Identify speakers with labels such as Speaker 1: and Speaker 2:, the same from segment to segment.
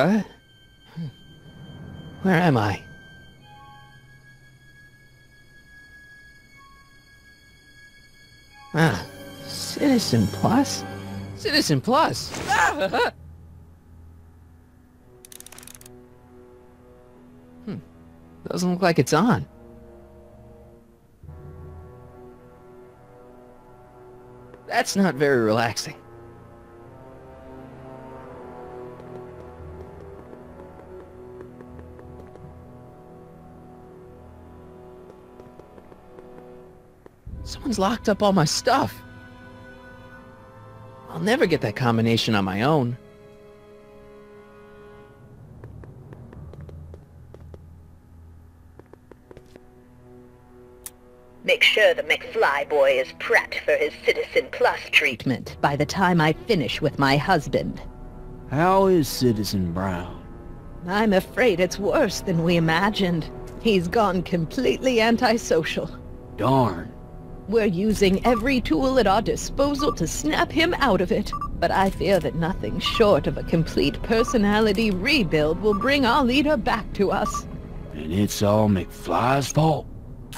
Speaker 1: What? Where am I? Ah, Citizen Plus? Citizen Plus! Ah! Doesn't look like it's on. That's not very relaxing. Someone's locked up all my stuff. I'll never get that combination on my own.
Speaker 2: Make sure the McFly boy is prepped for his Citizen Plus treatment by the time I finish with my husband.
Speaker 3: How is Citizen Brown?
Speaker 2: I'm afraid it's worse than we imagined. He's gone completely antisocial.
Speaker 3: Darn.
Speaker 2: We're using every tool at our disposal to snap him out of it. But I fear that nothing short of a complete personality rebuild will bring our leader back to us.
Speaker 3: And it's all McFly's fault?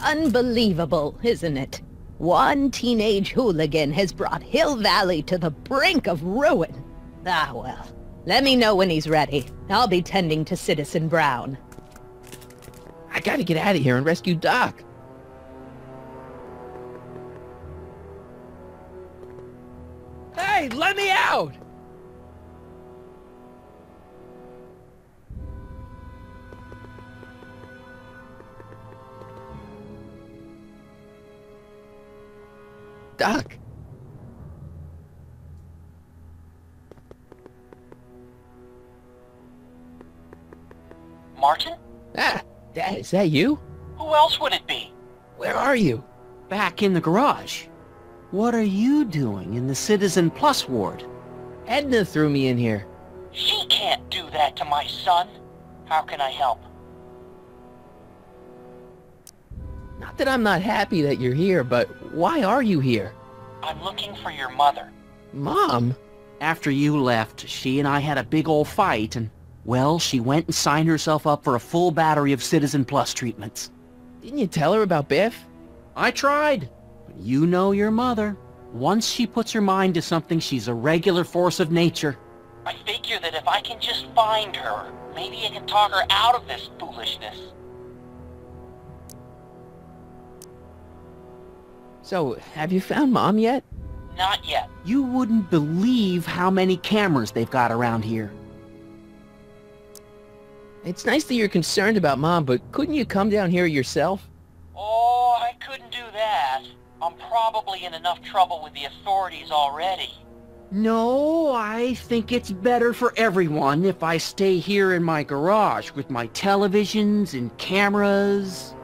Speaker 2: Unbelievable, isn't it? One teenage hooligan has brought Hill Valley to the brink of ruin. Ah, well. Let me know when he's ready. I'll be tending to Citizen Brown.
Speaker 1: I gotta get out of here and rescue Doc. Hey, let me out! Doc.
Speaker 4: Martin?
Speaker 1: Ah, Dad, is that you?
Speaker 4: Who else would it be?
Speaker 1: Where are you?
Speaker 3: Back in the garage. What are you doing in the Citizen Plus ward?
Speaker 1: Edna threw me in here.
Speaker 4: She can't do that to my son. How can I help?
Speaker 1: Not that I'm not happy that you're here, but why are you here?
Speaker 4: I'm looking for your mother.
Speaker 1: Mom?
Speaker 3: After you left, she and I had a big old fight and, well, she went and signed herself up for a full battery of Citizen Plus treatments.
Speaker 1: Didn't you tell her about Biff?
Speaker 3: I tried. But you know your mother. Once she puts her mind to something, she's a regular force of nature.
Speaker 4: I figure that if I can just find her, maybe I can talk her out of this foolishness.
Speaker 1: So, have you found Mom yet?
Speaker 4: Not yet.
Speaker 3: You wouldn't believe how many cameras they've got around here.
Speaker 1: It's nice that you're concerned about Mom, but couldn't you come down here yourself?
Speaker 4: Oh, I couldn't do that. I'm probably in enough trouble with the authorities already.
Speaker 3: No, I think it's better for everyone if I stay here in my garage with my televisions and cameras.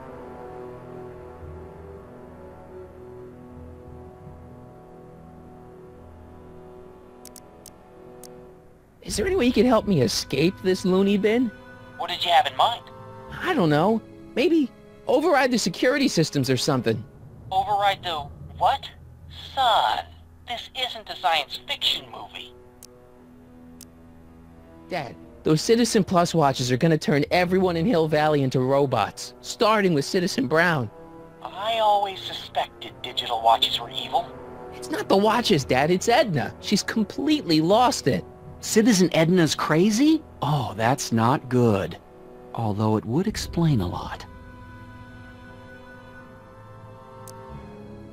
Speaker 1: Is there any way you could help me escape this loony bin?
Speaker 4: What did you have in mind?
Speaker 1: I don't know. Maybe override the security systems or something.
Speaker 4: Override the what? Son, this isn't a science fiction movie.
Speaker 1: Dad, those Citizen Plus watches are gonna turn everyone in Hill Valley into robots, starting with Citizen Brown.
Speaker 4: I always suspected digital watches were evil.
Speaker 1: It's not the watches, Dad, it's Edna. She's completely lost it.
Speaker 3: Citizen Edna's crazy? Oh, that's not good. Although it would explain a lot.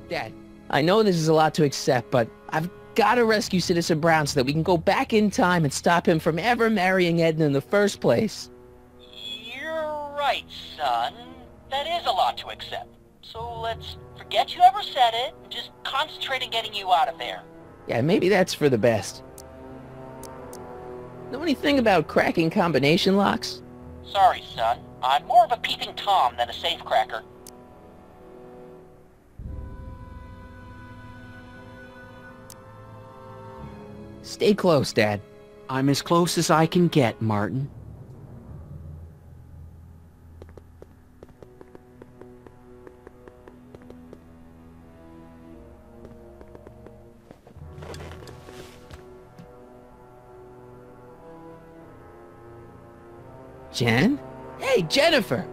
Speaker 1: Dad, I know this is a lot to accept, but I've got to rescue Citizen Brown so that we can go back in time and stop him from ever marrying Edna in the first place.
Speaker 4: You're right, son. That is a lot to accept. So let's forget you ever said it and just concentrate on getting you out of there.
Speaker 1: Yeah, maybe that's for the best. Know anything about cracking combination locks?
Speaker 4: Sorry, son. I'm more of a peeping Tom than a safecracker.
Speaker 1: Stay close, Dad.
Speaker 3: I'm as close as I can get, Martin.
Speaker 1: Jen? Hey, Jennifer!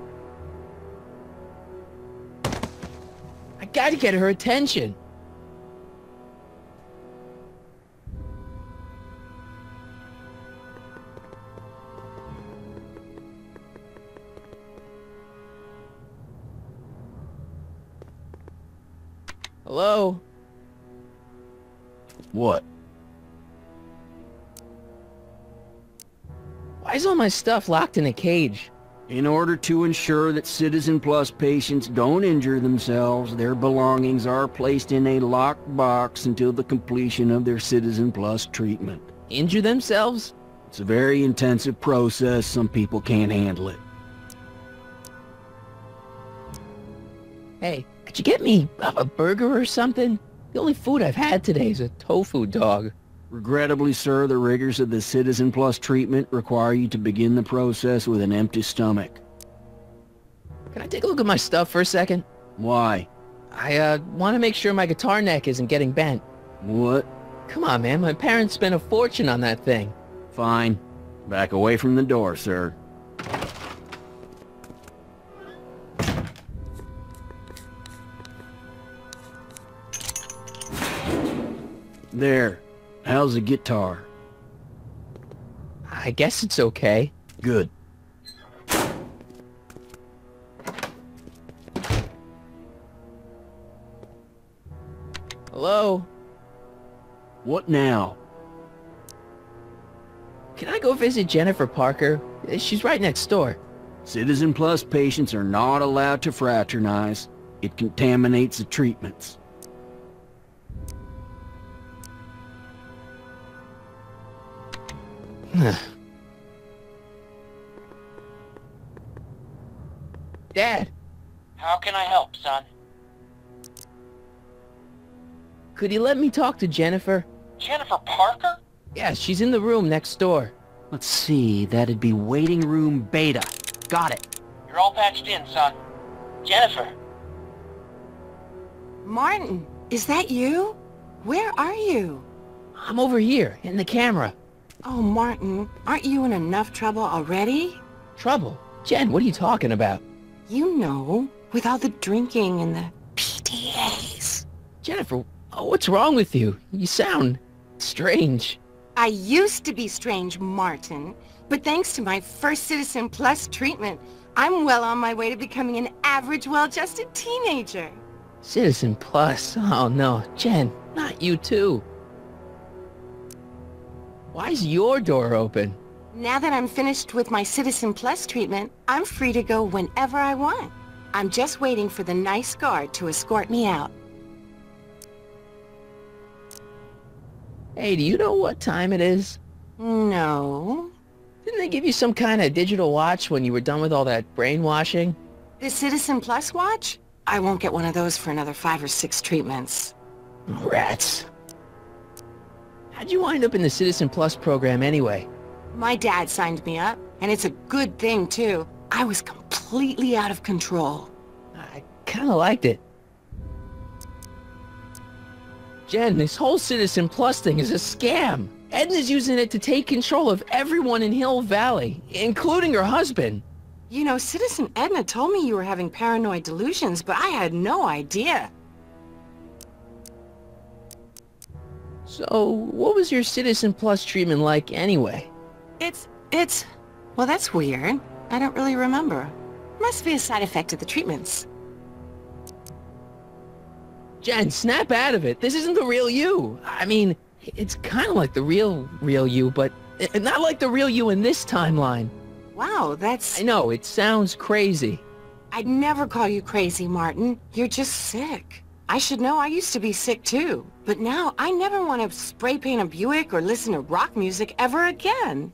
Speaker 1: I gotta get her attention. Hello?
Speaker 3: What?
Speaker 1: Why is all my stuff locked in a cage?
Speaker 3: In order to ensure that Citizen Plus patients don't injure themselves, their belongings are placed in a locked box until the completion of their Citizen Plus treatment.
Speaker 1: Injure themselves?
Speaker 3: It's a very intensive process. Some people can't handle it.
Speaker 1: Hey, could you get me a burger or something? The only food I've had today is a tofu dog.
Speaker 3: Regrettably, sir, the rigors of the Citizen Plus treatment require you to begin the process with an empty stomach.
Speaker 1: Can I take a look at my stuff for a second?
Speaker 3: Why?
Speaker 1: I want to make sure my guitar neck isn't getting bent.
Speaker 3: What?
Speaker 1: Come on, man. My parents spent a fortune on that thing.
Speaker 3: Fine. Back away from the door, sir. There. How's the guitar?
Speaker 1: I guess it's okay.
Speaker 3: Good.
Speaker 1: Hello?
Speaker 3: What now?
Speaker 1: Can I go visit Jennifer Parker? She's right next door.
Speaker 3: Citizen Plus patients are not allowed to fraternize. It contaminates the treatments. Dad,
Speaker 4: How can I help, son?
Speaker 1: could you let me talk to Jennifer?
Speaker 4: Jennifer Parker?
Speaker 1: Yeah, she's in the room next door.
Speaker 3: Let's see, that'd be waiting room beta. Got it.
Speaker 4: You're all patched in, son. Jennifer.
Speaker 5: Martin, is that you? Where are you?
Speaker 1: I'm over here, in the camera.
Speaker 5: Oh, Martin, aren't you in enough trouble already?
Speaker 1: Trouble? Jen, what are you talking about?
Speaker 5: You know, with all the drinking and the PDAs.
Speaker 1: Jennifer, what's wrong with you? You sound strange.
Speaker 5: I used to be strange, Martin, but thanks to my first Citizen Plus treatment, I'm well on my way to becoming an average, well-adjusted teenager.
Speaker 1: Citizen Plus? Oh no, Jen, not you too. Why's your door open?
Speaker 5: Now that I'm finished with my Citizen Plus treatment, I'm free to go whenever I want. I'm just waiting for the nice guard to escort me out.
Speaker 1: Hey, do you know what time it is?
Speaker 5: No.
Speaker 1: Didn't they give you some kind of digital watch when you were done with all that brainwashing?
Speaker 5: The Citizen Plus watch? I won't get one of those for another 5 or 6 treatments.
Speaker 1: Rats. How'd you wind up in the Citizen Plus program anyway?
Speaker 5: My dad signed me up, and it's a good thing, too. I was completely out of control.
Speaker 1: I kinda liked it. Jen, this whole Citizen Plus thing is a scam. Edna's using it to take control of everyone in Hill Valley, including her husband.
Speaker 5: You know, Citizen Edna told me you were having paranoid delusions, but I had no idea.
Speaker 1: So, what was your Citizen Plus treatment like anyway?
Speaker 5: Well, that's weird. I don't really remember. Must be a side effect of the treatments.
Speaker 1: Jen, snap out of it. This isn't the real you. I mean, it's kind of like the real you, but not like the real you in this timeline.
Speaker 5: Wow, that's...
Speaker 1: I know, it sounds crazy.
Speaker 5: I'd never call you crazy, Martin. You're just sick. I should know. I used to be sick too. But now I never want to spray paint a Buick or listen to rock music ever again.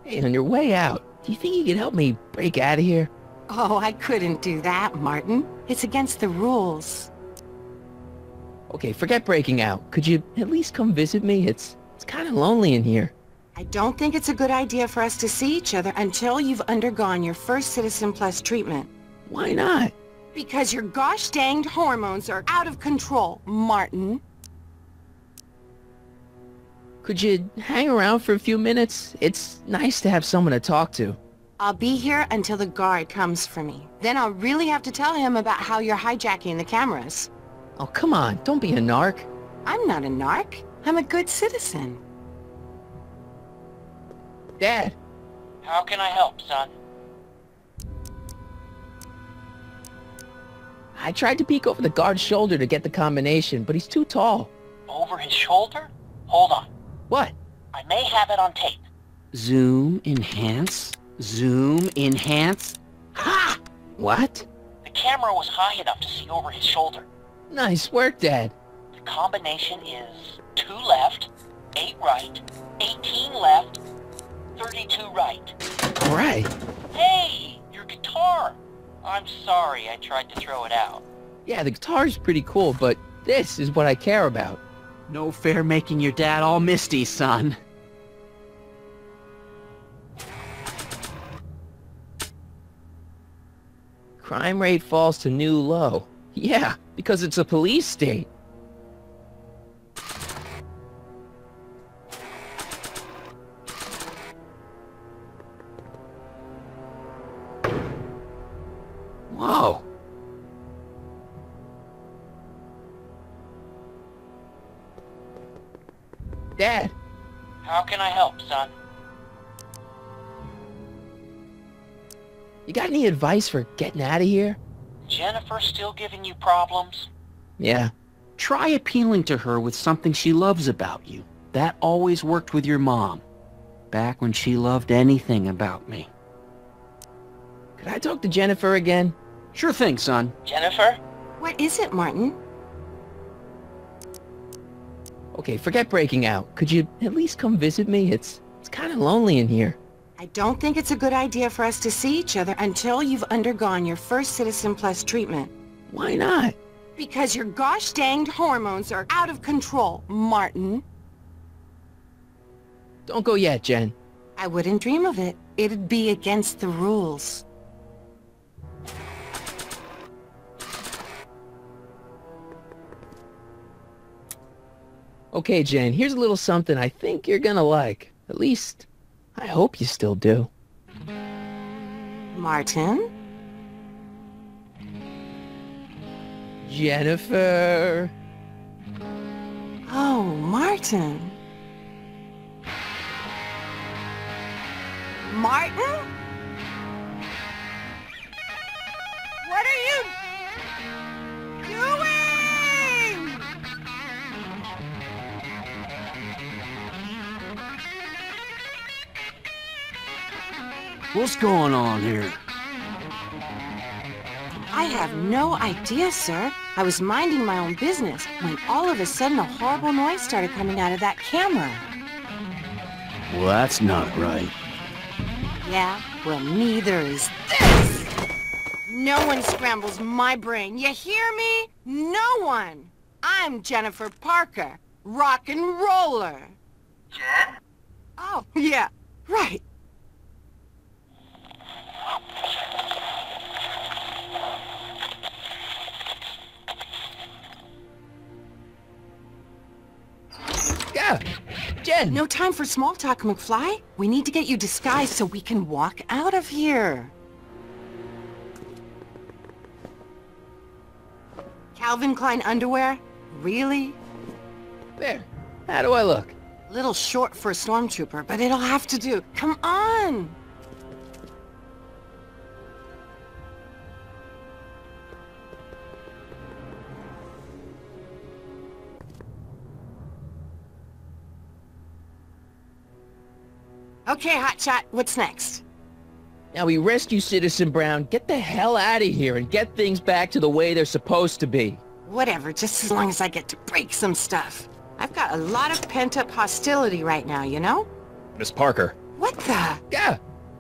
Speaker 1: Hey, on your way out, do you think you could help me break out of here?
Speaker 5: Oh, I couldn't do that, Martin. It's against the rules.
Speaker 1: Okay, forget breaking out. Could you at least come visit me? It's kind of lonely in here.
Speaker 5: I don't think it's a good idea for us to see each other until you've undergone your first Citizen Plus treatment.
Speaker 1: Why not?
Speaker 5: Because your gosh-danged hormones are out of control, Martin.
Speaker 1: Could you hang around for a few minutes? It's nice to have someone to talk to.
Speaker 5: I'll be here until the guard comes for me. Then I'll really have to tell him about how you're hijacking the cameras.
Speaker 1: Oh, come on, don't be a narc.
Speaker 5: I'm not a narc. I'm a good citizen.
Speaker 1: Dad.
Speaker 4: How can I help, son?
Speaker 1: I tried to peek over the guard's shoulder to get the combination, but he's too tall.
Speaker 4: Over his shoulder? Hold on.
Speaker 1: What?
Speaker 4: I may have it on tape.
Speaker 3: Zoom, enhance, zoom, enhance.
Speaker 1: Ha! What?
Speaker 4: The camera was high enough to see over his shoulder.
Speaker 1: Nice work, Dad.
Speaker 4: The combination is 2 left, 8 right, 18 left, 32 right.
Speaker 1: All right.
Speaker 4: Hey, your guitar! I'm sorry I tried to throw it out.
Speaker 1: Yeah, the guitar's pretty cool, but this is what I care about.
Speaker 3: No fair making your dad all misty, son.
Speaker 1: Crime rate falls to new low. Yeah, because it's a police state. Whoa. Dad.
Speaker 4: How can I help, son?
Speaker 1: You got any advice for getting out of here?
Speaker 4: Jennifer still giving you problems?
Speaker 1: Yeah.
Speaker 3: Try appealing to her with something she loves about you. That always worked with your mom. Back when she loved anything about me.
Speaker 1: Could I talk to Jennifer again?
Speaker 3: Sure thing, son.
Speaker 4: Jennifer?
Speaker 5: What is it, Martin?
Speaker 1: Okay, forget breaking out. Could you at least come visit me? It's kind of lonely in here.
Speaker 5: I don't think it's a good idea for us to see each other until you've undergone your first Citizen Plus treatment.
Speaker 1: Why not?
Speaker 5: Because your gosh danged hormones are out of control, Martin.
Speaker 1: Don't go yet, Jen.
Speaker 5: I wouldn't dream of it. It'd be against the rules.
Speaker 1: Okay, Jen, here's a little something I think you're gonna like. At least, I hope you still do.
Speaker 5: Martin?
Speaker 1: Jennifer.
Speaker 5: Oh, Martin. Martin? What are you doing?
Speaker 3: What's going on here?
Speaker 5: I have no idea, sir. I was minding my own business when all of a sudden a horrible noise started coming out of that camera.
Speaker 3: Well, that's not right.
Speaker 5: Yeah, well, neither is this. No one scrambles my brain. You hear me? No one. I'm Jennifer Parker, rock and roller.
Speaker 4: Jen?
Speaker 5: Oh, yeah, right.
Speaker 1: Yeah, Jen.
Speaker 5: No time for small talk, McFly. We need to get you disguised so we can walk out of here. Calvin Klein underwear? Really?
Speaker 1: There. How do I look?
Speaker 5: Little short for a stormtrooper, but it'll have to do. Come on! Okay, Hotshot, what's next?
Speaker 1: Now we rescue Citizen Brown, get the hell out of here, and get things back to the way they're supposed to be.
Speaker 5: Whatever, just as long as I get to break some stuff. I've got a lot of pent-up hostility right now, you know?
Speaker 6: Miss Parker,
Speaker 5: What the?
Speaker 1: Yeah.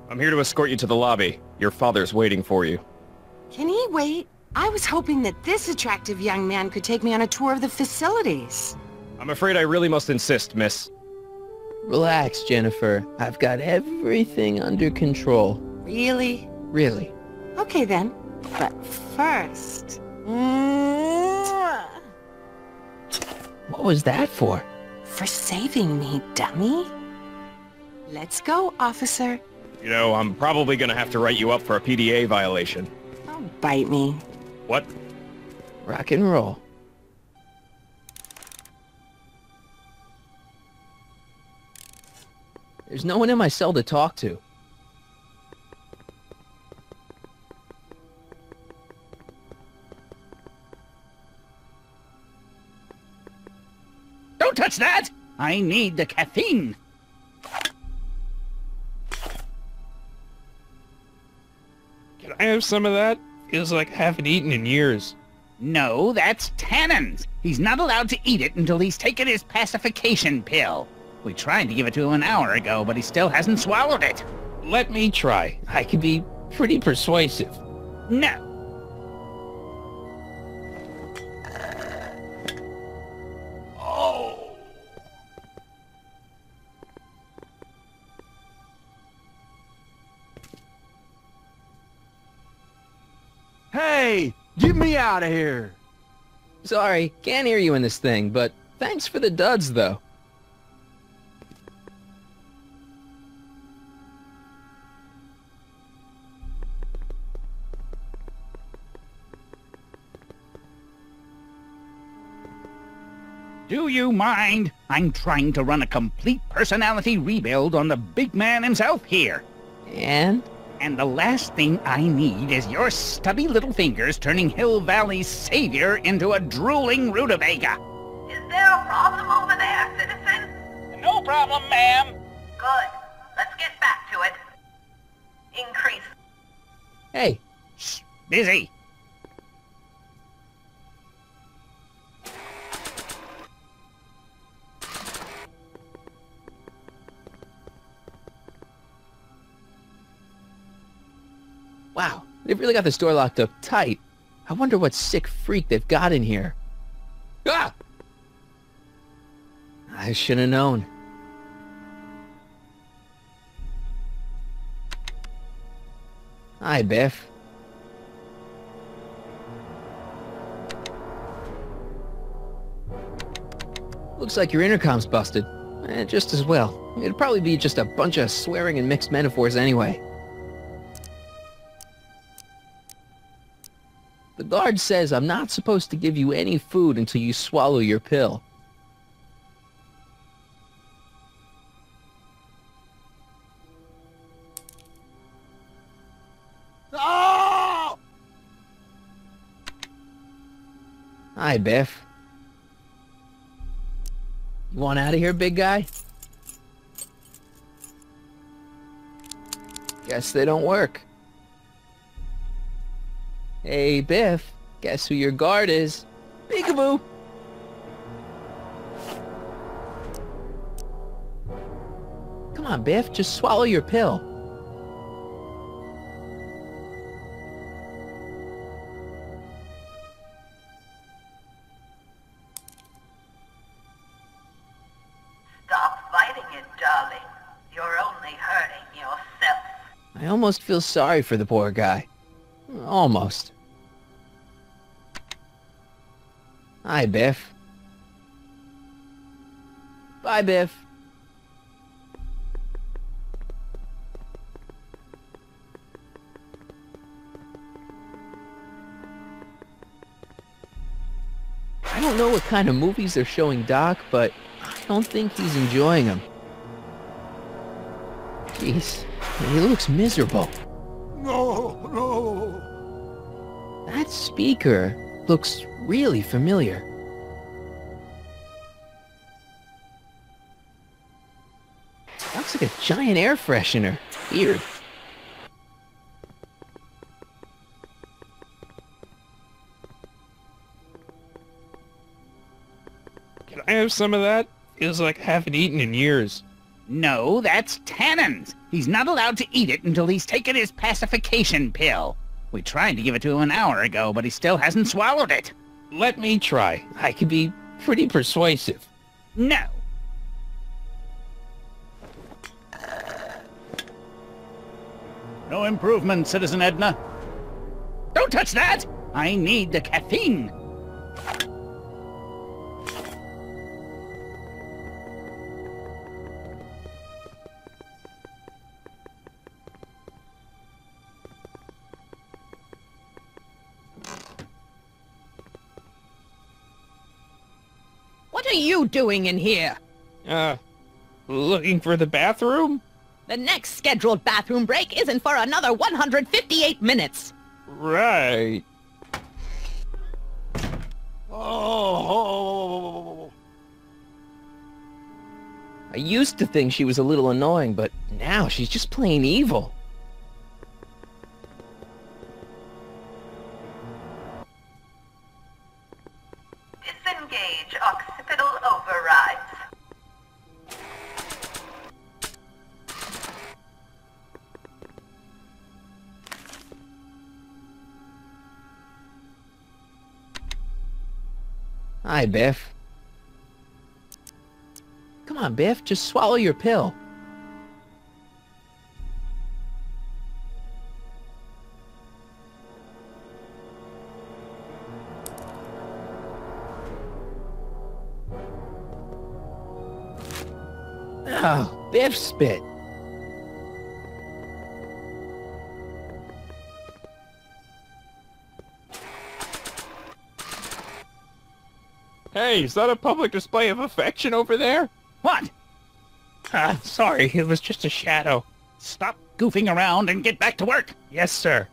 Speaker 6: I'm here to escort you to the lobby. Your father's waiting for you.
Speaker 5: Can he wait? I was hoping that this attractive young man could take me on a tour of the facilities.
Speaker 6: I'm afraid I really must insist, miss.
Speaker 1: Relax, Jennifer. I've got everything under control.
Speaker 5: Really?
Speaker 1: Really.
Speaker 5: Okay then. But first... Mwah!
Speaker 1: What was that for?
Speaker 5: for saving me, dummy. Let's go, officer.
Speaker 6: You know, I'm probably gonna have to write you up for a PDA violation.
Speaker 5: Don't bite me.
Speaker 6: What?
Speaker 1: Rock and roll. There's no one in my cell to talk to.
Speaker 7: Don't touch that! I need the caffeine.
Speaker 8: Can I have some of that? Feels like I haven't eaten in years.
Speaker 7: No, that's tannins. He's not allowed to eat it until he's taken his pacification pill. We tried to give it to him an hour ago, but he still hasn't swallowed it.
Speaker 8: Let me try. I can be pretty persuasive.
Speaker 7: No.
Speaker 3: Hey, get me out of here.
Speaker 1: Sorry, can't hear you in this thing, but thanks for the duds, though.
Speaker 7: Do you mind? I'm trying to run a complete personality rebuild on the big man himself here.
Speaker 1: And?
Speaker 7: And the last thing I need is your stubby little fingers turning Hill Valley's savior into a drooling rutabaga.
Speaker 9: Is there a problem over there, citizen?
Speaker 4: No problem, ma'am.
Speaker 9: Good. Let's get back to it. Increase.
Speaker 1: Hey,
Speaker 7: Shh, busy.
Speaker 1: wow, they've really got this door locked up tight. I wonder what sick freak they've got in here. Ah! I should have known. Hi, Biff. Looks like your intercom's busted. Just as well. It'd probably be just a bunch of swearing and mixed metaphors anyway. The guard says I'm not supposed to give you any food until you swallow your pill.
Speaker 3: Oh!
Speaker 1: Hi, Biff. You want out of here, big guy? Guess they don't work. Hey, Biff. Guess who your guard is? Peekaboo! Come on, Biff. Just swallow your pill.
Speaker 9: Stop fighting it, darling. You're only hurting yourself.
Speaker 1: I almost feel sorry for the poor guy. Almost. Hi, Biff. Bye, Biff. I don't know what kind of movies they're showing Doc, but I don't think he's enjoying them. Jeez, he looks miserable.
Speaker 3: No, no.
Speaker 1: That speaker looks really familiar. Looks like a giant air freshener. Weird.
Speaker 8: Can I have some of that? Feels like I haven't eaten in years.
Speaker 7: No, that's tannins. He's not allowed to eat it until he's taken his pacification pill. We tried to give it to him an hour ago, but he still hasn't swallowed it.
Speaker 8: Let me try. I can be pretty persuasive.
Speaker 7: No. No improvement, Citizen Edna. Don't touch that! I need the caffeine.
Speaker 2: What are you doing in here?
Speaker 8: Looking for the bathroom?
Speaker 2: The next scheduled bathroom break isn't for another 158 minutes.
Speaker 8: Right.
Speaker 3: Oh.
Speaker 1: I used to think she was a little annoying, but now she's just plain evil.
Speaker 9: Disengage occipital overrides.
Speaker 1: Hi, Biff. Come on, Biff, just swallow your pill. Oh, Biff spit.
Speaker 8: Hey, is that a public display of affection over there?
Speaker 7: What?
Speaker 8: Sorry, it was just a shadow.
Speaker 7: Stop goofing around and get back to work.
Speaker 8: Yes, sir.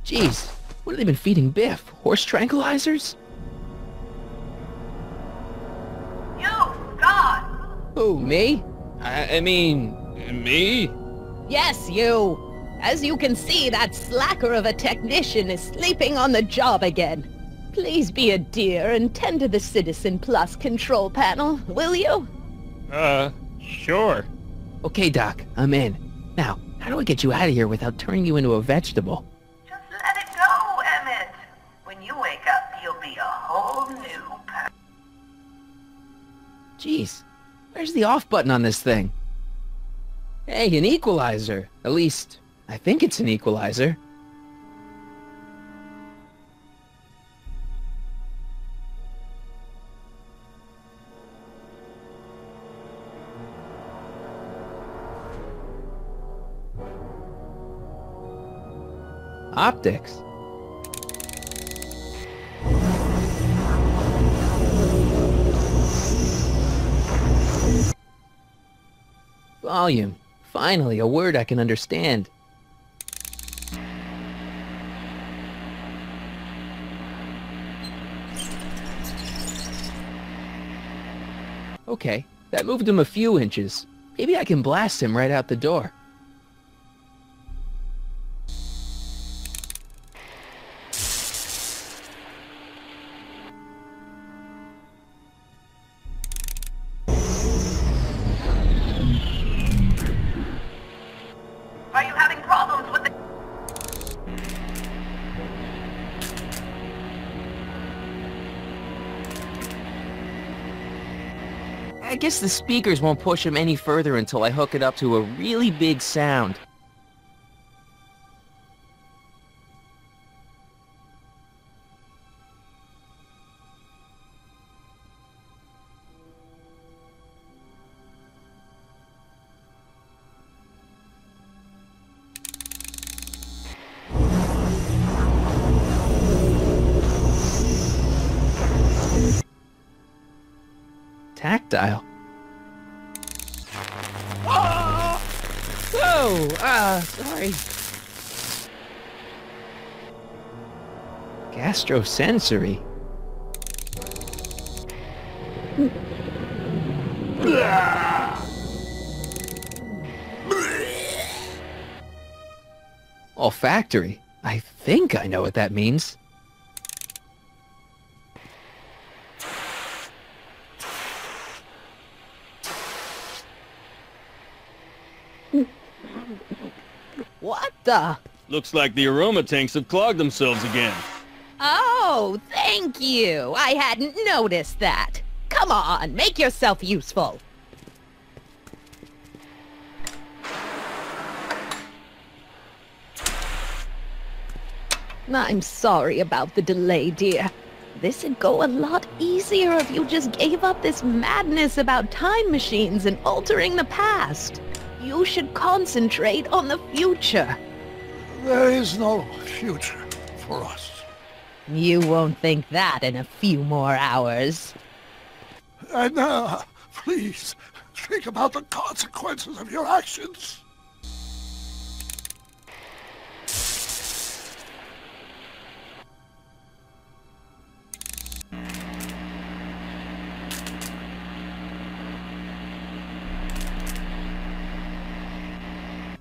Speaker 1: Jeez, what have they been feeding Biff? Horse tranquilizers?
Speaker 9: You, God!
Speaker 1: Who, me?
Speaker 8: I mean, me?
Speaker 2: Yes, you. As you can see, that slacker of a technician is sleeping on the job again. Please be a dear and tend to the Citizen Plus control panel, will you?
Speaker 8: Sure.
Speaker 1: Okay, Doc, I'm in. Now, how do I get you out of here without turning you into a vegetable?
Speaker 9: Just let it go, Emmett. When you wake up, you'll be a whole new person.
Speaker 1: Jeez, where's the off button on this thing? Hey, an equalizer. At least, I think it's an equalizer. Optics. Volume. Finally, a word I can understand. Okay, that moved him a few inches. Maybe I can blast him right out the door.
Speaker 9: Are you having problems with the...
Speaker 1: I guess the speakers won't push him any further until I hook it up to a really big sound. Tactile. Oh! Sorry. Gastrosensory. Olfactory. I think I know what that means.
Speaker 2: What the?
Speaker 6: Looks like the aroma tanks have clogged themselves again.
Speaker 2: Oh, thank you. I hadn't noticed that. Come on, make yourself useful. I'm sorry about the delay, dear. This'd go a lot easier if you just gave up this madness about time machines and altering the past. You should concentrate on the future.
Speaker 10: There is no future for us.
Speaker 2: You won't think that in a few more hours.
Speaker 10: And, please, think about the consequences of your actions.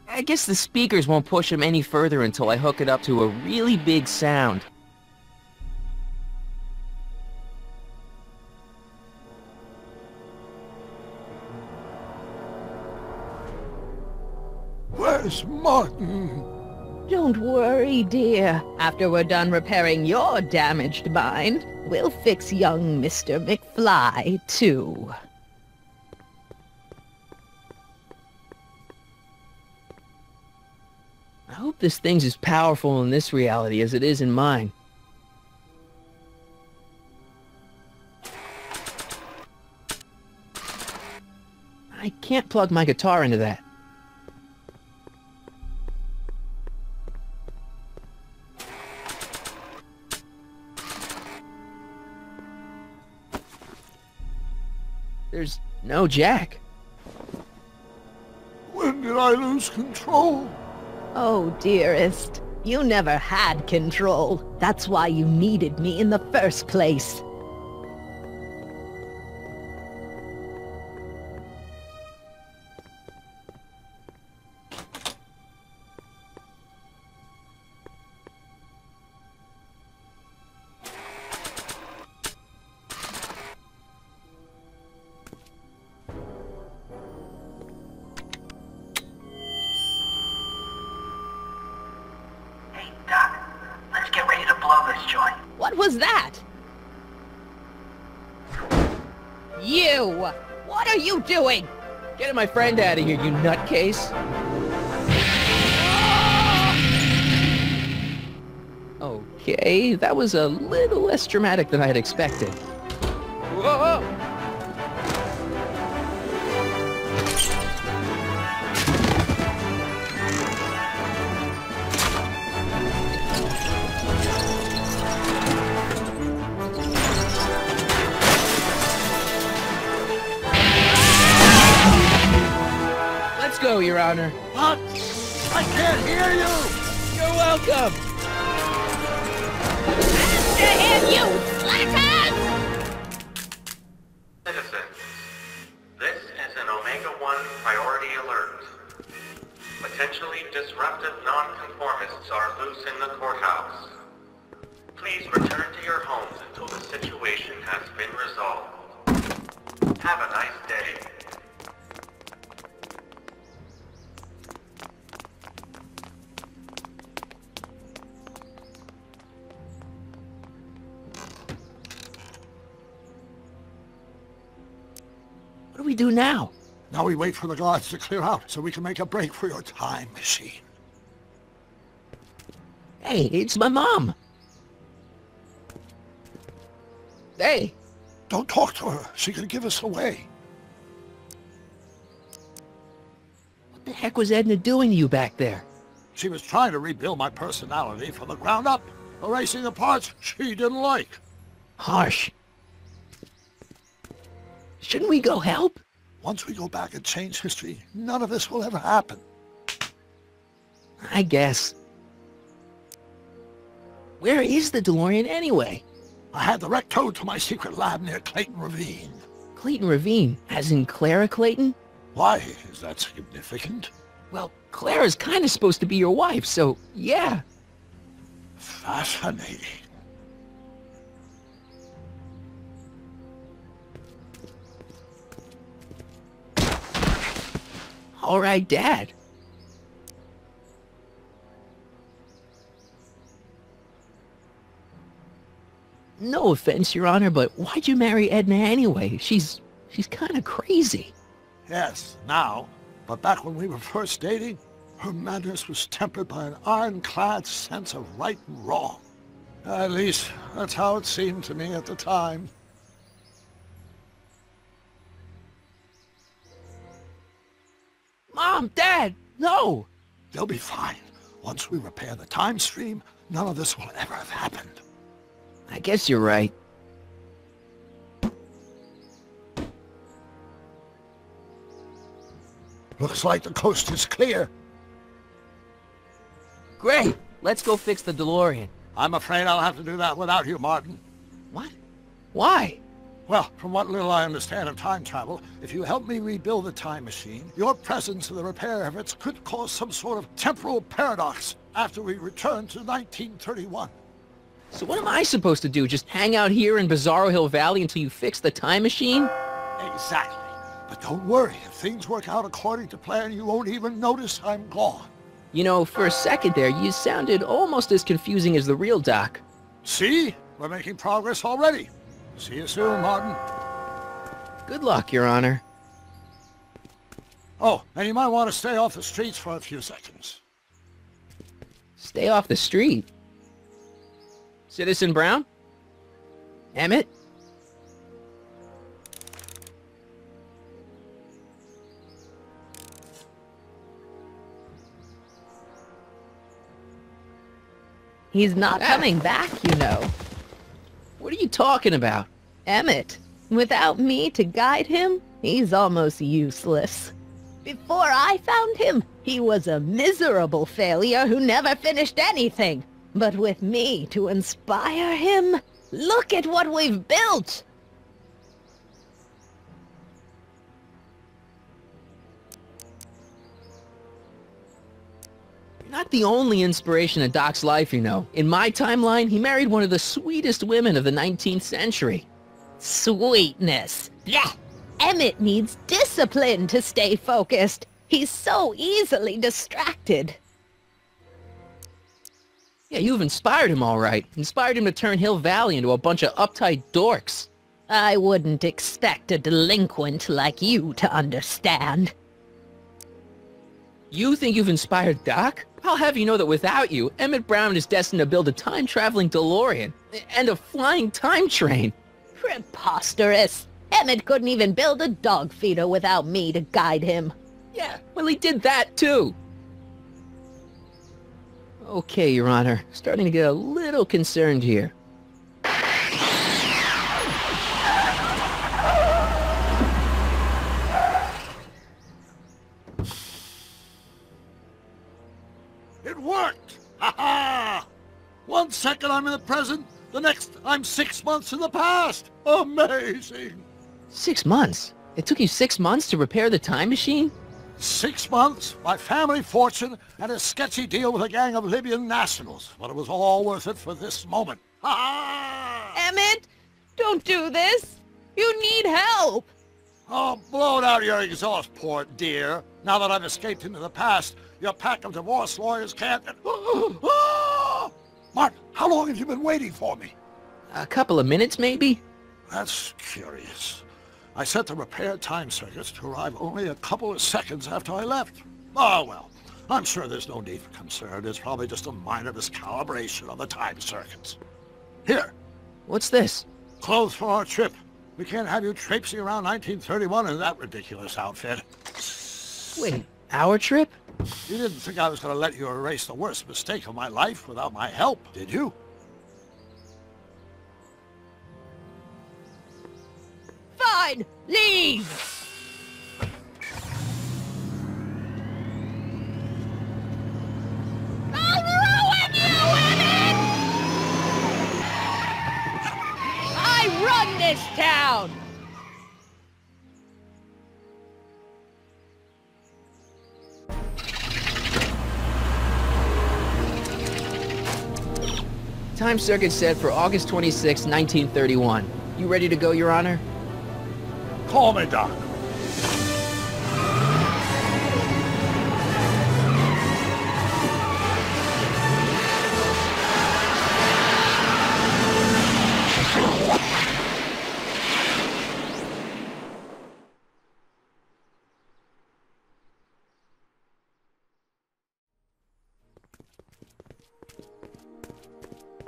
Speaker 1: I guess the speakers won't push him any further until I hook it up to a really big sound.
Speaker 10: Where's Martin?
Speaker 2: Don't worry, dear. After we're done repairing your damaged mind, we'll fix young Mr. McFly, too.
Speaker 1: I hope this thing's as powerful in this reality as it is in mine. I can't plug my guitar into that. There's no jack.
Speaker 10: When did I lose control?
Speaker 2: Oh, dearest, you never had control. That's why you needed me in the first place. What was that? You! What are you doing?
Speaker 1: Getting my friend out of here, you nutcase. Okay, that was a little less dramatic than I had expected. Whoa! Let's go, Your Honor.
Speaker 10: What? I can't hear you!
Speaker 1: You're welcome!
Speaker 2: And you, slackers!
Speaker 11: Citizens, this is an Omega-1 priority alert. Potentially disruptive nonconformists are loose in the courthouse. Please return to your homes until the situation has been resolved. Have a nice day.
Speaker 1: What do we do now?
Speaker 10: Now we wait for the guards to clear out so we can make a break for your time machine.
Speaker 1: Hey, it's my mom. Hey!
Speaker 10: Don't talk to her. She could give us away.
Speaker 1: What the heck was Edna doing to you back there?
Speaker 10: She was trying to rebuild my personality from the ground up, erasing the parts she didn't like.
Speaker 1: Harsh. Shouldn't we go help?
Speaker 10: Once we go back and change history, none of this will ever happen.
Speaker 1: I guess. Where is the DeLorean anyway?
Speaker 10: I had the wreck towed to my secret lab near Clayton Ravine.
Speaker 1: Clayton Ravine, as in Clara Clayton?
Speaker 10: Why is that significant?
Speaker 1: Well, Clara's kind of supposed to be your wife, so yeah.
Speaker 10: Fascinating.
Speaker 1: All right, Dad. No offense, Your Honor, but why'd you marry Edna anyway? She's kind of crazy.
Speaker 10: Yes, now. But back when we were first dating, her madness was tempered by an ironclad sense of right and wrong. At least, that's how it seemed to me at the time.
Speaker 1: Mom, Dad, no!
Speaker 10: They'll be fine. Once we repair the time stream, none of this will ever have happened.
Speaker 1: I guess you're right.
Speaker 10: Looks like the coast is clear.
Speaker 1: Great! Let's go fix the DeLorean.
Speaker 10: I'm afraid I'll have to do that without you, Martin.
Speaker 1: What? Why?
Speaker 10: Well, from what little I understand of time travel, if you help me rebuild the time machine, your presence in the repair efforts could cause some sort of temporal paradox after we return to 1931.
Speaker 1: So what am I supposed to do? Just hang out here in Bizarro Hill Valley until you fix the time machine?
Speaker 10: Exactly. But don't worry, if things work out according to plan, you won't even notice I'm gone.
Speaker 1: You know, for a second there, you sounded almost as confusing as the real Doc.
Speaker 10: See? We're making progress already. See you soon, Martin.
Speaker 1: Good luck, Your Honor.
Speaker 10: Oh, and you might want to stay off the streets for a few seconds.
Speaker 1: Stay off the street. Citizen Brown? Emmett?
Speaker 2: He's not coming back, you know.
Speaker 1: What are you talking about?
Speaker 2: Emmett. Without me to guide him, he's almost useless. Before I found him, he was a miserable failure who never finished anything. But with me to inspire him, look at what we've built!
Speaker 1: You're not the only inspiration in Doc's life, you know. In my timeline, he married one of the sweetest women of the 19th century.
Speaker 2: Sweetness. Blech. Emmett needs discipline to stay focused. He's so easily distracted.
Speaker 1: Yeah, you've inspired him all right. Inspired him to turn Hill Valley into a bunch of uptight dorks.
Speaker 2: I wouldn't expect a delinquent like you to understand.
Speaker 1: You think you've inspired Doc? I'll have you know that without you, Emmett Brown is destined to build a time-traveling DeLorean and a flying time train.
Speaker 2: Preposterous. Emmett couldn't even build a dog feeder without me to guide him.
Speaker 1: Yeah, well, he did that too. Okay, Your Honor. Starting to get a little concerned here.
Speaker 10: It worked! Ha-ha! 1 second I'm in the present, the next I'm 6 months in the past! Amazing!
Speaker 1: 6 months? It took you 6 months to repair the time machine?
Speaker 10: 6 months, my family fortune, and a sketchy deal with a gang of Libyan nationals. But it was all worth it for this moment. Ha-ha!
Speaker 2: Emmett, don't do this. You need help.
Speaker 10: Oh, blow it out of your exhaust, poor dear. Now that I've escaped into the past, your pack of divorce lawyers can't... Martin, how long have you been waiting for me?
Speaker 1: A couple of minutes, maybe?
Speaker 10: That's curious. I set the repair time circuits to arrive only a couple of seconds after I left. Oh, well, I'm sure there's no need for concern. It's probably just a minor miscalibration of the time circuits. Here.
Speaker 1: What's this?
Speaker 10: Clothes for our trip. We can't have you traipsing around 1931 in that ridiculous outfit.
Speaker 1: Wait, our trip?
Speaker 10: You didn't think I was going to let you erase the worst mistake of my life without my help, did you?
Speaker 2: Fine, leave! I'll ruin you, Emmett! I run this town!
Speaker 1: Time circuit set for August 26, 1931. You ready to go, Your Honor?
Speaker 10: Call me, Doc.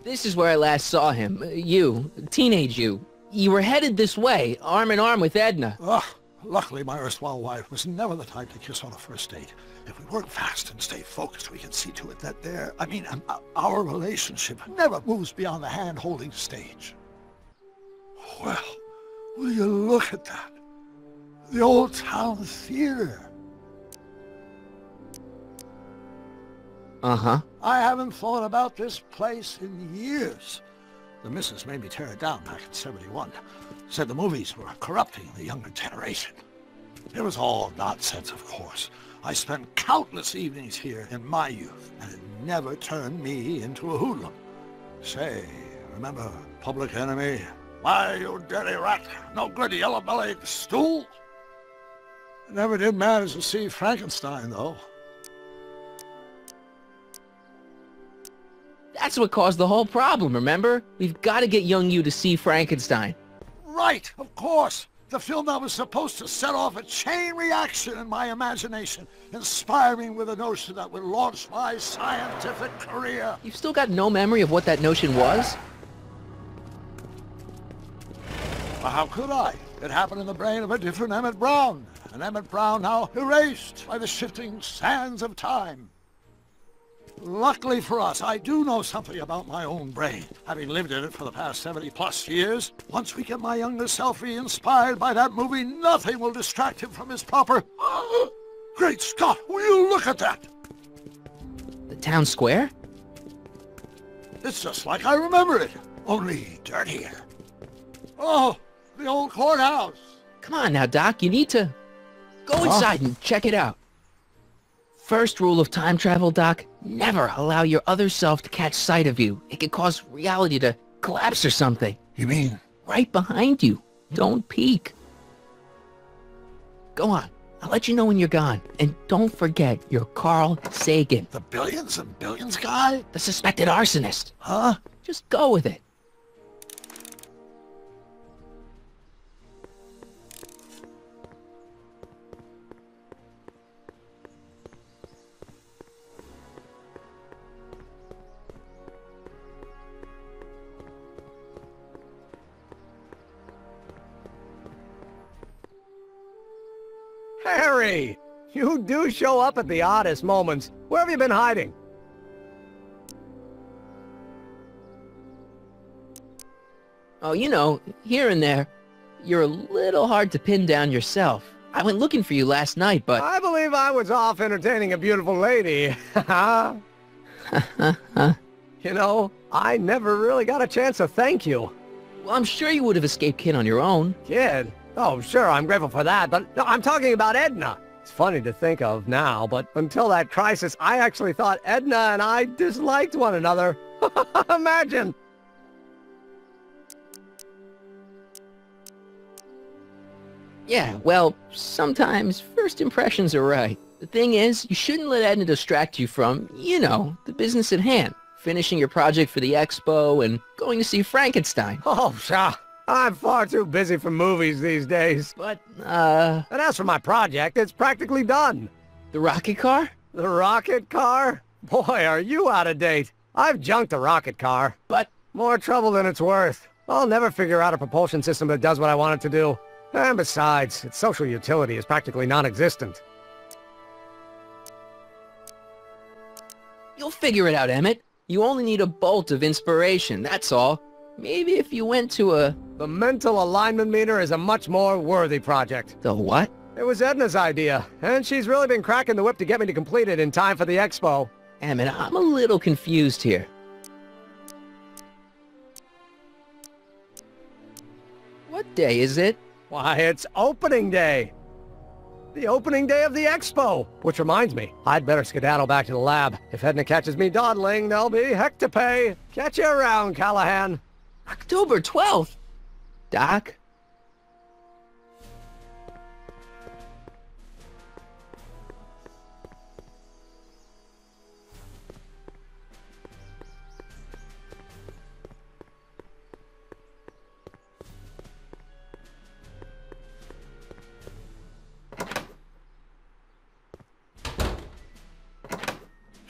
Speaker 1: This is where I last saw him. You, teenage you. You were headed this way, arm in arm with Edna.
Speaker 10: Luckily, my erstwhile wife was never the type to kiss on a first date. If we work fast and stay focused, we can see to it that our relationship never moves beyond the hand-holding stage. Well, will you look at that? The old town theater.
Speaker 1: Uh-huh.
Speaker 10: I haven't thought about this place in years. The missus made me tear it down back in '71. Said the movies were corrupting the younger generation. It was all nonsense, of course. I spent countless evenings here in my youth, and it never turned me into a hoodlum. Say, remember Public Enemy? Why, you dirty rat, no good yellow-bellied stool? I never did manage to see Frankenstein, though.
Speaker 1: That's what caused the whole problem, remember? We've got to get young you to see Frankenstein.
Speaker 10: Right, of course. The film that was supposed to set off a chain reaction in my imagination, inspiring with a notion that would launch my scientific career.
Speaker 1: You've still got no memory of what that notion was?
Speaker 10: Well, how could I? It happened in the brain of a different Emmett Brown. An Emmett Brown now erased by the shifting sands of time. Luckily for us, I do know something about my own brain, having lived in it for the past 70+ years. Once we get my younger self re-inspired by that movie, nothing will distract him from his proper... Great Scott, will you look at that?
Speaker 1: The town square?
Speaker 10: It's just like I remember it, only dirtier. Oh, the old courthouse.
Speaker 1: Come on now, Doc, you need to... Go inside and check it out. First rule of time travel, Doc, never allow your other self to catch sight of you. It could cause reality to collapse or something.
Speaker 10: You mean?
Speaker 1: Right behind you. Don't peek. Go on. I'll let you know when you're gone. And don't forget, you're Carl Sagan.
Speaker 10: The billions and billions guy?
Speaker 1: The suspected arsonist.
Speaker 10: Huh?
Speaker 1: Just go with it.
Speaker 12: Harry! You do show up at the oddest moments. Where have you been hiding?
Speaker 1: Oh, you know, here and there. You're a little hard to pin down yourself. I went looking for you last night, but...
Speaker 12: I believe I was off entertaining a beautiful lady. You know, I never really got a chance to thank you.
Speaker 1: Well, I'm sure you would have escaped Kid on your own.
Speaker 12: Kid? Oh, sure, I'm grateful for that, but no, I'm talking about Edna. It's funny to think of now, but until that crisis, I actually thought Edna and I disliked one another. Imagine!
Speaker 1: Yeah, well, sometimes first impressions are right. The thing is, you shouldn't let Edna distract you from, you know, the business at hand. Finishing your project for the expo and going to see Frankenstein.
Speaker 12: Oh, pshaw. I'm far too busy for movies these days.
Speaker 1: But,
Speaker 12: And as for my project, it's practically done.
Speaker 1: The rocket car?
Speaker 12: The rocket car? Boy, are you out of date. I've junked the rocket car.
Speaker 1: But...
Speaker 12: More trouble than it's worth. I'll never figure out a propulsion system that does what I want it to do. And besides, its social utility is practically non-existent.
Speaker 1: You'll figure it out, Emmett. You only need a bolt of inspiration, that's all. Maybe if you went to a...
Speaker 12: The mental alignment meter is a much more worthy project.
Speaker 1: The what?
Speaker 12: It was Edna's idea, and she's really been cracking the whip to get me to complete it in time for the expo.
Speaker 1: Emmett, I'm a little confused here. What day is it?
Speaker 12: Why, it's opening day. The opening day of the expo. Which reminds me, I'd better skedaddle back to the lab. If Edna catches me dawdling, there'll be heck to pay. Catch you around, Callahan.
Speaker 1: October 12th? Doc?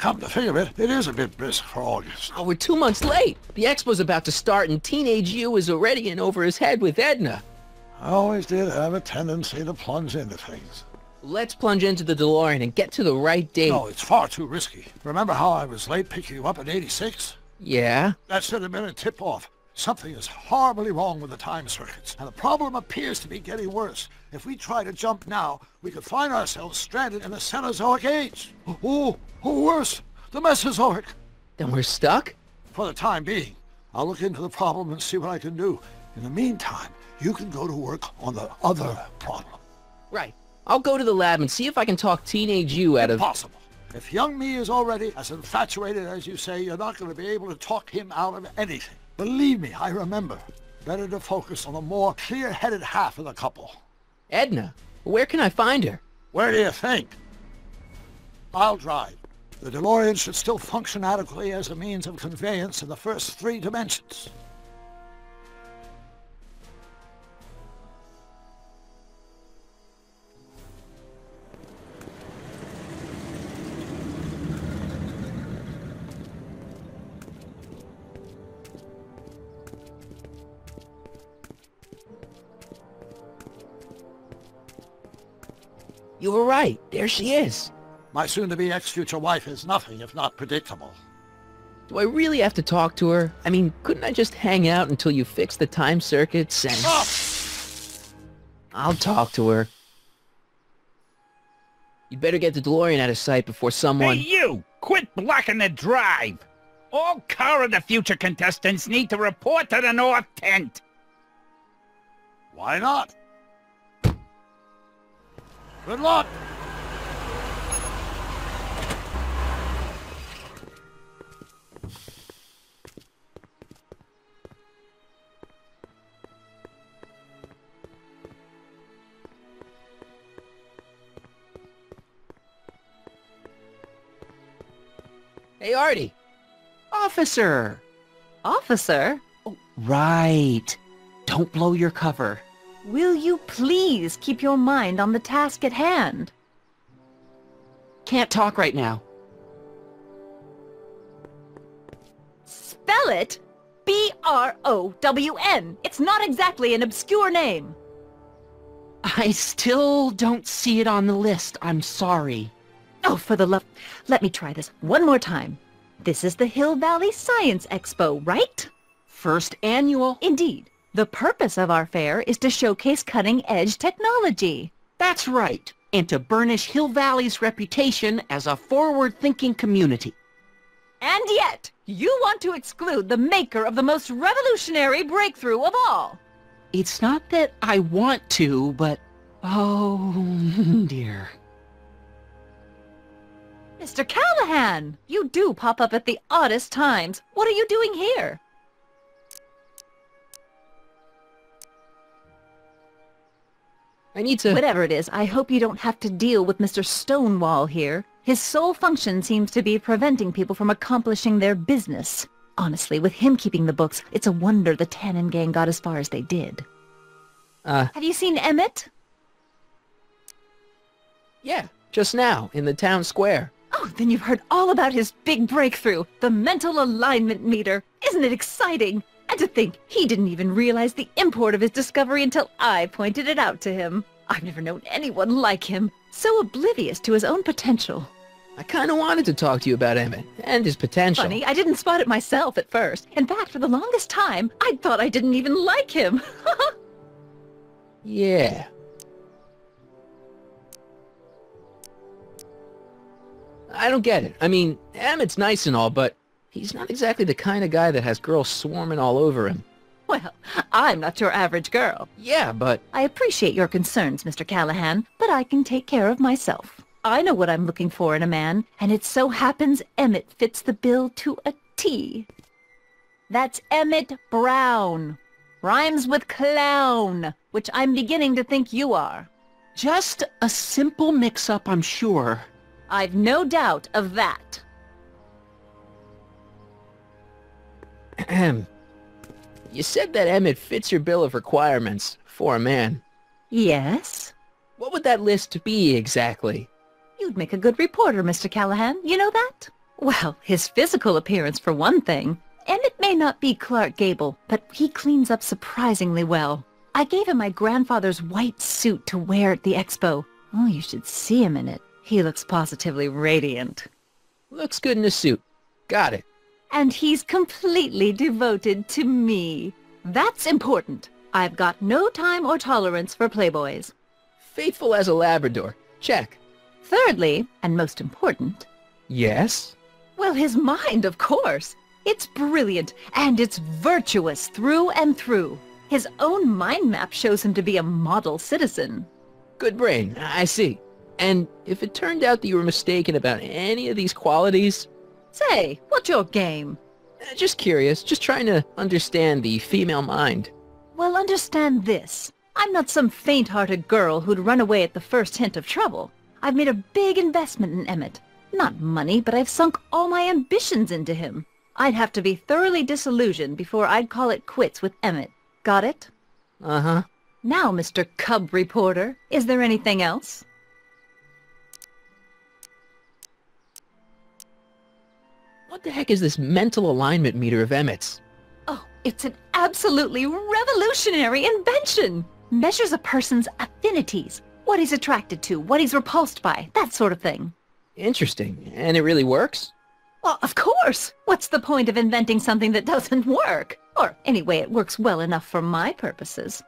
Speaker 10: Come to think of it, it is a bit brisk for August.
Speaker 1: Oh, we're 2 months late. The expo's about to start and teenage you is already in over his head with Edna.
Speaker 10: I always did have a tendency to plunge into things.
Speaker 1: Let's plunge into the DeLorean and get to the right date.
Speaker 10: No, it's far too risky. Remember how I was late picking you up in '86?
Speaker 1: Yeah?
Speaker 10: That should have been a tip-off. Something is horribly wrong with the time circuits, and the problem appears to be getting worse. If we try to jump now, we could find ourselves stranded in the Cenozoic age. Or worse, the Mesozoic.
Speaker 1: Then we're stuck?
Speaker 10: For the time being. I'll look into the problem and see what I can do. In the meantime, you can go to work on the other problem.
Speaker 1: Right. I'll go to the lab and see if I can talk teenage you out of...
Speaker 10: Impossible. If young me is already as infatuated as you say, you're not going to be able to talk him out of anything. Believe me, I remember. Better to focus on the more clear-headed half of the couple.
Speaker 1: Edna? Where can I find her?
Speaker 10: Where do you think? I'll drive. The DeLorean should still function adequately as a means of conveyance in the first 3 dimensions.
Speaker 1: You were right. There she is.
Speaker 10: My soon-to-be ex-future wife is nothing if not predictable.
Speaker 1: Do I really have to talk to her? I mean, couldn't I just hang out until you fix the time circuits and...
Speaker 10: Oh!
Speaker 1: I'll talk to her. You'd better get the DeLorean out of sight before someone...
Speaker 7: Hey, you! Quit blocking the drive! All Car of the Future contestants need to report to the North Tent!
Speaker 10: Why not? Good luck!
Speaker 1: Hey, Artie. Officer!
Speaker 13: Officer?
Speaker 1: Oh, right. Don't blow your cover.
Speaker 13: Will you please keep your mind on the task at hand?
Speaker 1: Can't talk right now.
Speaker 13: Spell it! B-R-O-W-N. It's not exactly an obscure name.
Speaker 1: I still don't see it on the list. I'm sorry.
Speaker 13: Oh, for the love... Let me try this one more time. This is the Hill Valley Science Expo, right?
Speaker 1: First annual.
Speaker 13: Indeed. The purpose of our fair is to showcase cutting-edge technology.
Speaker 1: That's right. And to burnish Hill Valley's reputation as a forward-thinking community.
Speaker 13: And yet, you want to exclude the maker of the most revolutionary breakthrough of all.
Speaker 1: It's not that I want to, but... oh, dear.
Speaker 13: Mr. Callahan, you do pop up at the oddest times. What are you doing here?
Speaker 1: I need to...
Speaker 13: Whatever it is, I hope you don't have to deal with Mr. Stonewall here. His sole function seems to be preventing people from accomplishing their business. Honestly, with him keeping the books, it's a wonder the Tannen gang got as far as they did. Have you seen Emmett?
Speaker 1: Yeah, just now, in the town square.
Speaker 13: Oh, then you've heard all about his big breakthrough, the mental alignment meter. Isn't it exciting? And to think, he didn't even realize the import of his discovery until I pointed it out to him. I've never known anyone like him, so oblivious to his own potential.
Speaker 1: I kind of wanted to talk to you about Emmett, and his potential.
Speaker 13: Funny, I didn't spot it myself at first. In fact, for the longest time, I thought I didn't even like him.
Speaker 1: Yeah. I don't get it. I mean, Emmett's nice and all, but he's not exactly the kind of guy that has girls swarming all over him.
Speaker 13: Well, I'm not your average girl.
Speaker 1: Yeah, but...
Speaker 13: I appreciate your concerns, Mr. Callahan, but I can take care of myself. I know what I'm looking for in a man, and it so happens Emmett fits the bill to a T. That's Emmett Brown. Rhymes with clown, which I'm beginning to think you are.
Speaker 1: Just a simple mix-up, I'm sure.
Speaker 13: I've no doubt of that.
Speaker 1: You said that Emmett fits your bill of requirements for a man.
Speaker 13: Yes?
Speaker 1: What would that list be exactly?
Speaker 13: You'd make a good reporter, Mr. Callahan. You know that? Well, his physical appearance for one thing. Emmett may not be Clark Gable, but he cleans up surprisingly well. I gave him my grandfather's white suit to wear at the expo. Oh, you should see him in it. He looks positively radiant.
Speaker 1: Looks good in a suit. Got it.
Speaker 13: And he's completely devoted to me. That's important. I've got no time or tolerance for playboys.
Speaker 1: Faithful as a Labrador. Check.
Speaker 13: Thirdly, and most important...
Speaker 1: Yes?
Speaker 13: Well, his mind, of course. It's brilliant, and it's virtuous through and through. His own mind map shows him to be a model citizen.
Speaker 1: Good brain, I see. And if it turned out that you were mistaken about any of these qualities...
Speaker 13: Say, what's your game?
Speaker 1: Just curious, just trying to understand the female mind.
Speaker 13: Well, understand this. I'm not some faint-hearted girl who'd run away at the first hint of trouble. I've made a big investment in Emmett. Not money, but I've sunk all my ambitions into him. I'd have to be thoroughly disillusioned before I'd call it quits with Emmett. Got it?
Speaker 1: Uh-huh.
Speaker 13: Now, Mr. Cub Reporter, is there anything else?
Speaker 1: What the heck is this mental alignment meter of Emmett's?
Speaker 13: Oh, it's an absolutely revolutionary invention! Measures a person's affinities, what he's attracted to, what he's repulsed by, that sort of thing.
Speaker 1: Interesting. And it really works?
Speaker 13: Well, of course! What's the point of inventing something that doesn't work? Or, anyway, it works well enough for my purposes.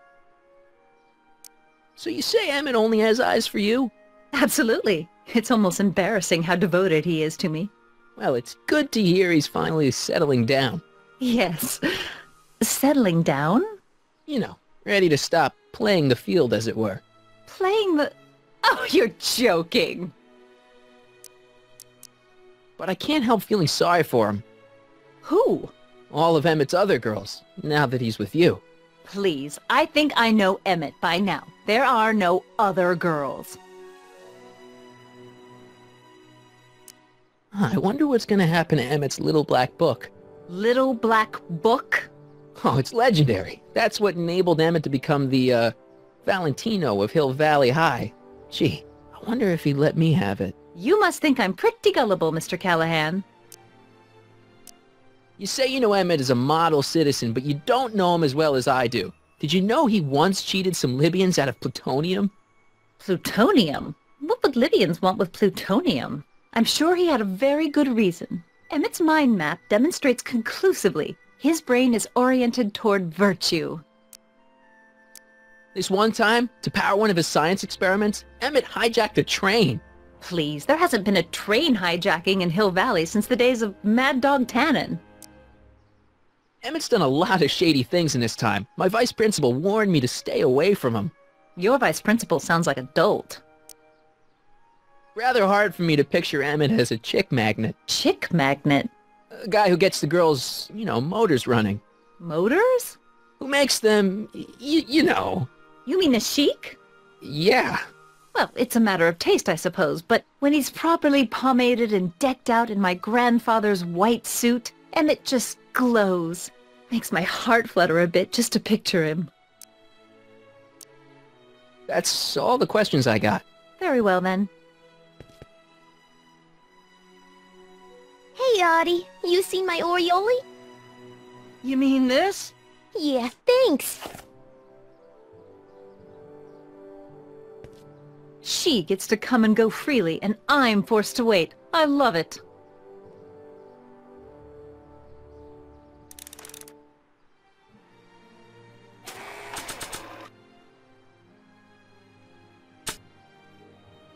Speaker 1: So you say Emmett only has eyes for you?
Speaker 13: Absolutely. It's almost embarrassing how devoted he is to me.
Speaker 1: Well, it's good to hear he's finally settling down.
Speaker 13: Yes. Settling down?
Speaker 1: You know, ready to stop playing the field, as it were.
Speaker 13: Playing the... Oh, you're joking!
Speaker 1: But I can't help feeling sorry for him.
Speaker 13: Who?
Speaker 1: All of Emmett's other girls, now that he's with you.
Speaker 13: Please, I think I know Emmett by now. There are no other girls.
Speaker 1: I wonder what's going to happen to Emmett's little black book.
Speaker 13: Little black book?
Speaker 1: Oh, it's legendary. That's what enabled Emmett to become the, Valentino of Hill Valley High. Gee, I wonder if he'd let me have it.
Speaker 13: You must think I'm pretty gullible, Mr. Callahan.
Speaker 1: You say you know Emmett is a model citizen, but you don't know him as well as I do. Did you know he once cheated some Libyans out of plutonium?
Speaker 13: Plutonium? What would Libyans want with plutonium? I'm sure he had a very good reason. Emmett's mind map demonstrates conclusively his brain is oriented toward virtue.
Speaker 1: This one time, to power one of his science experiments, Emmett hijacked a train.
Speaker 13: Please, there hasn't been a train hijacking in Hill Valley since the days of Mad Dog Tannen.
Speaker 1: Emmett's done a lot of shady things in his time. My vice principal warned me to stay away from him.
Speaker 13: Your vice principal sounds like a dolt.
Speaker 1: Rather hard for me to picture Emmett as a chick magnet.
Speaker 13: Chick magnet?
Speaker 1: A guy who gets the girls, you know, motors running.
Speaker 13: Motors?
Speaker 1: Who makes them, you know.
Speaker 13: You mean a chic?
Speaker 1: Yeah.
Speaker 13: Well, it's a matter of taste, I suppose, but when he's properly pomaded and decked out in my grandfather's white suit, Emmett just glows. Makes my heart flutter a bit just to picture him.
Speaker 1: That's all the questions I got.
Speaker 13: Very well, then.
Speaker 14: Hey, Audie. You seen my Oriole?
Speaker 12: You mean this?
Speaker 14: Yeah, thanks.
Speaker 13: She gets to come and go freely, and I'm forced to wait. I love it.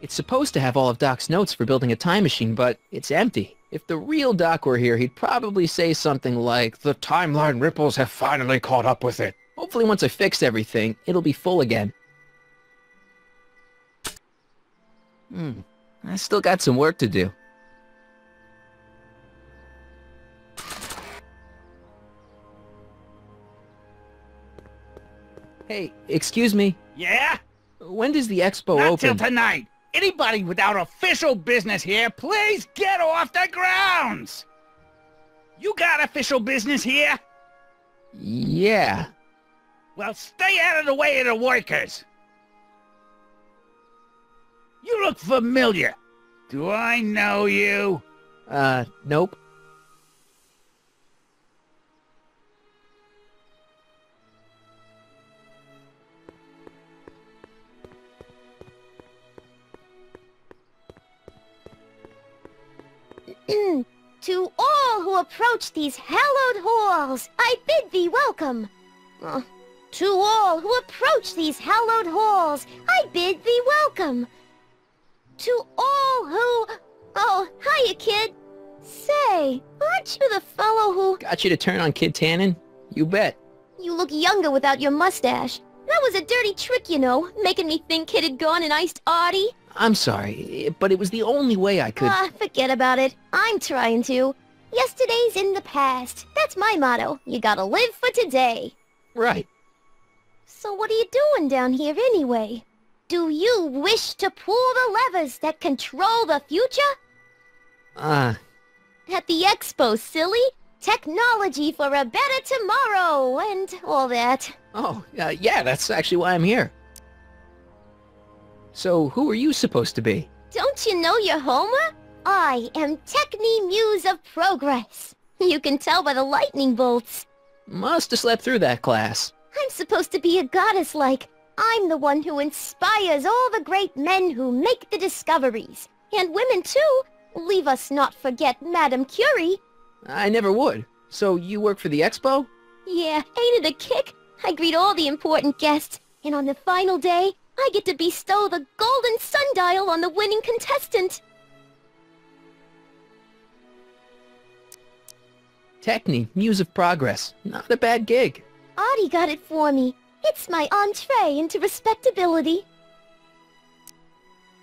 Speaker 1: It's supposed to have all of Doc's notes for building a time machine, but it's empty. If the real Doc were here, he'd probably say something like,
Speaker 6: "The timeline ripples have finally caught up with it."
Speaker 1: Hopefully once I fix everything, it'll be full again. I still got some work to do. Hey, excuse me.
Speaker 7: Yeah?
Speaker 1: When does the expo
Speaker 7: Not
Speaker 1: open?
Speaker 7: till tonight. Anybody without official business here, please get off the grounds! You got official business here?
Speaker 1: Yeah.
Speaker 7: Well, stay out of the way of the workers. You look familiar. Do I know you?
Speaker 1: Nope.
Speaker 14: To all who approach these hallowed halls, I bid thee welcome. To all who approach these hallowed halls, I bid thee welcome. To all who... Oh, hiya, kid. Say, aren't you the fellow who...
Speaker 1: Got you to turn on Kid Tannen? You bet.
Speaker 14: You look younger without your mustache. That was a dirty trick, you know, making me think Kid had gone and iced Artie.
Speaker 1: I'm sorry, but it was the only way I could...
Speaker 14: Forget about it. I'm trying to. Yesterday's in the past. That's my motto. You gotta live for today.
Speaker 1: Right.
Speaker 14: So what are you doing down here anyway? Do you wish to pull the levers that control the future? At the expo, silly. Technology for a better tomorrow, and all that.
Speaker 1: Oh, yeah, that's actually why I'm here. So, who are you supposed to be?
Speaker 14: Don't you know your Homer? I am Techni Muse of Progress. You can tell by the lightning bolts.
Speaker 1: Must have slept through that class.
Speaker 14: I'm supposed to be a goddess like. I'm the one who inspires all the great men who make the discoveries. And women too. Leave us not forget Madame Curie.
Speaker 1: I never would. So you work for the expo?
Speaker 14: Yeah, ain't it a kick? I greet all the important guests, and on the final day, I get to bestow the golden sundial on the winning contestant.
Speaker 1: Techni, Muse of Progress. Not a bad gig.
Speaker 14: Artie got it for me. It's my entree into respectability.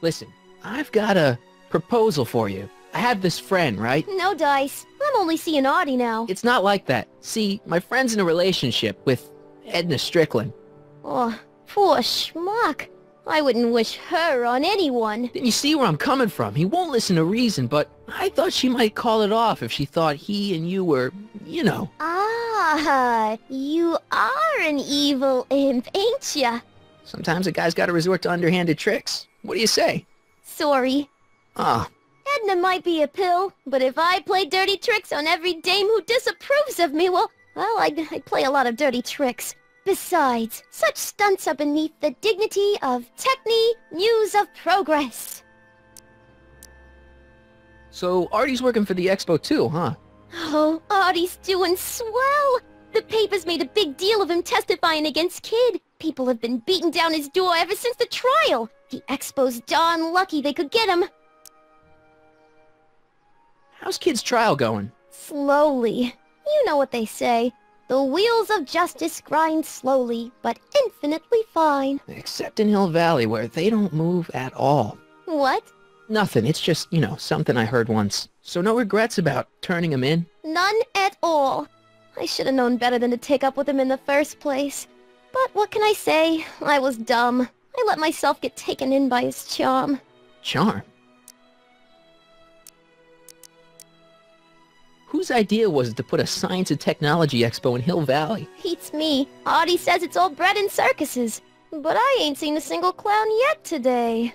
Speaker 1: Listen, I've got a proposal for you. I have this friend, right?
Speaker 14: No dice. I'm only seeing Artie now.
Speaker 1: It's not like that. See, my friend's in a relationship with Edna Strickland.
Speaker 14: Oh, poor schmuck. I wouldn't wish her on anyone.
Speaker 1: Then you see where I'm coming from. He won't listen to reason, but I thought she might call it off if she thought he and you were, you know.
Speaker 14: Ah, you are an evil imp, ain't ya?
Speaker 1: Sometimes a guy's gotta resort to underhanded tricks. What do you say?
Speaker 14: Sorry.
Speaker 1: Ah.
Speaker 14: Edna might be a pill, but if I play dirty tricks on every dame who disapproves of me, well, I'd play a lot of dirty tricks. Besides, such stunts are beneath the dignity of Techni, Muse of Progress.
Speaker 1: So Artie's working for the expo too, huh?
Speaker 14: Oh, Artie's doing swell. The papers made a big deal of him testifying against Kid. People have been beating down his door ever since the trial. The expo's darn lucky they could get him.
Speaker 1: How's Kid's trial going?
Speaker 14: Slowly. You know what they say. The wheels of justice grind slowly, but infinitely fine.
Speaker 1: Except in Hill Valley, where they don't move at all.
Speaker 14: What?
Speaker 1: Nothing. It's just, you know, something I heard once. So no regrets about turning him in?
Speaker 14: None at all. I should have known better than to take up with him in the first place. But what can I say? I was dumb. I let myself get taken in by his charm.
Speaker 1: Charm? Whose idea was it to put a science and technology expo in Hill Valley?
Speaker 14: Beats me. Artie says it's all bred in circuses. But I ain't seen a single clown yet today.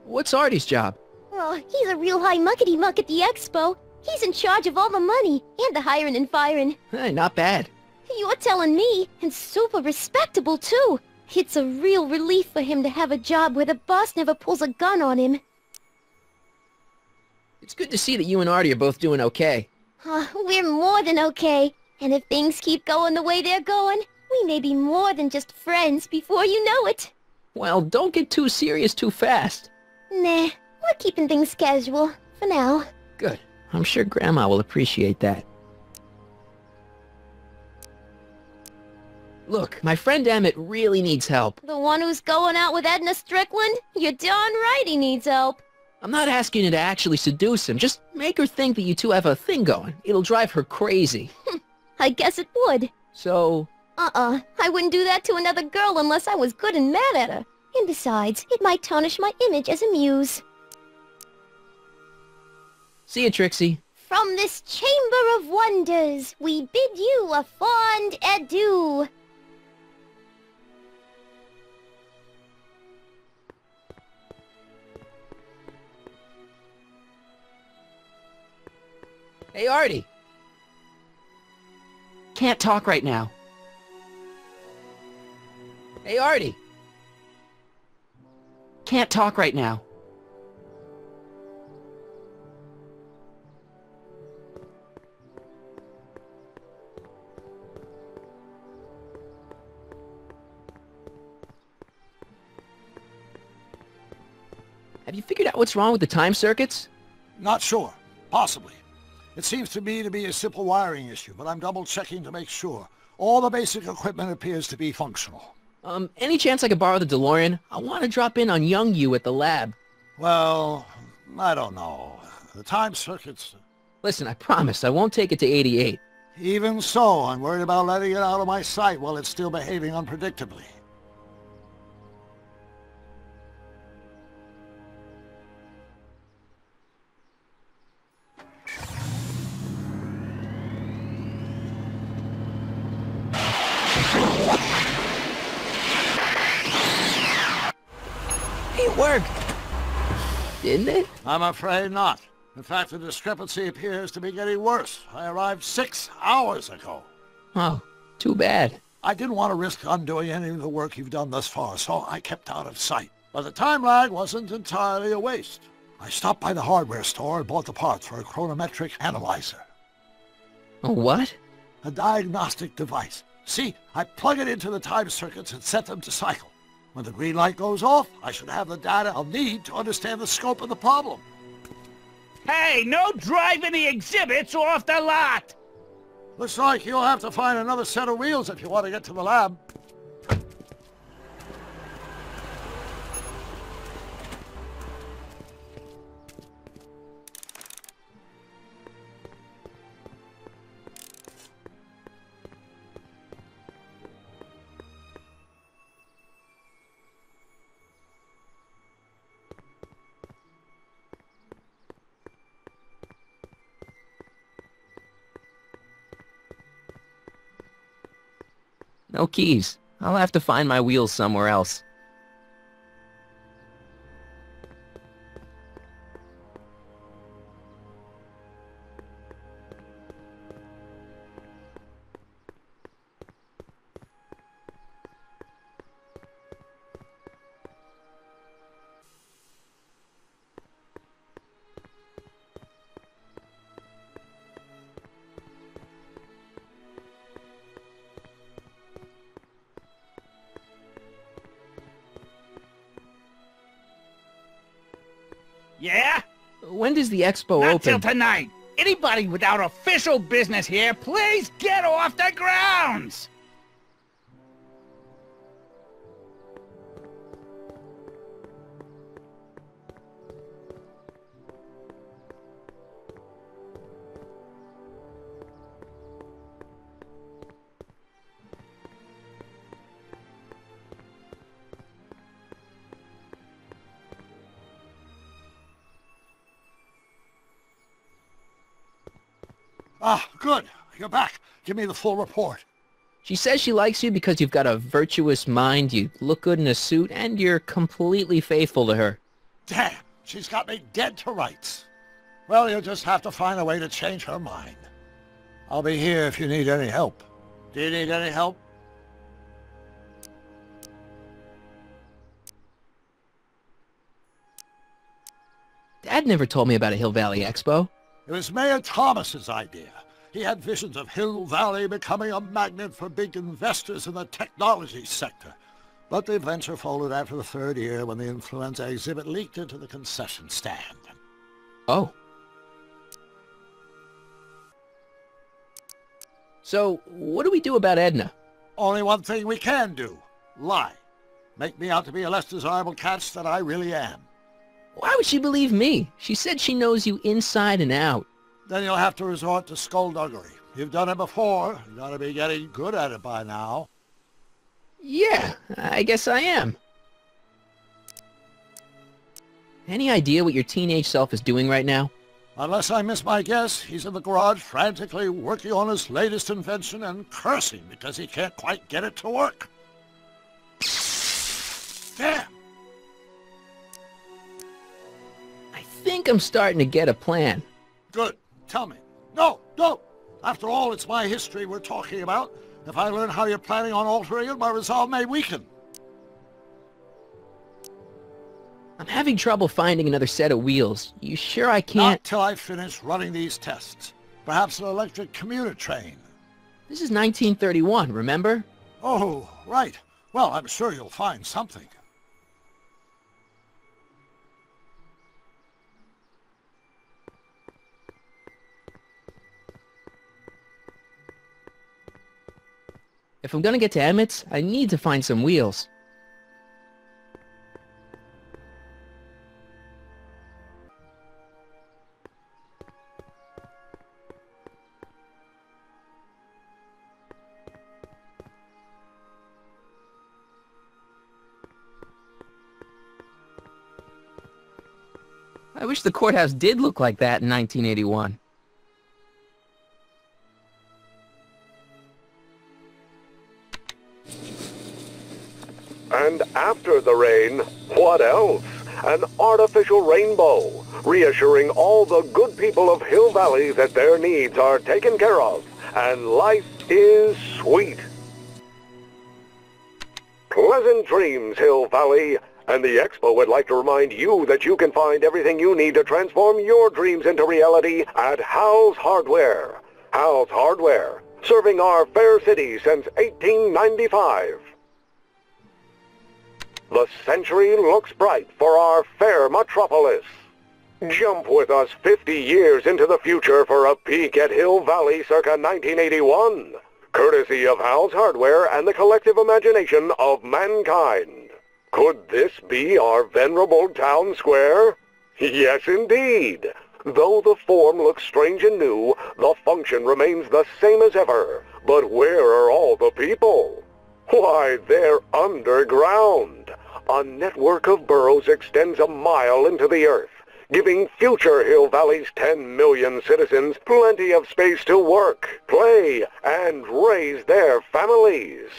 Speaker 1: What's Artie's job?
Speaker 14: Oh, he's a real high muckety-muck at the expo. He's in charge of all the money, and the hiring and firing.
Speaker 1: Hey, not bad.
Speaker 14: You're telling me, and super respectable too. It's a real relief for him to have a job where the boss never pulls a gun on him.
Speaker 1: It's good to see that you and Artie are both doing okay.
Speaker 14: We're more than okay. And if things keep going the way they're going, we may be more than just friends before you know it.
Speaker 1: Well, don't get too serious too fast.
Speaker 14: Nah, we're keeping things casual, for now.
Speaker 1: Good. I'm sure Grandma will appreciate that. Look, my friend Emmett really needs help.
Speaker 14: The one who's going out with Edna Strickland? You're darn right he needs help.
Speaker 1: I'm not asking you to actually seduce him. Just make her think that you two have a thing going. It'll drive her crazy.
Speaker 14: I guess it would.
Speaker 1: So...
Speaker 14: I wouldn't do that to another girl unless I was good and mad at her. And besides, it might tarnish my image as a muse.
Speaker 1: See you, Trixie.
Speaker 14: From this chamber of wonders, we bid you a fond adieu.
Speaker 1: Hey, Artie.
Speaker 15: Can't talk right now.
Speaker 1: Hey, Artie.
Speaker 15: Can't talk right now.
Speaker 1: Have you figured out what's wrong with the time circuits?
Speaker 10: Not sure. Possibly. It seems to me to be a simple wiring issue, but I'm double-checking to make sure. All the basic equipment appears to be functional.
Speaker 1: Any chance I could borrow the DeLorean? I want to drop in on young you at the lab.
Speaker 10: Well, I don't know. The time circuits...
Speaker 1: Listen, I promise I won't take it to 88.
Speaker 10: Even so, I'm worried about letting it out of my sight while it's still behaving unpredictably.
Speaker 1: It worked! Didn't it?
Speaker 10: I'm afraid not. In fact, the discrepancy appears to be getting worse. I arrived 6 hours ago.
Speaker 1: Oh, too bad.
Speaker 10: I didn't want to risk undoing any of the work you've done thus far, so I kept out of sight. But the time lag wasn't entirely a waste. I stopped by the hardware store and bought the parts for a chronometric analyzer.
Speaker 1: A what?
Speaker 10: A diagnostic device. See, I plug it into the time circuits and set them to cycle. When the green light goes off, I should have the data I'll need to understand the scope of the problem.
Speaker 7: Hey, no driving the exhibits off the lot!
Speaker 10: Looks like you'll have to find another set of wheels if you want to get to the lab.
Speaker 1: No keys. I'll have to find my wheels somewhere else.
Speaker 7: Yeah?
Speaker 1: When does the expo
Speaker 7: Not
Speaker 1: open?
Speaker 7: till tonight. Anybody without official business here, please get off the grounds!
Speaker 10: Ah, good. You're back. Give me the full report.
Speaker 1: She says she likes you because you've got a virtuous mind, you look good in a suit, and you're completely faithful to her.
Speaker 10: Damn, she's got me dead to rights. Well, you'll just have to find a way to change her mind. I'll be here if you need any help. Do you need any help?
Speaker 1: Dad never told me about a Hill Valley Expo.
Speaker 10: It was Mayor Thomas's idea. He had visions of Hill Valley becoming a magnet for big investors in the technology sector. But the venture folded after the third year when the influenza exhibit leaked into the concession stand.
Speaker 1: Oh. So, what do we do about Edna?
Speaker 10: Only one thing we can do. Lie. Make me out to be a less desirable catch than I really am.
Speaker 1: Why would she believe me? She said she knows you inside and out.
Speaker 10: Then you'll have to resort to skullduggery. You've done it before. You gotta be getting good at it by now.
Speaker 1: Yeah, I guess I am. Any idea what your teenage self is doing right now?
Speaker 10: Unless I miss my guess, he's in the garage frantically working on his latest invention and cursing because he can't quite get it to work. Damn!
Speaker 1: I think I'm starting to get a plan.
Speaker 10: Good. Tell me, No, don't! After all, it's my history we're talking about. If I learn how you're planning on altering it, my resolve may weaken.
Speaker 1: I'm having trouble finding another set of wheels. You sure I can't?
Speaker 10: Not till I finish running these tests. Perhaps an electric commuter train.
Speaker 1: This is 1931, remember?
Speaker 10: Oh, right. Well, I'm sure you'll find something.
Speaker 1: If I'm gonna get to Emmett's, I need to find some wheels. I wish the courthouse did look like that in 1981.
Speaker 16: And after the rain, what else? An artificial rainbow, reassuring all the good people of Hill Valley that their needs are taken care of, and life is sweet. Pleasant dreams, Hill Valley, and the Expo would like to remind you that you can find everything you need to transform your dreams into reality at Hal's Hardware. Hal's Hardware, serving our fair city since 1895. The century looks bright for our fair metropolis. Jump with us 50 years into the future for a peek at Hill Valley circa 1981, courtesy of Hal's Hardware and the collective imagination of mankind. Could this be our venerable town square? Yes, indeed. Though the form looks strange and new, the function remains the same as ever. But where are all the people? Why, they're underground. A network of burrows extends a mile into the earth, giving future Hill Valley's 10 million citizens plenty of space to work, play, and raise their families.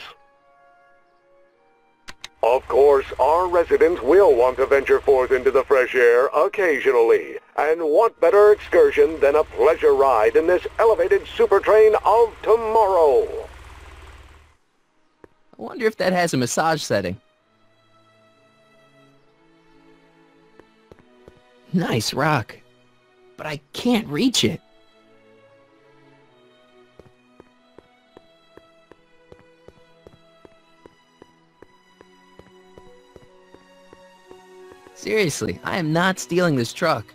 Speaker 16: Of course, our residents will want to venture forth into the fresh air occasionally. And what better excursion than a pleasure ride in this elevated super train of tomorrow?
Speaker 1: I wonder if that has a massage setting. Nice rock, but I can't reach it. Seriously, I am not stealing this truck.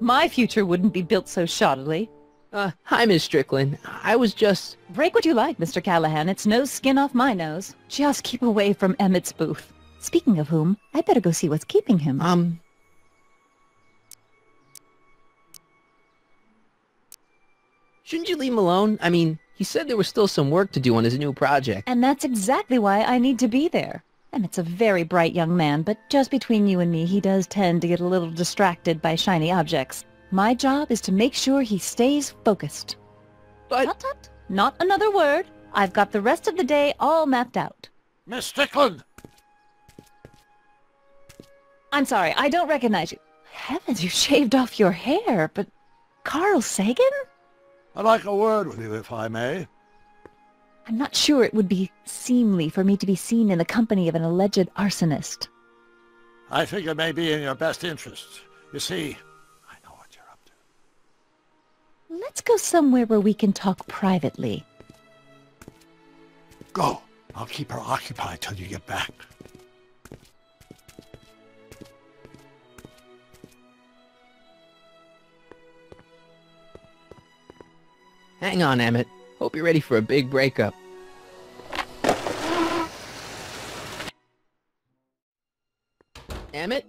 Speaker 13: My future wouldn't be built so shoddily.
Speaker 1: Hi, Miss Strickland. I was just...
Speaker 13: Break what you like, Mr. Callahan. It's no skin off my nose. Just keep away from Emmett's booth. Speaking of whom, I better go see what's keeping him.
Speaker 1: Shouldn't you leave him alone? I mean, he said there was still some work to do on his new project.
Speaker 13: And that's exactly why I need to be there. Emmett's a very bright young man, but just between you and me, he does tend to get a little distracted by shiny objects. My job is to make sure he stays focused.
Speaker 1: But...
Speaker 13: Tut, tut. Not another word. I've got the rest of the day all mapped out.
Speaker 10: Miss Strickland!
Speaker 13: I'm sorry, I don't recognize you. Heavens, you shaved off your hair, but... Carl Sagan?
Speaker 10: I'd like a word with you, if I may.
Speaker 13: I'm not sure it would be seemly for me to be seen in the company of an alleged arsonist.
Speaker 10: I think it may be in your best interest. You see, I know what you're up to.
Speaker 13: Let's go somewhere where we can talk privately.
Speaker 10: Go. I'll keep her occupied till you get back.
Speaker 1: Hang on, Emmett. Hope you're ready for a big breakup. Emmett?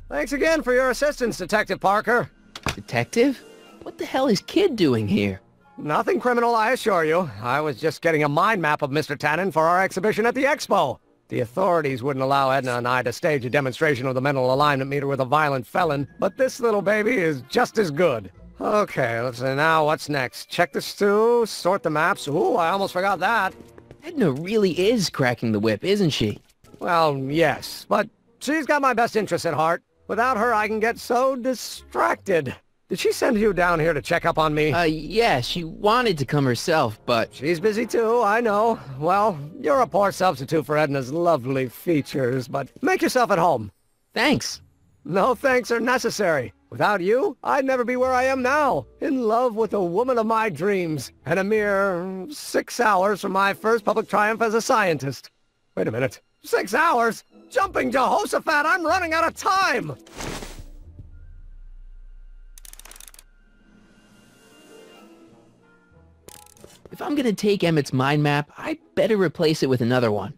Speaker 12: Thanks again for your assistance, Detective Parker.
Speaker 1: Detective? What the hell is Kid doing here?
Speaker 12: Nothing criminal, I assure you. I was just getting a mind map of Mr. Tannen for our exhibition at the Expo. The authorities wouldn't allow Edna and I to stage a demonstration of the mental alignment meter with a violent felon, but this little baby is just as good. Okay, let's see now, what's next? Check the stew, sort the maps. Ooh, I almost forgot that.
Speaker 1: Edna really is cracking the whip, isn't she?
Speaker 12: Well, yes, but she's got my best interests at heart. Without her, I can get so distracted. Did she send you down here to check up on me?
Speaker 1: Yeah, she wanted to come herself, but...
Speaker 12: She's busy too, I know. Well, you're a poor substitute for Edna's lovely features, but make yourself at home.
Speaker 1: Thanks.
Speaker 12: No thanks are necessary. Without you, I'd never be where I am now, in love with the woman of my dreams, and a mere 6 hours from my first public triumph as a scientist. Wait a minute. 6 hours? Jumping Jehoshaphat, I'm running out of time!
Speaker 1: If I'm gonna take Emmett's mind map, I better replace it with another one.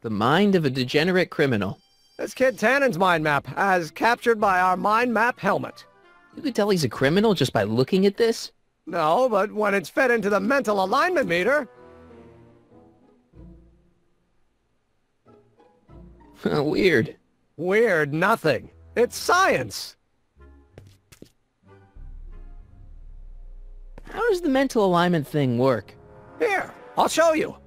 Speaker 1: The mind of a degenerate criminal.
Speaker 12: This kid Tannen's mind map, as captured by our mind map helmet.
Speaker 1: You could tell he's a criminal just by looking at this?
Speaker 12: No, but when it's fed into the mental alignment meter...
Speaker 1: Weird.
Speaker 12: Weird nothing. It's science.
Speaker 1: How does the mental alignment thing work?
Speaker 12: Here, I'll show you.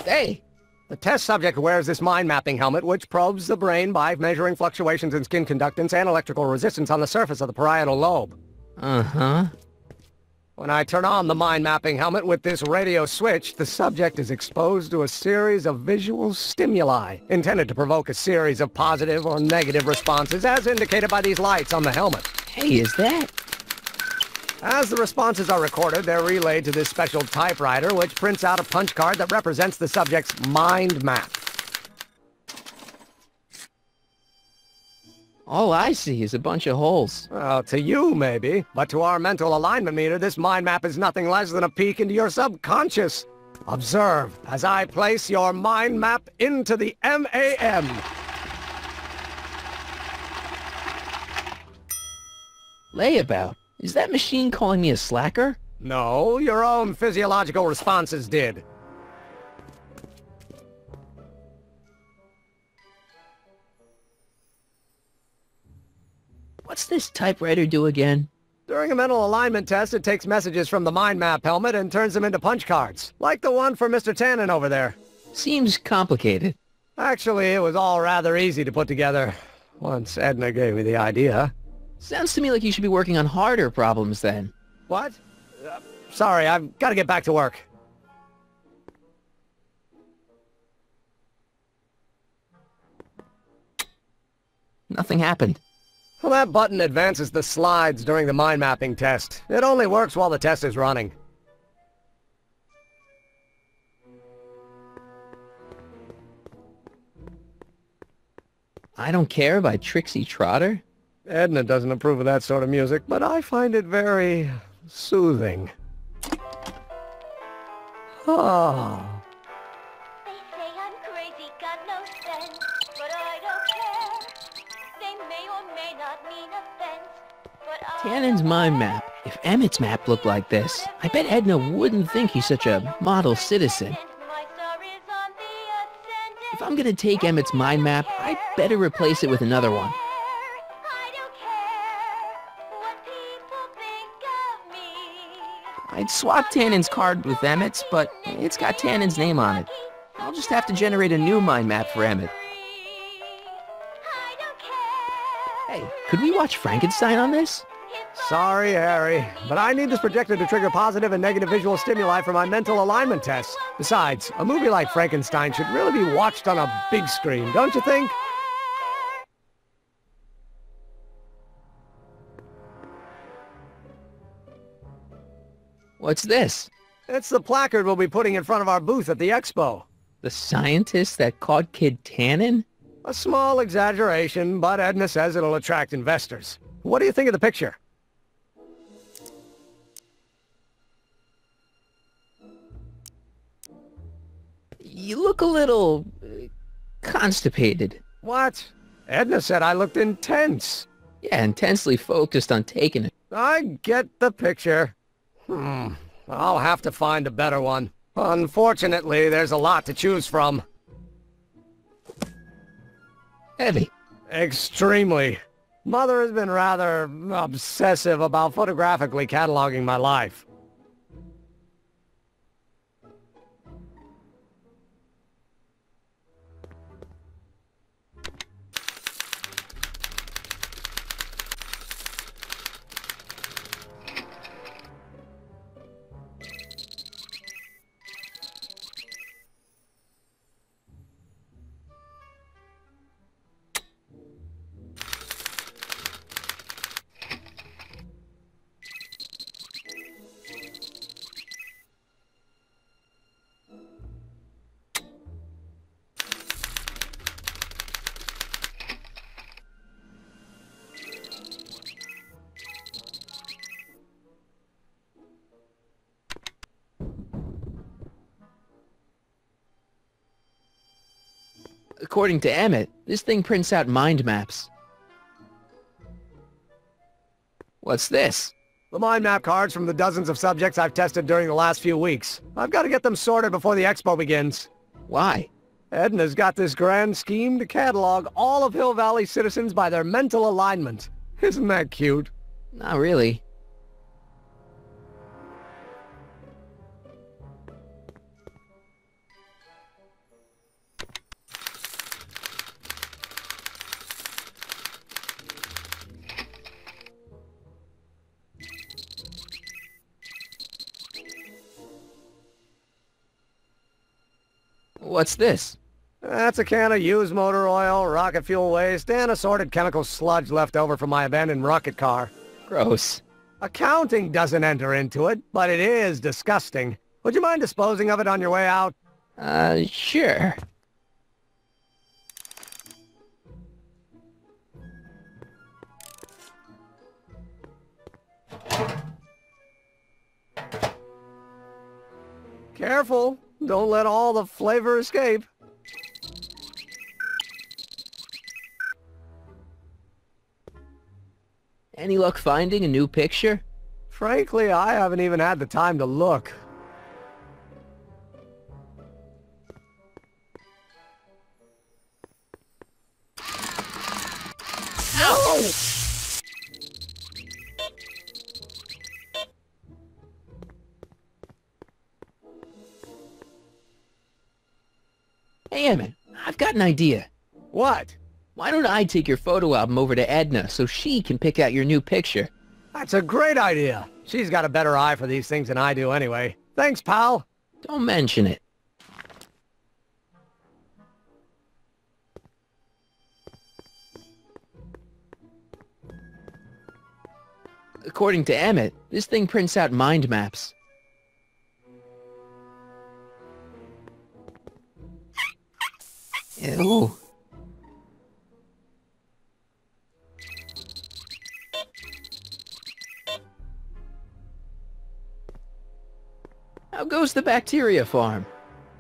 Speaker 1: Hey!
Speaker 12: The test subject wears this mind mapping helmet, which probes the brain by measuring fluctuations in skin conductance and electrical resistance on the surface of the parietal lobe.
Speaker 1: Uh-huh.
Speaker 12: When I turn on the mind mapping helmet with this radio switch, the subject is exposed to a series of visual stimuli, intended to provoke a series of positive or negative responses, as indicated by these lights on the helmet.
Speaker 1: Hey, is that...
Speaker 12: As the responses are recorded, they're relayed to this special typewriter, which prints out a punch card that represents the subject's mind map.
Speaker 1: All I see is a bunch of holes.
Speaker 12: Well, to you, maybe. But to our mental alignment meter, this mind map is nothing less than a peek into your subconscious. Observe as I place your mind map into the MAM.
Speaker 1: Layabout. Is that machine calling me a slacker?
Speaker 12: No, your own physiological responses did.
Speaker 1: What's this typewriter do again?
Speaker 12: During a mental alignment test, it takes messages from the mind map helmet and turns them into punch cards, like the one for Mr. Tannen over there.
Speaker 1: Seems complicated.
Speaker 12: Actually, it was all rather easy to put together, once Edna gave me the idea.
Speaker 1: Sounds to me like you should be working on harder problems then.
Speaker 12: What? Sorry, I've got to get back to work.
Speaker 1: Nothing happened.
Speaker 12: Well, that button advances the slides during the mind mapping test. It only works while the test is running.
Speaker 1: I Don't Care by Trixie Trotter?
Speaker 12: Edna doesn't approve of that sort of music, but I find it very soothing. Oh.
Speaker 14: They say I'm crazy, got no sense, but I don't care. They may or may not mean offense, but
Speaker 1: Tannen's mind map. If Emmett's map looked like this, I bet Edna wouldn't think he's such a model citizen. If I'm gonna take Emmett's mind map, I better replace it with another one. I'd swap Tannen's card with Emmett's, but it's got Tannen's name on it. I'll just have to generate a new mind map for Emmett. Hey, could we watch Frankenstein on this?
Speaker 12: Sorry, Harry, but I need this projector to trigger positive and negative visual stimuli for my mental alignment tests. Besides, a movie like Frankenstein should really be watched on a big screen, don't you think?
Speaker 1: What's this?
Speaker 12: It's the placard we'll be putting in front of our booth at the expo.
Speaker 1: The scientist that caught Kid Tannen?
Speaker 12: A small exaggeration, but Edna says it'll attract investors. What do you think of the picture?
Speaker 1: You look a little... constipated.
Speaker 12: What? Edna said I looked intense.
Speaker 1: Yeah, intensely focused on taking it.
Speaker 12: I get the picture. I'll have to find a better one. Unfortunately, there's a lot to choose from.
Speaker 1: Heavy.
Speaker 12: Extremely. Mother has been rather obsessive about photographically cataloging my life.
Speaker 1: According to Emmett, this thing prints out mind maps. What's this?
Speaker 12: The mind map cards from the dozens of subjects I've tested during the last few weeks. I've got to get them sorted before the expo begins.
Speaker 1: Why?
Speaker 12: Edna's got this grand scheme to catalog all of Hill Valley citizens by their mental alignment. Isn't that cute?
Speaker 1: Not really. What's this?
Speaker 12: That's a can of used motor oil, rocket fuel waste, and assorted chemical sludge left over from my abandoned rocket car.
Speaker 1: Gross.
Speaker 12: Accounting doesn't enter into it, but it is disgusting. Would you mind disposing of it on your way out?
Speaker 1: Sure.
Speaker 12: Careful. Don't let all the flavor escape.
Speaker 1: Any luck finding a new picture?
Speaker 12: Frankly, I haven't even had the time to look. No!
Speaker 1: Hey, Emmett, I've got an idea.
Speaker 12: What?
Speaker 1: Why don't I take your photo album over to Edna so she can pick out your new picture?
Speaker 12: That's a great idea. She's got a better eye for these things than I do anyway. Thanks, pal.
Speaker 1: Don't mention it. According to Emmett, this thing prints out mind maps. Ew. How goes the bacteria farm?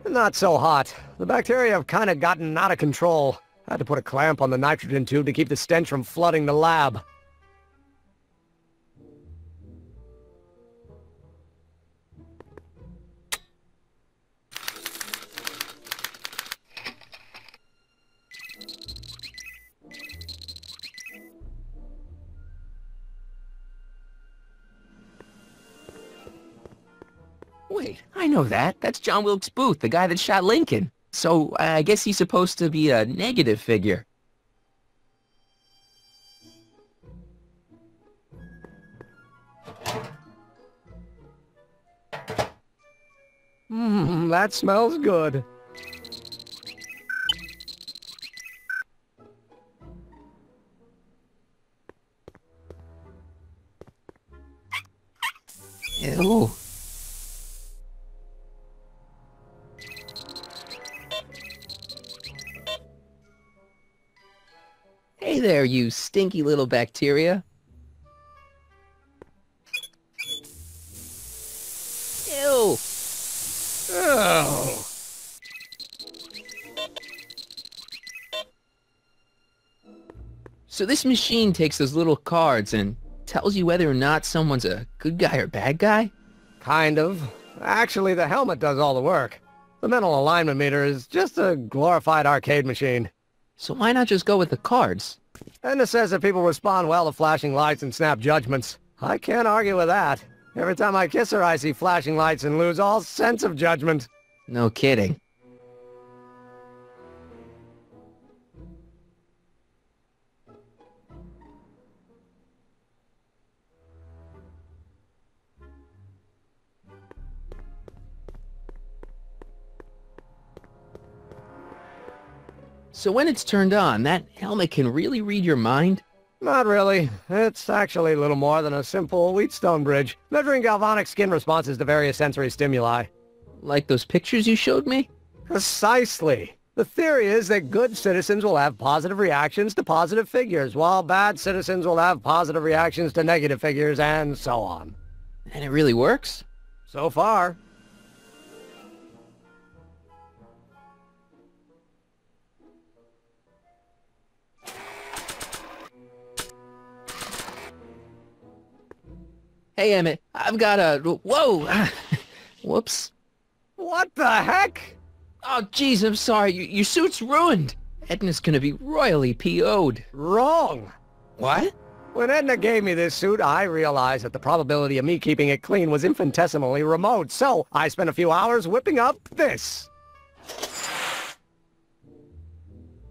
Speaker 12: Not so hot. The bacteria have kind of gotten out of control. I had to put a clamp on the nitrogen tube to keep the stench from flooding the lab.
Speaker 1: Wait, I know that. That's John Wilkes Booth, the guy that shot Lincoln. So, I guess he's supposed to be a negative figure.
Speaker 12: That smells good.
Speaker 1: Ew. Hey there, you stinky little bacteria. Ew.
Speaker 12: Oh.
Speaker 1: So this machine takes those little cards and tells you whether or not someone's a good guy or bad guy?
Speaker 12: Kind of. Actually, the helmet does all the work. The mental alignment meter is just a glorified arcade machine.
Speaker 1: So why not just go with the cards?
Speaker 12: Edna says that people respond well to flashing lights and snap judgments. I can't argue with that. Every time I kiss her, I see flashing lights and lose all sense of judgment.
Speaker 1: No kidding. So when it's turned on, that helmet can really read your mind?
Speaker 12: Not really. It's actually little more than a simple Wheatstone bridge, measuring galvanic skin responses to various sensory stimuli.
Speaker 1: Like those pictures you showed me?
Speaker 12: Precisely. The theory is that good citizens will have positive reactions to positive figures, while bad citizens will have positive reactions to negative figures, and so on.
Speaker 1: And it really works?
Speaker 12: So far.
Speaker 1: Hey, Emmett, I've got a... Whoa! Whoops.
Speaker 12: What the heck?
Speaker 1: Oh, jeez, I'm sorry. Your suit's ruined. Edna's gonna be royally PO'd.
Speaker 12: Wrong.
Speaker 1: What?
Speaker 12: When Edna gave me this suit, I realized that the probability of me keeping it clean was infinitesimally remote, so I spent a few hours whipping up this.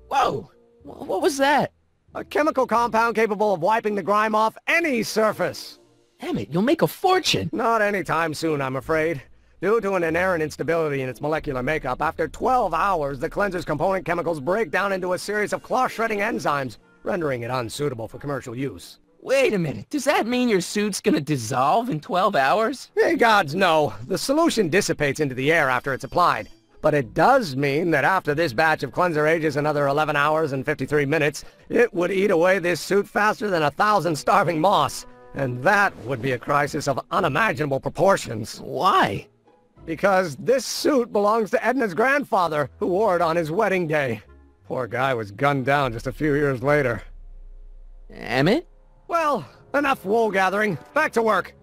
Speaker 1: Whoa! What was that?
Speaker 12: A chemical compound capable of wiping the grime off any surface.
Speaker 1: Emmett, you'll make a fortune.
Speaker 12: Not anytime soon, I'm afraid. Due to an inherent instability in its molecular makeup, after 12 hours, the cleanser's component chemicals break down into a series of cloth-shredding enzymes, rendering it unsuitable for commercial use.
Speaker 1: Wait a minute, does that mean your suit's gonna dissolve in 12 hours?
Speaker 12: Hey, gods, no. The solution dissipates into the air after it's applied. But it does mean that after this batch of cleanser ages another 11 hours and 53 minutes, it would eat away this suit faster than 1,000 starving moths. And that would be a crisis of unimaginable proportions.
Speaker 1: Why?
Speaker 12: Because this suit belongs to Edna's grandfather, who wore it on his wedding day. Poor guy was gunned down just a few years later.
Speaker 1: Emmett?
Speaker 12: Well, enough wool gathering. Back to work.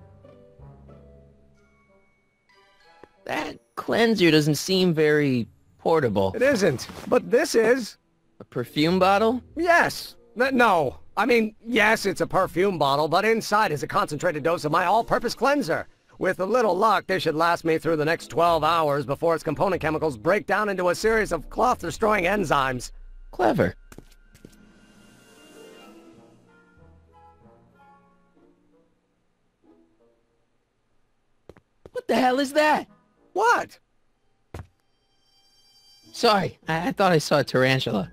Speaker 1: That cleanser doesn't seem very portable.
Speaker 12: It isn't, but this is.
Speaker 1: A perfume bottle?
Speaker 12: Yes. No. I mean, yes, it's a perfume bottle, but inside is a concentrated dose of my all-purpose cleanser. With a little luck, this should last me through the next 12 hours before its component chemicals break down into a series of cloth-destroying enzymes.
Speaker 1: Clever. What the hell is that?
Speaker 12: What?
Speaker 1: Sorry, I thought I saw a tarantula.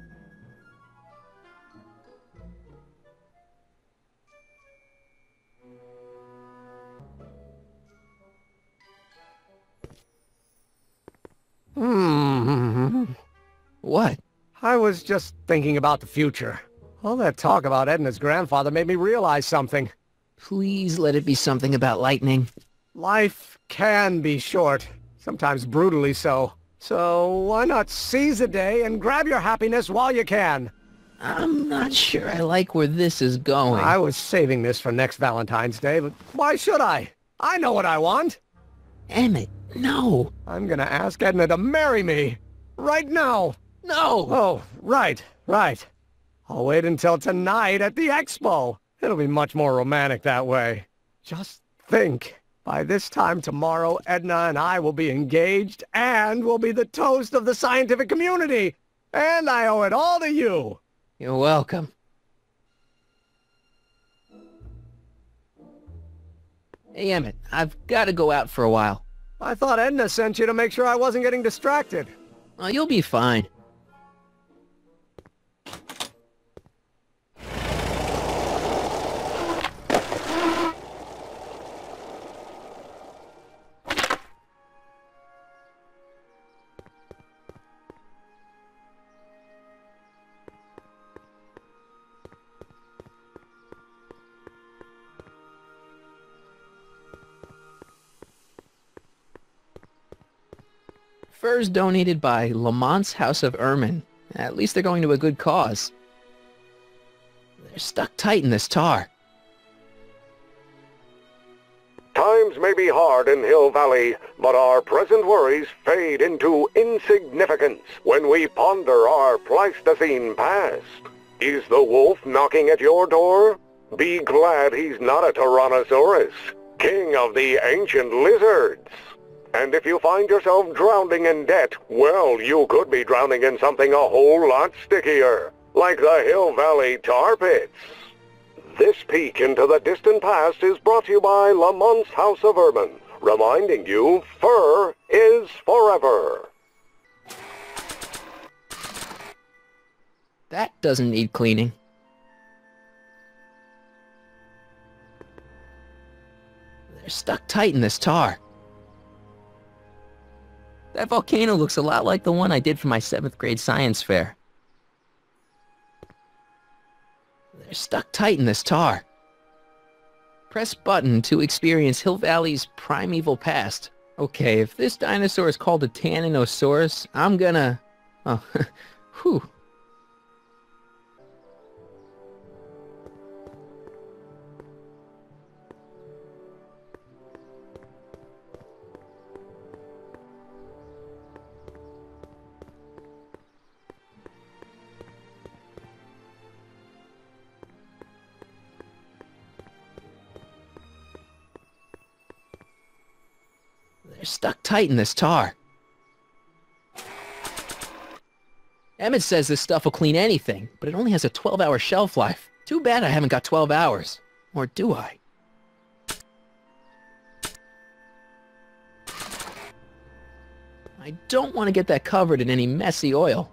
Speaker 1: What?
Speaker 12: I was just thinking about the future. All that talk about Edna's grandfather made me realize something.
Speaker 1: Please let it be something about lightning.
Speaker 12: Life can be short, sometimes brutally so. So why not seize the day and grab your happiness while you can?
Speaker 1: I'm not sure I like where this is going.
Speaker 12: I was saving this for next Valentine's Day, but why should I? I know what I want.
Speaker 1: Emmett, no.
Speaker 12: I'm gonna ask Edna to marry me. Right now.
Speaker 1: No!
Speaker 12: Oh, right. I'll wait until tonight at the expo. It'll be much more romantic that way. Just think. By this time tomorrow, Edna and I will be engaged and will be the toast of the scientific community. And I owe it all to you.
Speaker 1: You're welcome. Hey, Emmett, I've got to go out for a while.
Speaker 12: I thought Edna sent you to make sure I wasn't getting distracted.
Speaker 1: Oh, you'll be fine. Furs donated by Lamont's House of Ermine. At least they're going to a good cause. They're stuck tight in this tar.
Speaker 16: Times may be hard in Hill Valley, but our present worries fade into insignificance when we ponder our Pleistocene past. Is the wolf knocking at your door? Be glad he's not a Tyrannosaurus, king of the ancient lizards. And if you find yourself drowning in debt, well, you could be drowning in something a whole lot stickier, like the Hill Valley tar pits. This peek into the distant past is brought to you by Lamont's House of Urban, reminding you fur is forever.
Speaker 1: That doesn't need cleaning. They're stuck tight in this tar. That volcano looks a lot like the one I did for my 7th grade science fair. They're stuck tight in this tar. Press button to experience Hill Valley's primeval past. Okay, if this dinosaur is called a Tanninosaurus, I'm gonna... Oh, whew. They're stuck tight in this tar. Emmett says this stuff will clean anything, but it only has a 12-hour shelf life. Too bad I haven't got 12 hours. Or do I? I don't want to get that covered in any messy oil.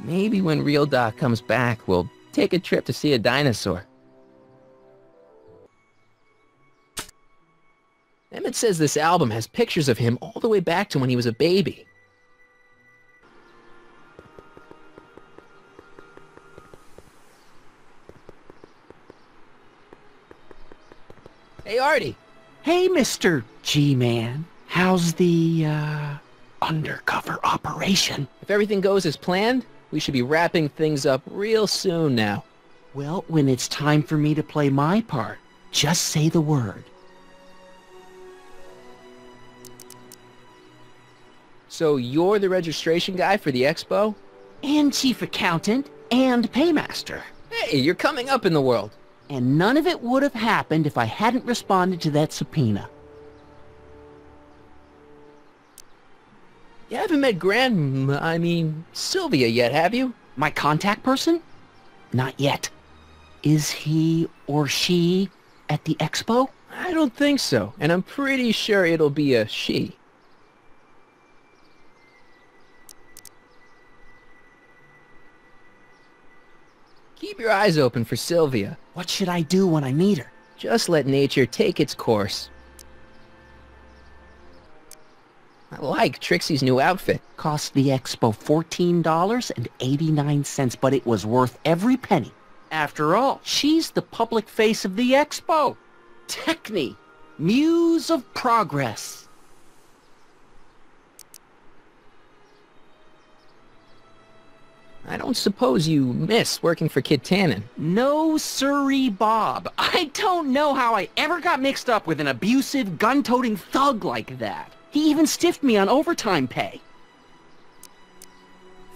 Speaker 1: Maybe when Real Doc comes back, we'll take a trip to see a dinosaur. Emmett says this album has pictures of him all the way back to when he was a baby. Hey, Artie.
Speaker 15: Hey, Mr. G-Man. How's the, undercover operation?
Speaker 1: If everything goes as planned, we should be wrapping things up real soon now.
Speaker 15: Well, when it's time for me to play my part, just say the word.
Speaker 1: So you're the registration guy for the expo?
Speaker 15: And chief accountant and paymaster.
Speaker 1: Hey, you're coming up in the world.
Speaker 15: And none of it would have happened if I hadn't responded to that subpoena.
Speaker 1: You haven't met Sylvia yet, have you?
Speaker 15: My contact person? Not yet. Is he or she at the expo?
Speaker 1: I don't think so, and I'm pretty sure it'll be a she. Keep your eyes open for Sylvia.
Speaker 15: What should I do when I meet her?
Speaker 1: Just let nature take its course. I like Trixie's new outfit.
Speaker 15: Cost the expo $14.89, but it was worth every penny. After all, she's the public face of the expo. Techne, muse of progress.
Speaker 1: I don't suppose you miss working for Kid Tannen.
Speaker 15: No siree, Bob. I don't know how I ever got mixed up with an abusive, gun-toting thug like that. He even stiffed me on overtime pay.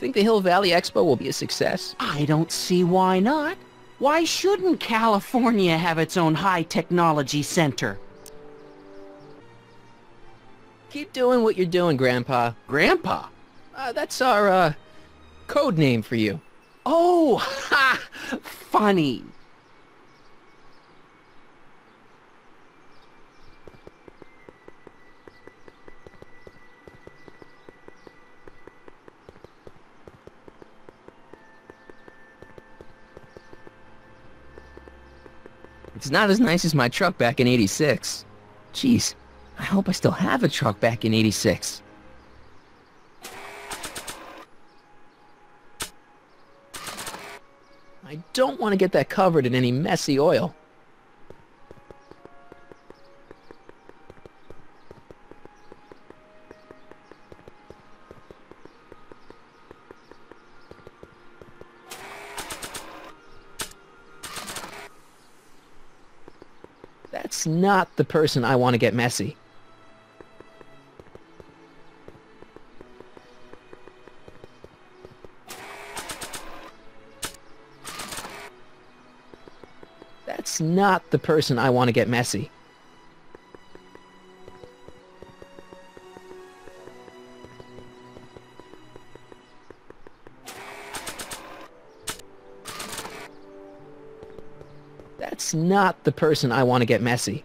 Speaker 1: Think the Hill Valley Expo will be a success?
Speaker 15: I don't see why not. Why shouldn't California have its own high-technology center?
Speaker 1: Keep doing what you're doing, Grandpa.
Speaker 15: Grandpa?
Speaker 1: That's our, code name for you.
Speaker 15: Oh, ha! Funny.
Speaker 1: It's not as nice as my truck back in '86. Jeez, I hope I still have a truck back in '86. I don't want to get that covered in any messy oil. That's not the person I want to get messy. not the person I want to get messy. That's not the person I want to get messy.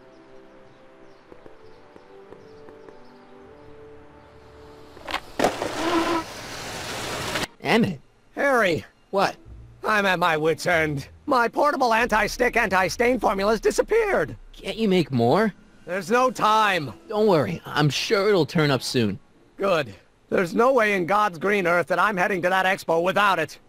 Speaker 1: Emmett.
Speaker 12: Harry.
Speaker 1: What?
Speaker 12: I'm at my wit's end. My portable anti-stick, anti-stain formula's disappeared.
Speaker 1: Can't you make more?
Speaker 12: There's no time.
Speaker 1: Don't worry, I'm sure it'll turn up soon.
Speaker 12: Good. There's no way in God's green earth that I'm heading to that expo without it.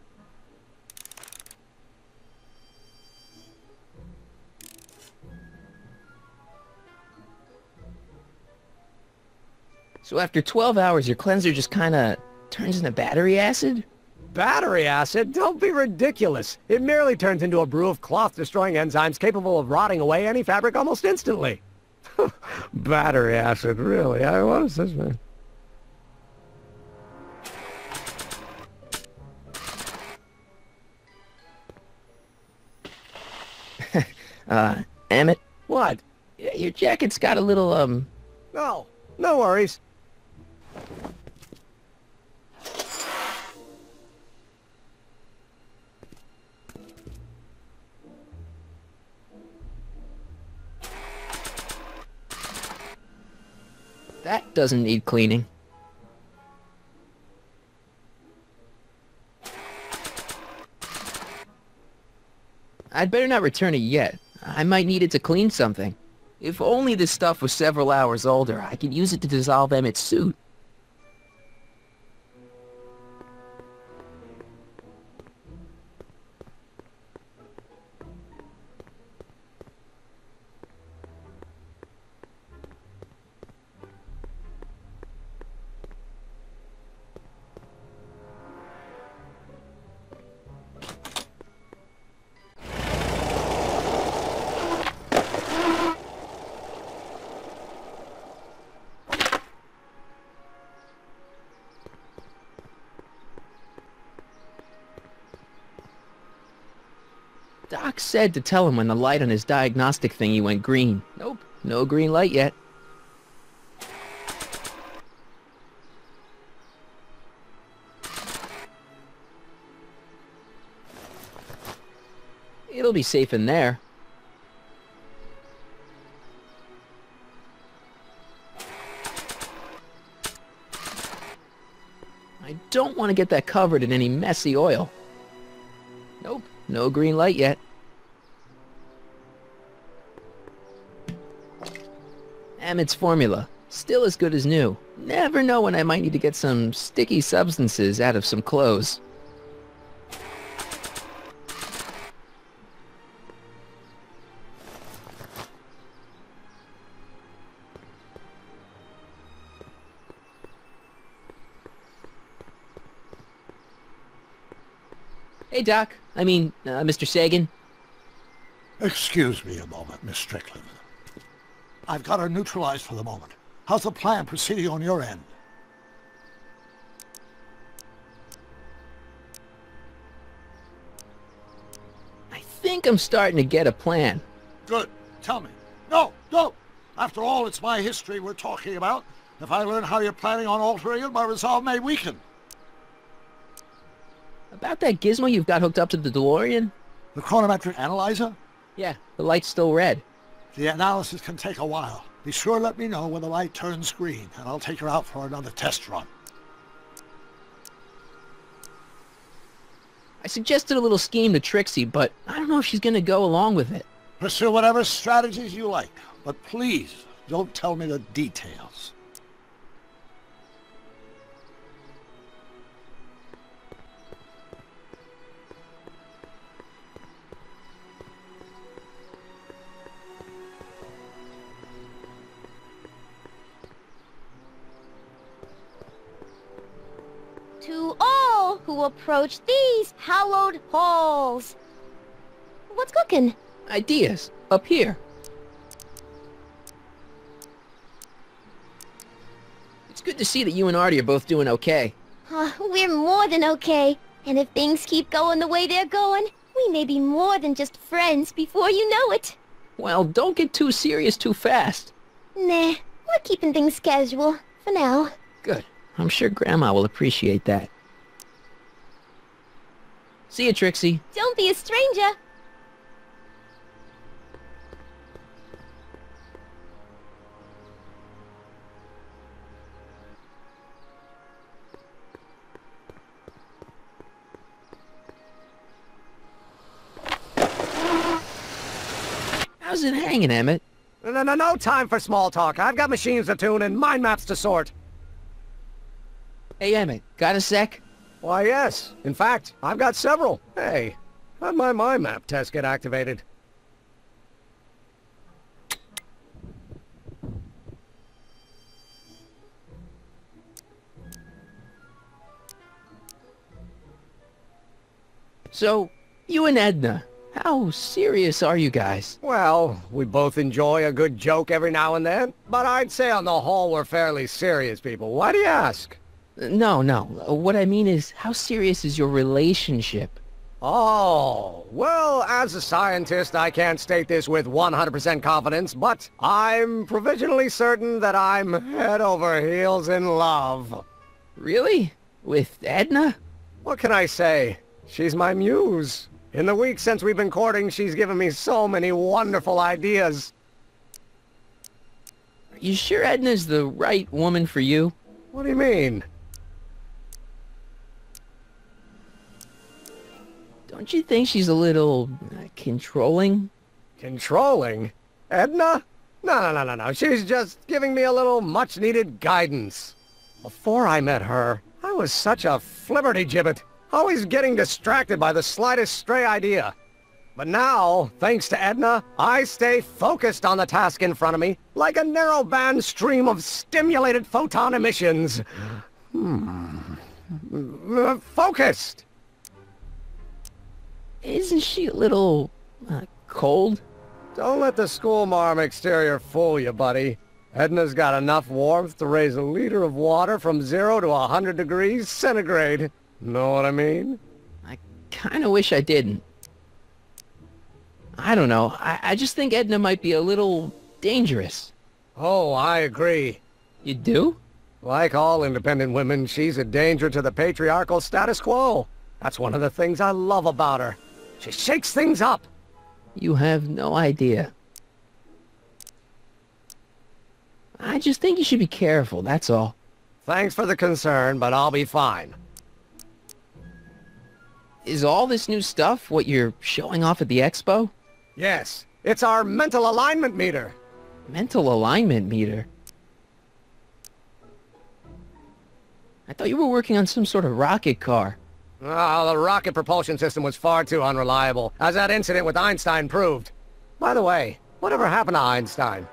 Speaker 1: So after 12 hours, your cleanser just kinda turns into battery acid?
Speaker 12: Battery acid? Don't be ridiculous. It merely turns into a brew of cloth-destroying enzymes capable of rotting away any fabric almost instantly. Battery acid, really? What is this, man?
Speaker 1: Emmett?
Speaker 12: What?
Speaker 1: Your jacket's got a little,
Speaker 12: No, no worries.
Speaker 1: That doesn't need cleaning. I'd better not return it yet. I might need it to clean something. If only this stuff was several hours older, I could use it to dissolve Emmett's suit. Doc said to tell him when the light on his diagnostic thingy went green. Nope, no green light yet. It'll be safe in there. I don't want to get that covered in any messy oil. Nope. No green light yet. Emmett's formula. Still as good as new. Never know when I might need to get some sticky substances out of some clothes. Hey, Doc. I mean, Mr. Sagan.
Speaker 10: Excuse me a moment, Miss Strickland. I've got her neutralized for the moment. How's the plan proceeding on your end?
Speaker 1: I think I'm starting to get a plan.
Speaker 10: Good. Tell me. No, don't! After all, it's my history we're talking about. If I learn how you're planning on altering it, my resolve may weaken.
Speaker 1: About that gizmo you've got hooked up to the DeLorean?
Speaker 10: The chronometric analyzer?
Speaker 1: Yeah, the light's still red.
Speaker 10: The analysis can take a while. Be sure to let me know when the light turns green, and I'll take her out for another test run.
Speaker 1: I suggested a little scheme to Trixie, but I don't know if she's gonna go along with it.
Speaker 10: Pursue whatever strategies you like, but please don't tell me the details.
Speaker 14: To all who approach these hallowed halls. What's cooking?
Speaker 1: Ideas. Up here. It's good to see that you and Artie are both doing okay.
Speaker 14: We're more than okay. And if things keep going the way they're going, We may be more than just friends before you know it.
Speaker 1: Well, don't get too serious too fast.
Speaker 14: Nah, we're keeping things casual, for now.
Speaker 1: Good. I'm sure Grandma will appreciate that. See you, Trixie.
Speaker 14: Don't be a stranger.
Speaker 1: How's it hanging, Emmett?
Speaker 12: No time for small talk. I've got machines to tune and mind maps to sort.
Speaker 1: Hey, Emmett, got a sec?
Speaker 12: Why, yes. In fact, I've got several. Hey, how'd my mind map test get activated?
Speaker 1: So, you and Edna, how serious are you guys?
Speaker 12: Well, we both enjoy a good joke every now and then, but I'd say on the whole we're fairly serious people. Why do you ask?
Speaker 1: No. What I mean is, how serious is your relationship?
Speaker 12: Oh, well, as a scientist, I can't state this with 100% confidence, but I'm provisionally certain that I'm head over heels in love.
Speaker 1: Really? With Edna?
Speaker 12: What can I say? She's my muse. In the week since we've been courting, she's given me so many wonderful ideas.
Speaker 1: Are you sure Edna's the right woman for you?
Speaker 12: What do you mean?
Speaker 1: Don't you think she's a little controlling?
Speaker 12: Controlling? Edna? No. She's just giving me a little much-needed guidance. Before I met her, I was such a flibberty-gibbet, always getting distracted by the slightest stray idea. But now, thanks to Edna, I stay focused on the task in front of me, like a narrow-band stream of stimulated photon emissions. Focused!
Speaker 1: Isn't she a little, cold?
Speaker 12: Don't let the schoolmarm exterior fool you, buddy. Edna's got enough warmth to raise a liter of water from 0 to 100 degrees centigrade. Know what I mean?
Speaker 1: I kinda wish I didn't. I don't know. I just think Edna might be a little dangerous.
Speaker 12: Oh, I agree.
Speaker 1: You do?
Speaker 12: Like all independent women, she's a danger to the patriarchal status quo. That's one of the things I love about her. She shakes things up.
Speaker 1: You have no idea. I just think you should be careful, that's all.
Speaker 12: Thanks for the concern, but I'll be fine.
Speaker 1: Is all this new stuff what you're showing off at the expo?
Speaker 12: Yes, it's our mental alignment meter.
Speaker 1: Mental alignment meter? I thought you were working on some sort of rocket car.
Speaker 12: Oh, the rocket propulsion system was far too unreliable, as that incident with Einstein proved. By the way, whatever happened to Einstein?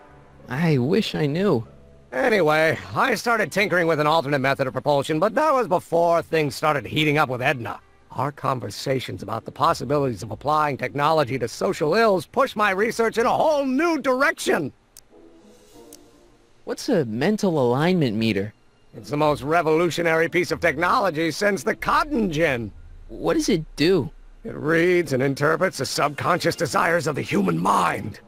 Speaker 1: I wish I knew.
Speaker 12: Anyway, I started tinkering with an alternate method of propulsion, but that was before things started heating up with Edna. Our conversations about the possibilities of applying technology to social ills pushed my research in a whole new direction.
Speaker 1: What's a mental alignment meter?
Speaker 12: It's the most revolutionary piece of technology since the cotton gin.
Speaker 1: What does it do?
Speaker 12: It reads and interprets the subconscious desires of the human mind.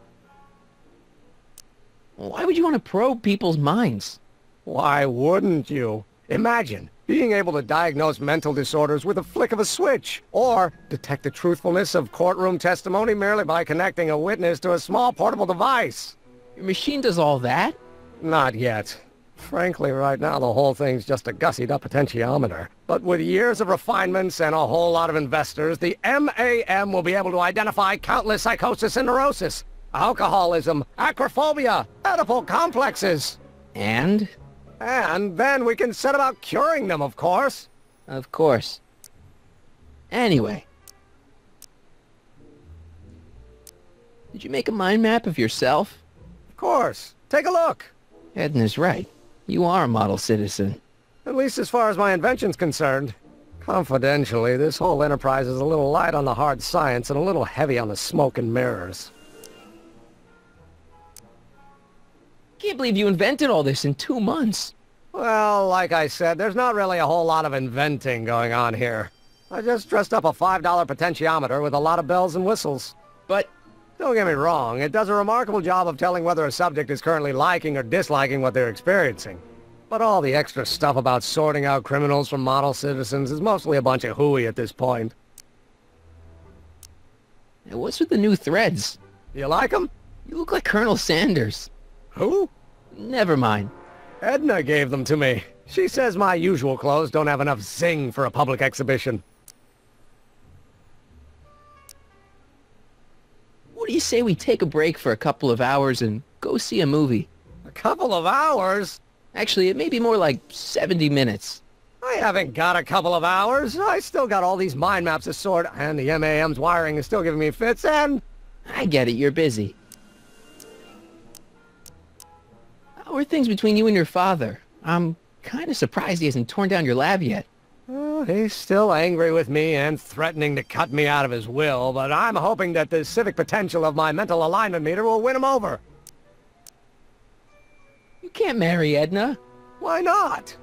Speaker 1: Why would you want to probe people's minds?
Speaker 12: Why wouldn't you? Imagine being able to diagnose mental disorders with a flick of a switch, or detect the truthfulness of courtroom testimony merely by connecting a witness to a small portable device.
Speaker 1: Your machine does all that?
Speaker 12: Not yet. Frankly, right now the whole thing's just a gussied-up potentiometer. But with years of refinements and a whole lot of investors, the MAM will be able to identify countless psychosis and neurosis, alcoholism, acrophobia, Oedipal complexes.
Speaker 1: And?
Speaker 12: And then we can set about curing them, of course.
Speaker 1: Of course. Anyway. Did you make a mind map of yourself?
Speaker 12: Of course. Take a look.
Speaker 1: Edna's right. You are a model citizen.
Speaker 12: At least as far as my invention's concerned. Confidentially, this whole enterprise is a little light on the hard science and a little heavy on the smoke and mirrors.
Speaker 1: Can't believe you invented all this in 2 months.
Speaker 12: Well, like I said, there's not really a whole lot of inventing going on here. I just dressed up a $5 potentiometer with a lot of bells and whistles.
Speaker 1: But...
Speaker 12: Don't get me wrong, it does a remarkable job of telling whether a subject is currently liking or disliking what they're experiencing. But all the extra stuff about sorting out criminals from model citizens is mostly a bunch of hooey at this point.
Speaker 1: What's with the new threads?
Speaker 12: You like them?
Speaker 1: You look like Colonel Sanders.
Speaker 12: Who?
Speaker 1: Never mind.
Speaker 12: Edna gave them to me. She says my usual clothes don't have enough zing for a public exhibition.
Speaker 1: What do you say we take a break for a couple of hours and go see a movie?
Speaker 12: A couple of hours?
Speaker 1: Actually, it may be more like 70 minutes.
Speaker 12: I haven't got a couple of hours. I still got all these mind maps to sort, and the MAM's wiring is still giving me fits, and...
Speaker 1: I get it, you're busy. How are things between you and your father? I'm kind of surprised he hasn't torn down your lab yet.
Speaker 12: He's still angry with me and threatening to cut me out of his will, but I'm hoping that the civic potential of my mental alignment meter will win him over.
Speaker 1: You can't marry Edna.
Speaker 12: Why not?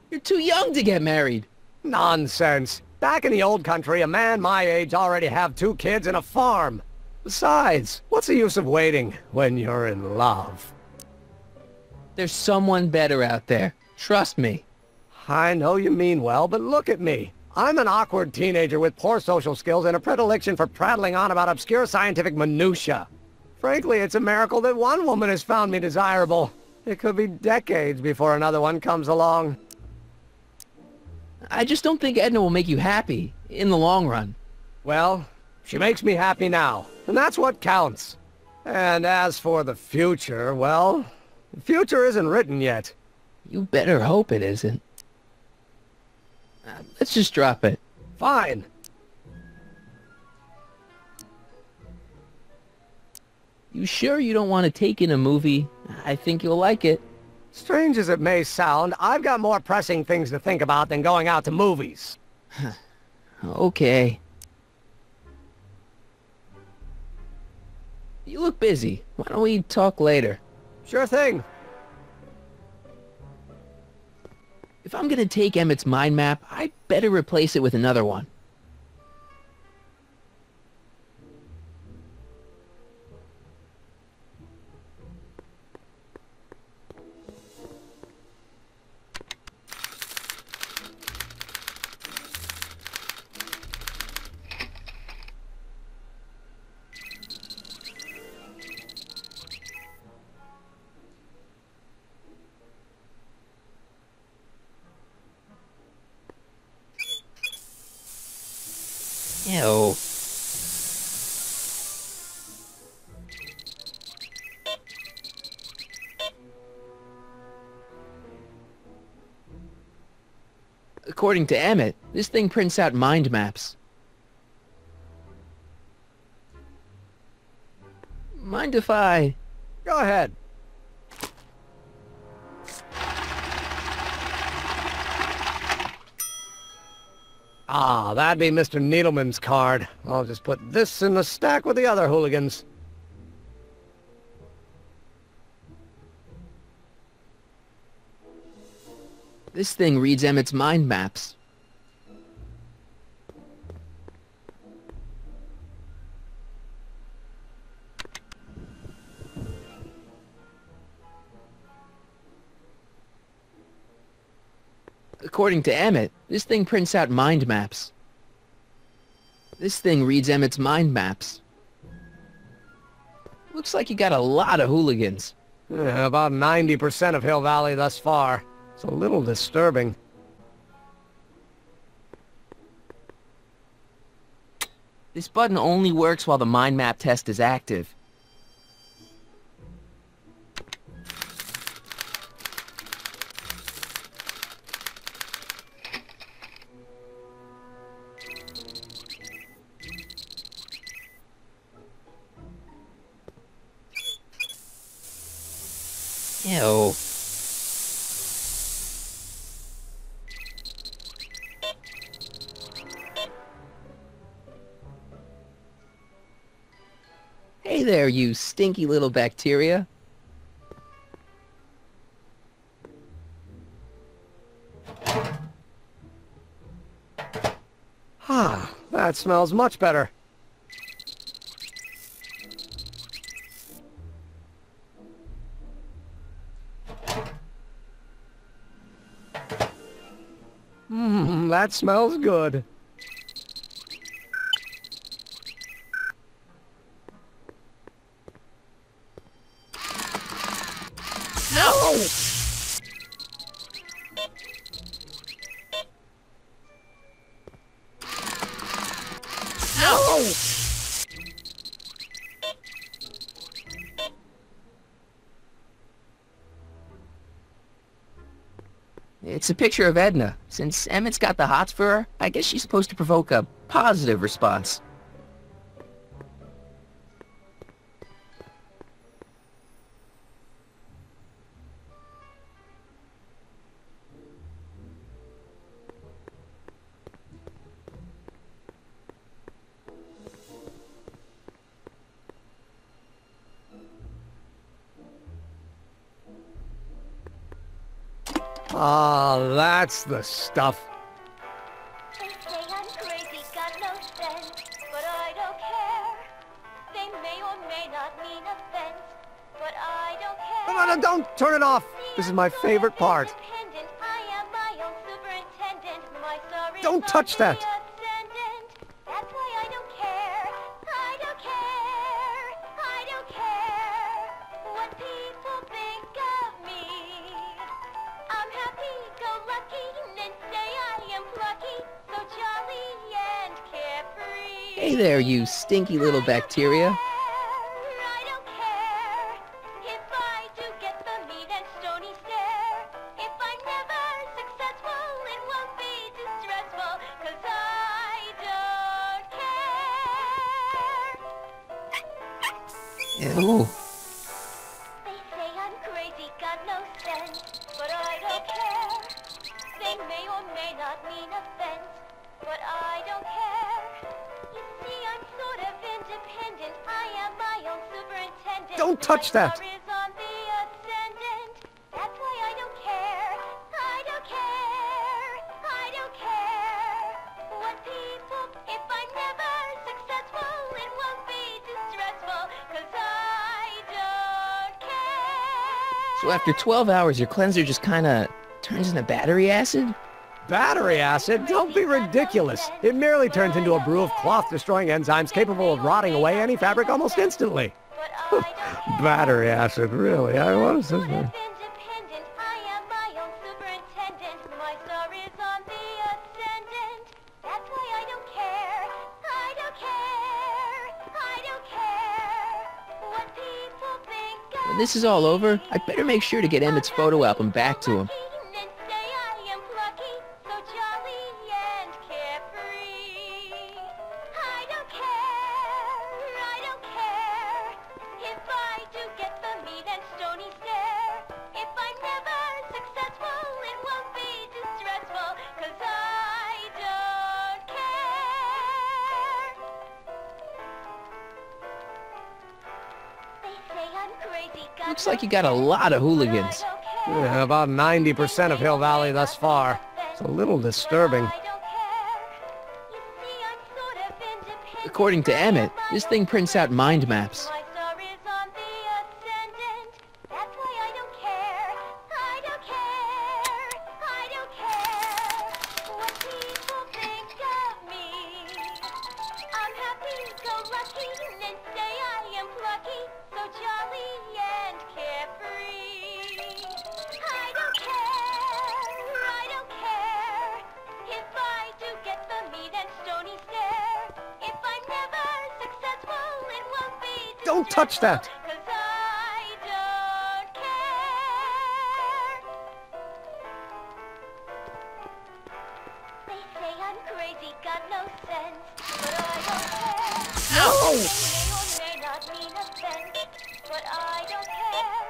Speaker 1: You're too young to get married.
Speaker 12: Nonsense. Back in the old country, a man my age already have 2 kids and a farm. Besides, what's the use of waiting when you're in love?
Speaker 1: There's someone better out there. Trust me.
Speaker 12: I know you mean well, but look at me. I'm an awkward teenager with poor social skills and a predilection for prattling on about obscure scientific minutiae. Frankly, it's a miracle that one woman has found me desirable. It could be decades before another one comes along.
Speaker 1: I just don't think Edna will make you happy in the long run.
Speaker 12: Well, she makes me happy now, and that's what counts. And as for the future, well, the future isn't written yet.
Speaker 1: You better hope it isn't. Let's just drop it.
Speaker 12: Fine.
Speaker 1: You sure you don't want to take in a movie? I think you'll like it.
Speaker 12: Strange as it may sound, I've got more pressing things to think about than going out to movies.
Speaker 1: Okay. You look busy. Why don't we talk later?
Speaker 12: Sure thing.
Speaker 1: If I'm gonna take Emmett's mind map, I'd better replace it with another one. Ew. According to Emmett, this thing prints out mind maps. Mind if I...
Speaker 12: Go ahead. Ah, that'd be Mr. Needleman's card. I'll just put this in the stack with the other hooligans.
Speaker 1: This thing reads Emmett's mind maps. According to Emmett, this thing prints out mind maps. This thing reads Emmett's mind maps. Looks like you got a lot of hooligans.
Speaker 12: Yeah, about 90% of Hill Valley thus far. It's a little disturbing.
Speaker 1: This button only works while the mind map test is active. Ew. Hey there, you stinky little bacteria.
Speaker 12: That smells much better. That smells good.
Speaker 1: No! No! It's a picture of Edna. Since Emmett's got the hots for her, I guess she's supposed to provoke a positive response.
Speaker 12: Ah, that's the stuff.
Speaker 14: They say I'm crazy, got no sense, but I don't care. They may or may not mean offense, but I don't care.
Speaker 12: No, don't turn it off. This is my favorite part.
Speaker 14: I am my own superintendent. My story
Speaker 12: Don't touch that.
Speaker 14: That's why I don't care. I don't care. I don't care what people think of me. I'm happy-go-lucky and say I am plucky, so jolly and carefree.
Speaker 1: Hey there, you stinky little bacteria.
Speaker 14: I don't care if I do get the meat and stony stare. If I'm never successful, it won't be distressful, 'cause I don't care.
Speaker 1: Ew.
Speaker 14: They say I'm crazy, got no sense, but I don't care. They may or may not mean offense, but I don't care. You see, I'm sort of independent. I am my own superintendent.
Speaker 12: Don't touch that.
Speaker 14: My star is on the ascendant. That's why I don't care. I don't care. I don't care what people. If I'm never successful, it won't be distressful, 'cause I don't care.
Speaker 1: So after 12 hours, your cleanser just kinda turns into battery acid?
Speaker 12: Battery acid? Don't be ridiculous. It merely turns into a brew of cloth-destroying enzymes capable of rotting away any fabric almost instantly. Battery acid, really? What is this?
Speaker 14: Independent, I am my own superintendent. My star is on the ascendant. That's why I don't care. I don't care. I don't care what people think of
Speaker 1: When this is all over, I'd better make sure to get Emmett's photo album back to him.
Speaker 14: me and say I am plucky, so jolly and carefree. I don't care. I don't care if I do get the meat and stony stare. If I'm never successful, it won't be distressful, 'cause I don't care. They say I'm crazy, got
Speaker 1: Looks like you got a lot of hooligans.
Speaker 12: Yeah, about 90% of Hill Valley thus far. It's a little disturbing.
Speaker 1: According to Emmett, this thing prints out mind maps.
Speaker 14: My star is on the ascendant. That's why I don't care. I don't care. I don't care what people think of me. I'm happy-go-lucky and say I am plucky, so jolly and carefree. I don't care. I don't care if I do get the meat and stony stare. If I'm never successful, it won't be
Speaker 12: Don't touch that.
Speaker 14: 'cause I don't care. They say I'm crazy, got no sense, but I don't care.
Speaker 1: No!
Speaker 14: May or may not mean offense, but I don't care.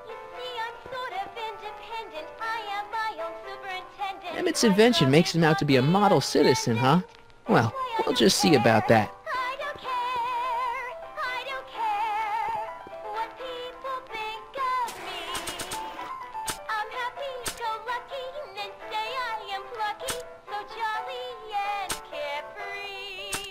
Speaker 14: You see, I'm sort of independent. I am my own superintendent.
Speaker 1: Emmett's invention makes him out to be a model citizen, huh? Well, we'll just see about that.
Speaker 14: I don't care. I don't care what people think of me. I'm happy-go-lucky and say I am plucky, so jolly and carefree.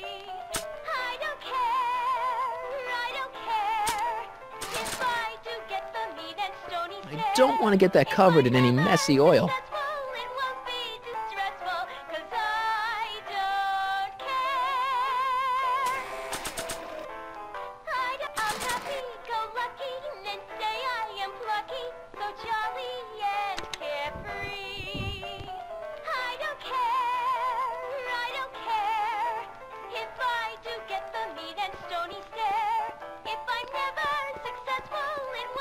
Speaker 1: I don't want to get that covered in any messy oil.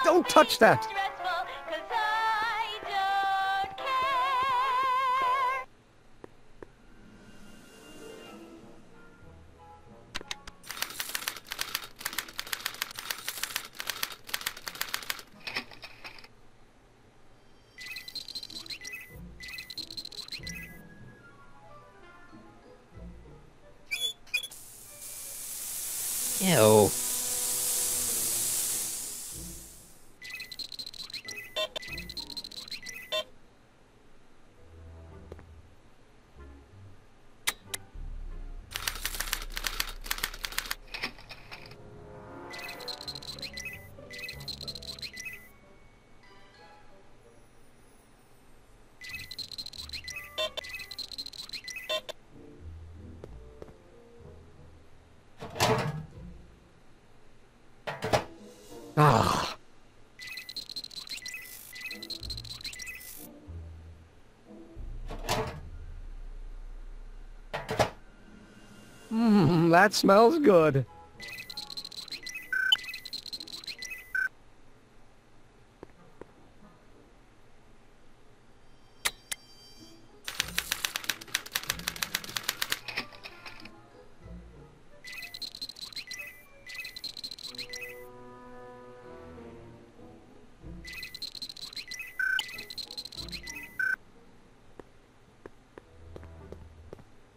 Speaker 12: Don't touch that!
Speaker 1: Ew.
Speaker 12: Ah. That smells good.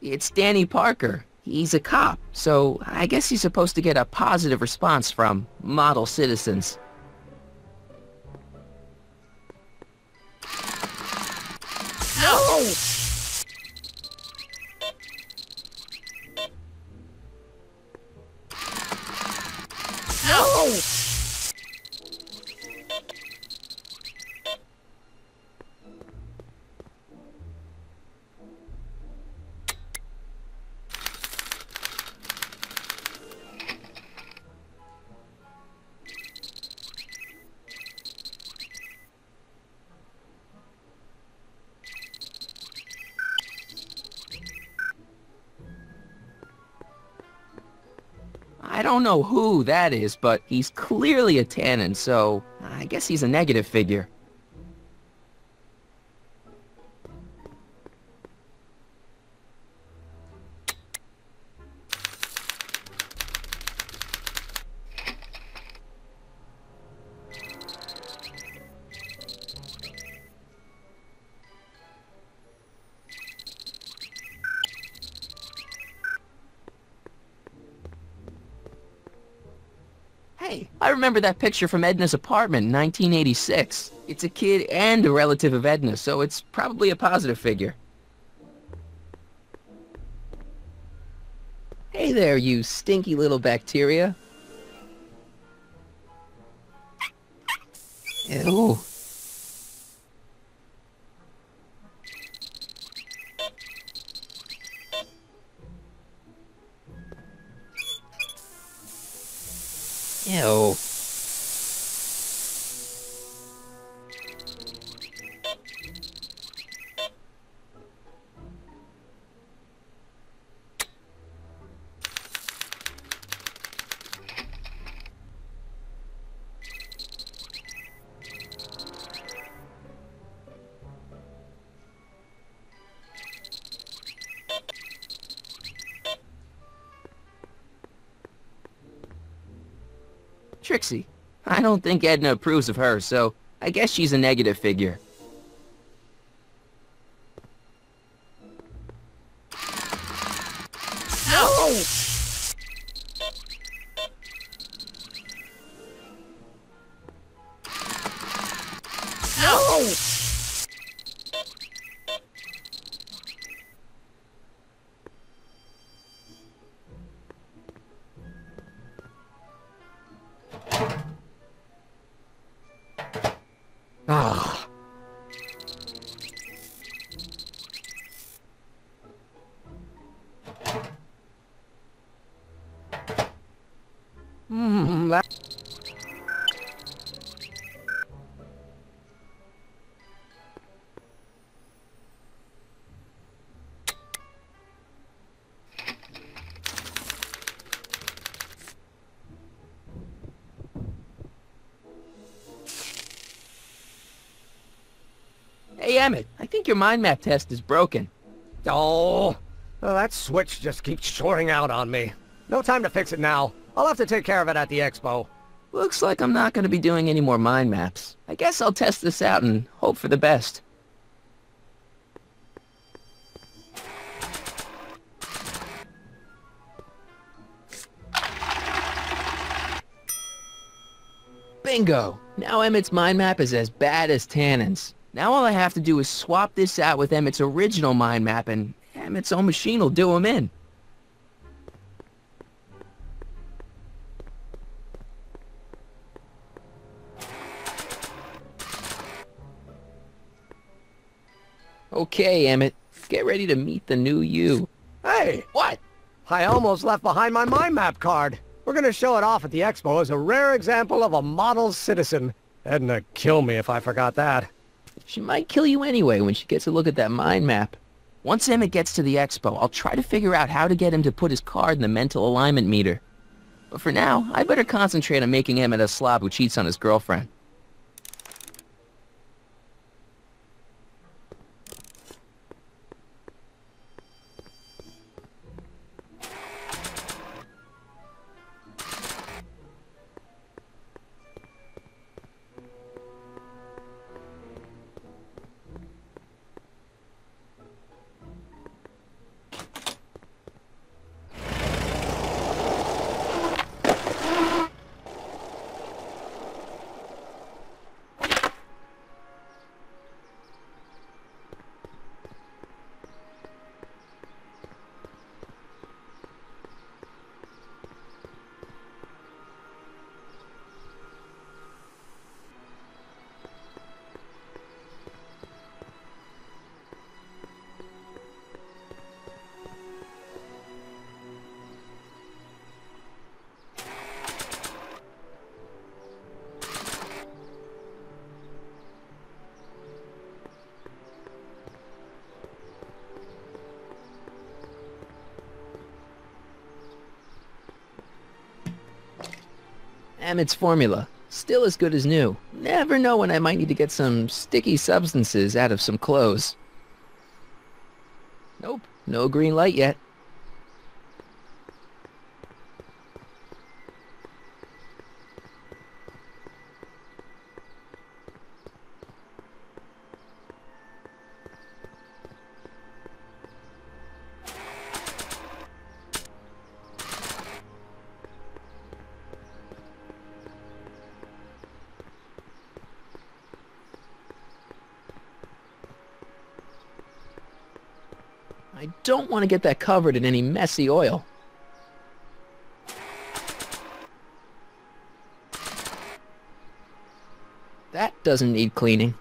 Speaker 1: It's Danny Parker. He's a cop, so I guess he's supposed to get a positive response from model citizens. No! No! I don't know who that is, but he's clearly a tannin, so I guess he's a negative figure. Hey, I remember that picture from Edna's apartment in 1986. It's a kid and a relative of Edna, so it's probably a positive figure. Hey there, you stinky little bacteria. Ew. Ew. Trixie. I don't think Edna approves of her, so I guess she's a negative figure. No! No!
Speaker 12: Ah. That...
Speaker 1: Hey, Emmett, I think your mind map test is broken.
Speaker 12: Oh, that switch just keeps shorting out on me. No time to fix it now. I'll have to take care of it at the expo.
Speaker 1: Looks like I'm not going to be doing any more mind maps. I guess I'll test this out and hope for the best. Bingo! Now Emmett's mind map is as bad as Tannen's. Now all I have to do is swap this out with Emmett's original mind map and Emmett's own machine will do him in. Okay, Emmett. Get ready to meet the new you.
Speaker 12: Hey!
Speaker 1: What?
Speaker 12: I almost left behind my mind map card. We're gonna show it off at the expo as a rare example of a model citizen. Edna kill me if I forgot that.
Speaker 1: She might kill you anyway when she gets a look at that mind map. Once Emmett gets to the expo, I'll try to figure out how to get him to put his card in the mental alignment meter. But for now, I better concentrate on making Emmett a slob who cheats on his girlfriend. Emmett's formula. Still as good as new. Never know when I might need to get some sticky substances out of some clothes. Nope, no green light yet. I don't want to get that covered in any messy oil. That doesn't need cleaning.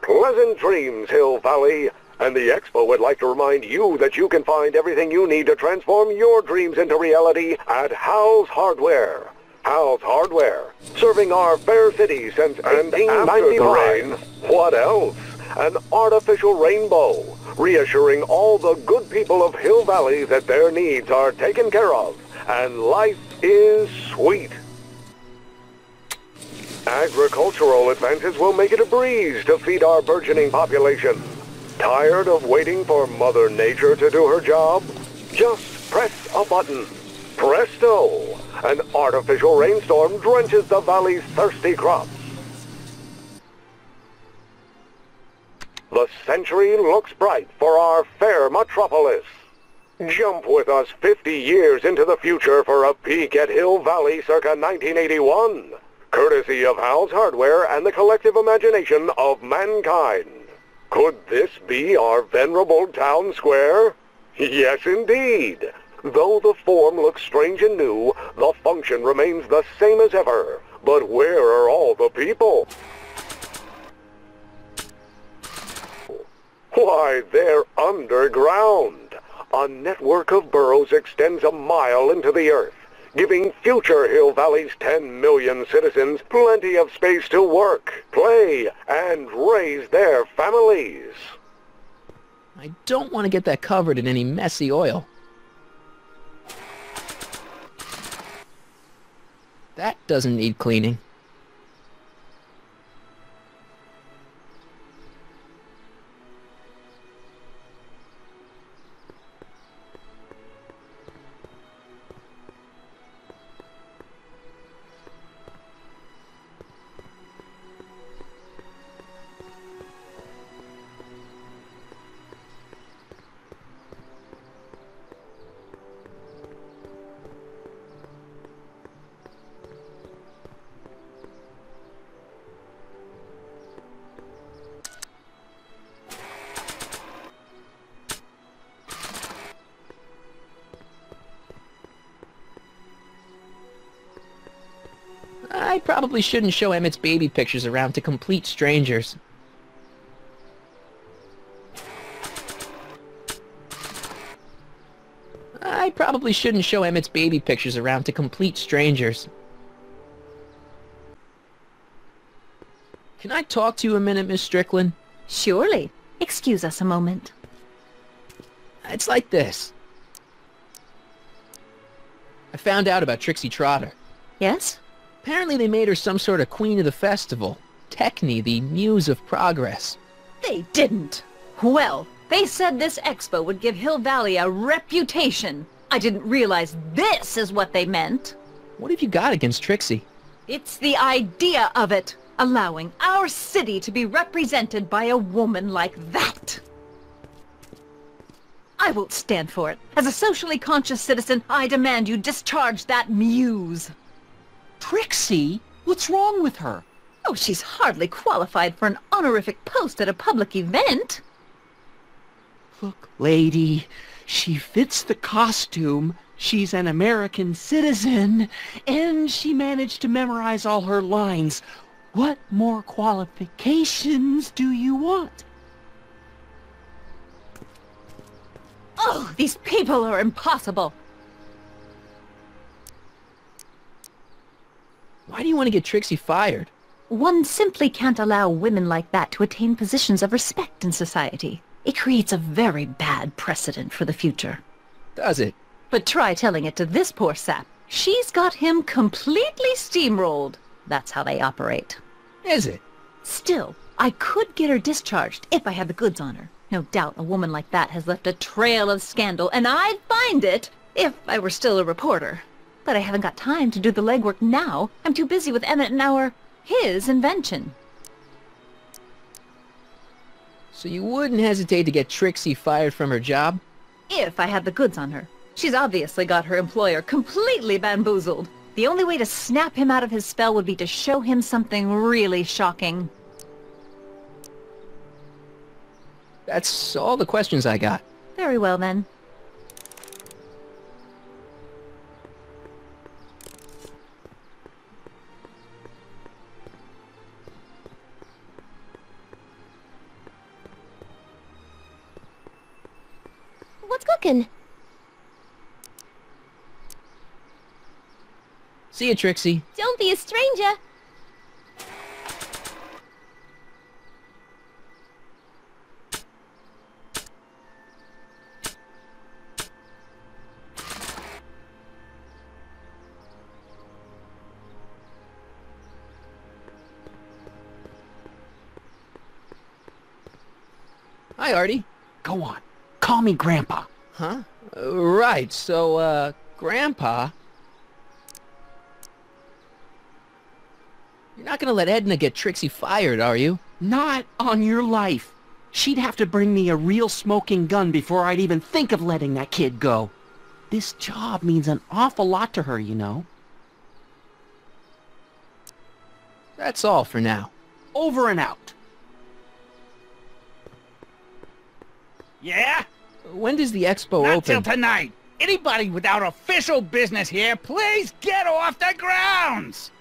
Speaker 16: Pleasant dreams, Hill Valley. And the Expo would like to remind you that you can find everything you need to transform your dreams into reality at Hal's Hardware. Hal's Hardware, serving our fair city since 1899. What else? An artificial rainbow, reassuring all the good people of Hill Valley that their needs are taken care of, and life is sweet. Agricultural advances will make it a breeze to feed our burgeoning population. Tired of waiting for Mother Nature to do her job? Just press a button. Presto! An artificial rainstorm drenches the valley's thirsty crops. The century looks bright for our fair metropolis. Jump with us 50 years into the future for a peek at Hill Valley circa 1981, courtesy of Hal's Hardware and the collective imagination of mankind. Could this be our venerable town square? Yes, indeed. Though the form looks strange and new, the function remains the same as ever. But where are all the people? Why, they're underground. A network of burrows extends a mile into the earth, giving future Hill Valley's 10 million citizens plenty of space to work, play, and raise their families.
Speaker 1: I don't want to get that covered in any messy oil. That doesn't need cleaning. I probably shouldn't show Emmett's baby pictures around to complete strangers. I probably shouldn't show Emmett's baby pictures around to complete strangers. Can I talk to you a minute, Miss Strickland?
Speaker 13: Surely. Excuse us a moment.
Speaker 1: It's like this. I found out about Trixie Trotter.
Speaker 13: Yes?
Speaker 1: Apparently they made her some sort of queen of the festival. Techne, the muse of progress.
Speaker 13: They didn't. Well, they said this expo would give Hill Valley a reputation. I didn't realize this is what they meant.
Speaker 1: What have you got against Trixie?
Speaker 13: It's the idea of it. Allowing our city to be represented by a woman like that. I won't stand for it. As a socially conscious citizen, I demand you discharge that muse.
Speaker 15: Trixie? What's wrong with her?
Speaker 13: Oh, she's hardly qualified for an honorific post at a public event.
Speaker 15: Look, lady, she fits the costume. She's an American citizen, and she managed to memorize all her lines. What more qualifications do you want?
Speaker 13: Oh, these people are impossible.
Speaker 1: Why do you want to get Trixie fired?
Speaker 13: One simply can't allow women like that to attain positions of respect in society. It creates a very bad precedent for the future.
Speaker 1: Does it?
Speaker 13: But try telling it to this poor sap. She's got him completely steamrolled. That's how they operate.
Speaker 1: Is it?
Speaker 13: Still, I could get her discharged if I had the goods on her. No doubt a woman like that has left a trail of scandal, and I'd find it if I were still a reporter. But I haven't got time to do the legwork now. I'm too busy with Emmett and his invention.
Speaker 1: So you wouldn't hesitate to get Trixie fired from her job?
Speaker 13: If I had the goods on her. She's obviously got her employer completely bamboozled. The only way to snap him out of his spell would be to show him something really shocking.
Speaker 1: That's all the questions I got.
Speaker 13: Very well, then.
Speaker 14: What's cooking?
Speaker 1: See you, Trixie.
Speaker 14: Don't be a stranger.
Speaker 1: Hi, Artie.
Speaker 15: Go on. Call me Grandpa.
Speaker 1: Huh? Right, so, Grandpa... You're not gonna let Edna get Trixie fired, are you?
Speaker 15: Not on your life. She'd have to bring me a real smoking gun before I'd even think of letting that kid go. This job means an awful lot to her, you know.
Speaker 1: That's all for now.
Speaker 15: Over and out. Yeah?
Speaker 1: When does the expo
Speaker 7: Not
Speaker 1: open?
Speaker 7: till tonight. Anybody without official business here, please get off the grounds!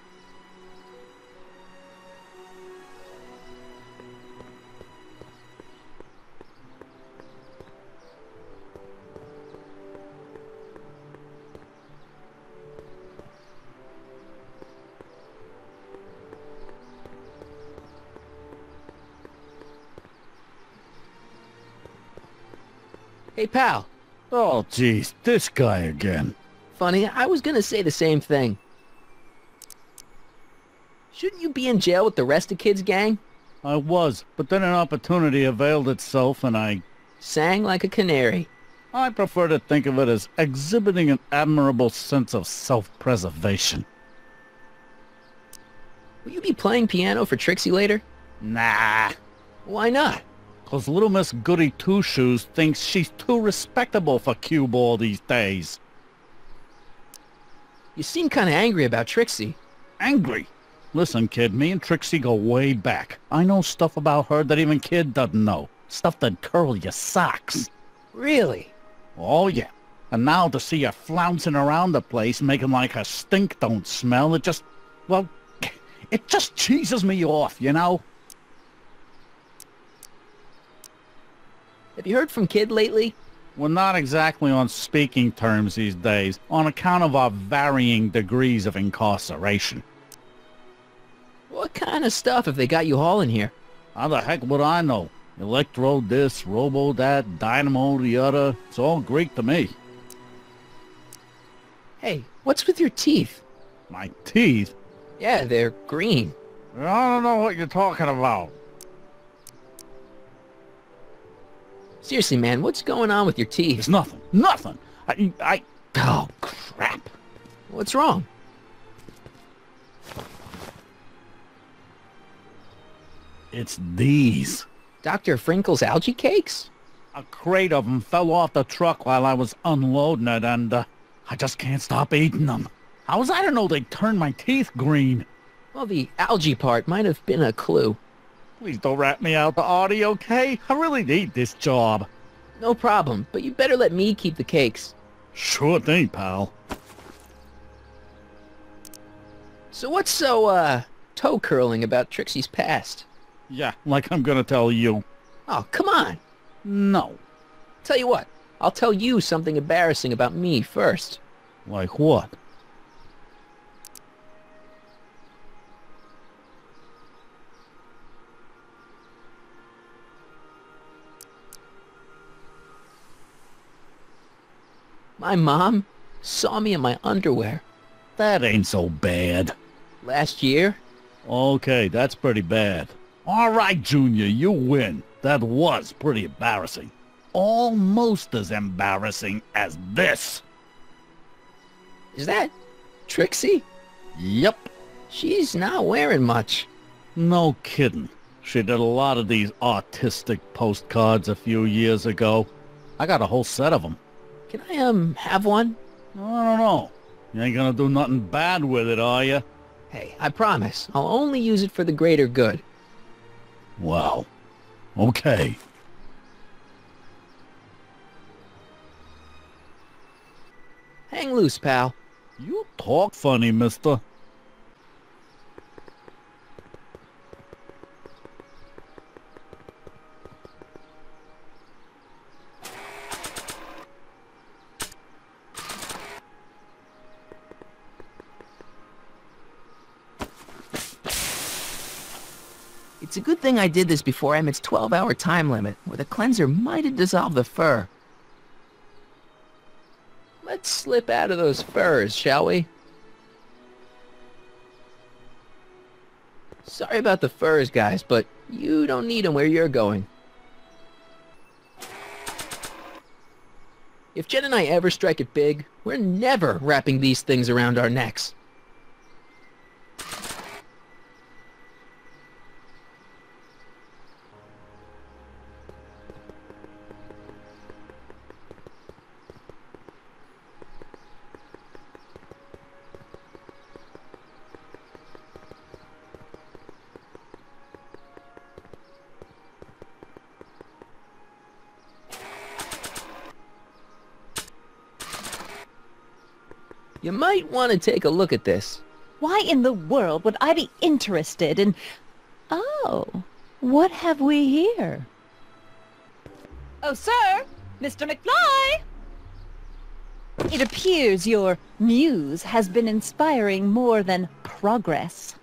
Speaker 1: Hey, pal.
Speaker 17: Oh, geez, this guy again.
Speaker 1: Funny, I was gonna say the same thing. Shouldn't you be in jail with the rest of kids' gang?
Speaker 17: I was, but then an opportunity availed itself and I...
Speaker 1: Sang like a canary.
Speaker 17: I prefer to think of it as exhibiting an admirable sense of self-preservation.
Speaker 1: Will you be playing piano for Trixie later?
Speaker 17: Nah.
Speaker 1: Why not?
Speaker 17: 'Cause little Miss Goody Two-Shoes thinks she's too respectable for cue ball these days.
Speaker 1: You seem kinda angry about Trixie.
Speaker 17: Angry? Listen, kid, me and Trixie go way back. I know stuff about her that even kid doesn't know. Stuff that'd curl your socks.
Speaker 1: Really?
Speaker 17: Oh, yeah. And now to see her flouncing around the place, making like her stink don't smell, it just... well, it just cheeses me off, you know?
Speaker 1: Have you heard from Kid lately?
Speaker 17: We're not exactly on speaking terms these days, on account of our varying degrees of incarceration.
Speaker 1: What kind of stuff have they got you hauling here?
Speaker 17: How the heck would I know? Electro this, robo that, dynamo the other. It's all Greek to me.
Speaker 1: Hey, what's with your teeth?
Speaker 17: My teeth?
Speaker 1: Yeah, they're green.
Speaker 17: I don't know what you're talking about.
Speaker 1: Seriously, man, what's going on with your teeth?
Speaker 17: It's nothing. Nothing! Oh, crap.
Speaker 1: What's wrong?
Speaker 17: It's these.
Speaker 1: Dr. Frinkle's algae cakes?
Speaker 17: A crate of them fell off the truck while I was unloading it, and I just can't stop eating them. How was I to know they'd turn my teeth green?
Speaker 1: Well, the algae part might have been a clue.
Speaker 17: Please don't rat me out to Artie, okay? I really need this job.
Speaker 1: No problem, but you better let me keep the cakes.
Speaker 17: Sure thing, pal.
Speaker 1: So what's so, toe-curling about Trixie's past?
Speaker 17: Yeah, like I'm gonna tell you.
Speaker 1: Oh, come on.
Speaker 17: No.
Speaker 1: Tell you what, I'll tell you something embarrassing about me first.
Speaker 17: Like what?
Speaker 1: My mom saw me in my underwear.
Speaker 17: That ain't so bad.
Speaker 1: Last year?
Speaker 17: Okay, that's pretty bad. All right, Junior, you win. That was pretty embarrassing. Almost as embarrassing as this.
Speaker 1: Is that Trixie?
Speaker 17: Yep.
Speaker 1: She's not wearing much.
Speaker 17: No kidding. She did a lot of these artistic postcards a few years ago. I got a whole set of them.
Speaker 1: Can I, have one?
Speaker 17: I don't know. You ain't gonna do nothing bad with it, are you?
Speaker 1: Hey, I promise. I'll only use it for the greater good.
Speaker 17: Wow. Okay.
Speaker 1: Hang loose, pal.
Speaker 17: You talk funny, mister.
Speaker 1: It's a good thing I did this before Emmett's 12-hour time limit, where the cleanser might have dissolved the fur. Let's slip out of those furs, shall we? Sorry about the furs, guys, but you don't need them where you're going. If Jen and I ever strike it big, we're never wrapping these things around our necks. You might want to take a look at this.
Speaker 13: Why in the world would I be interested in... Oh, what have we here? Oh, sir! Mr. McFly! It appears your muse has been inspiring more than progress.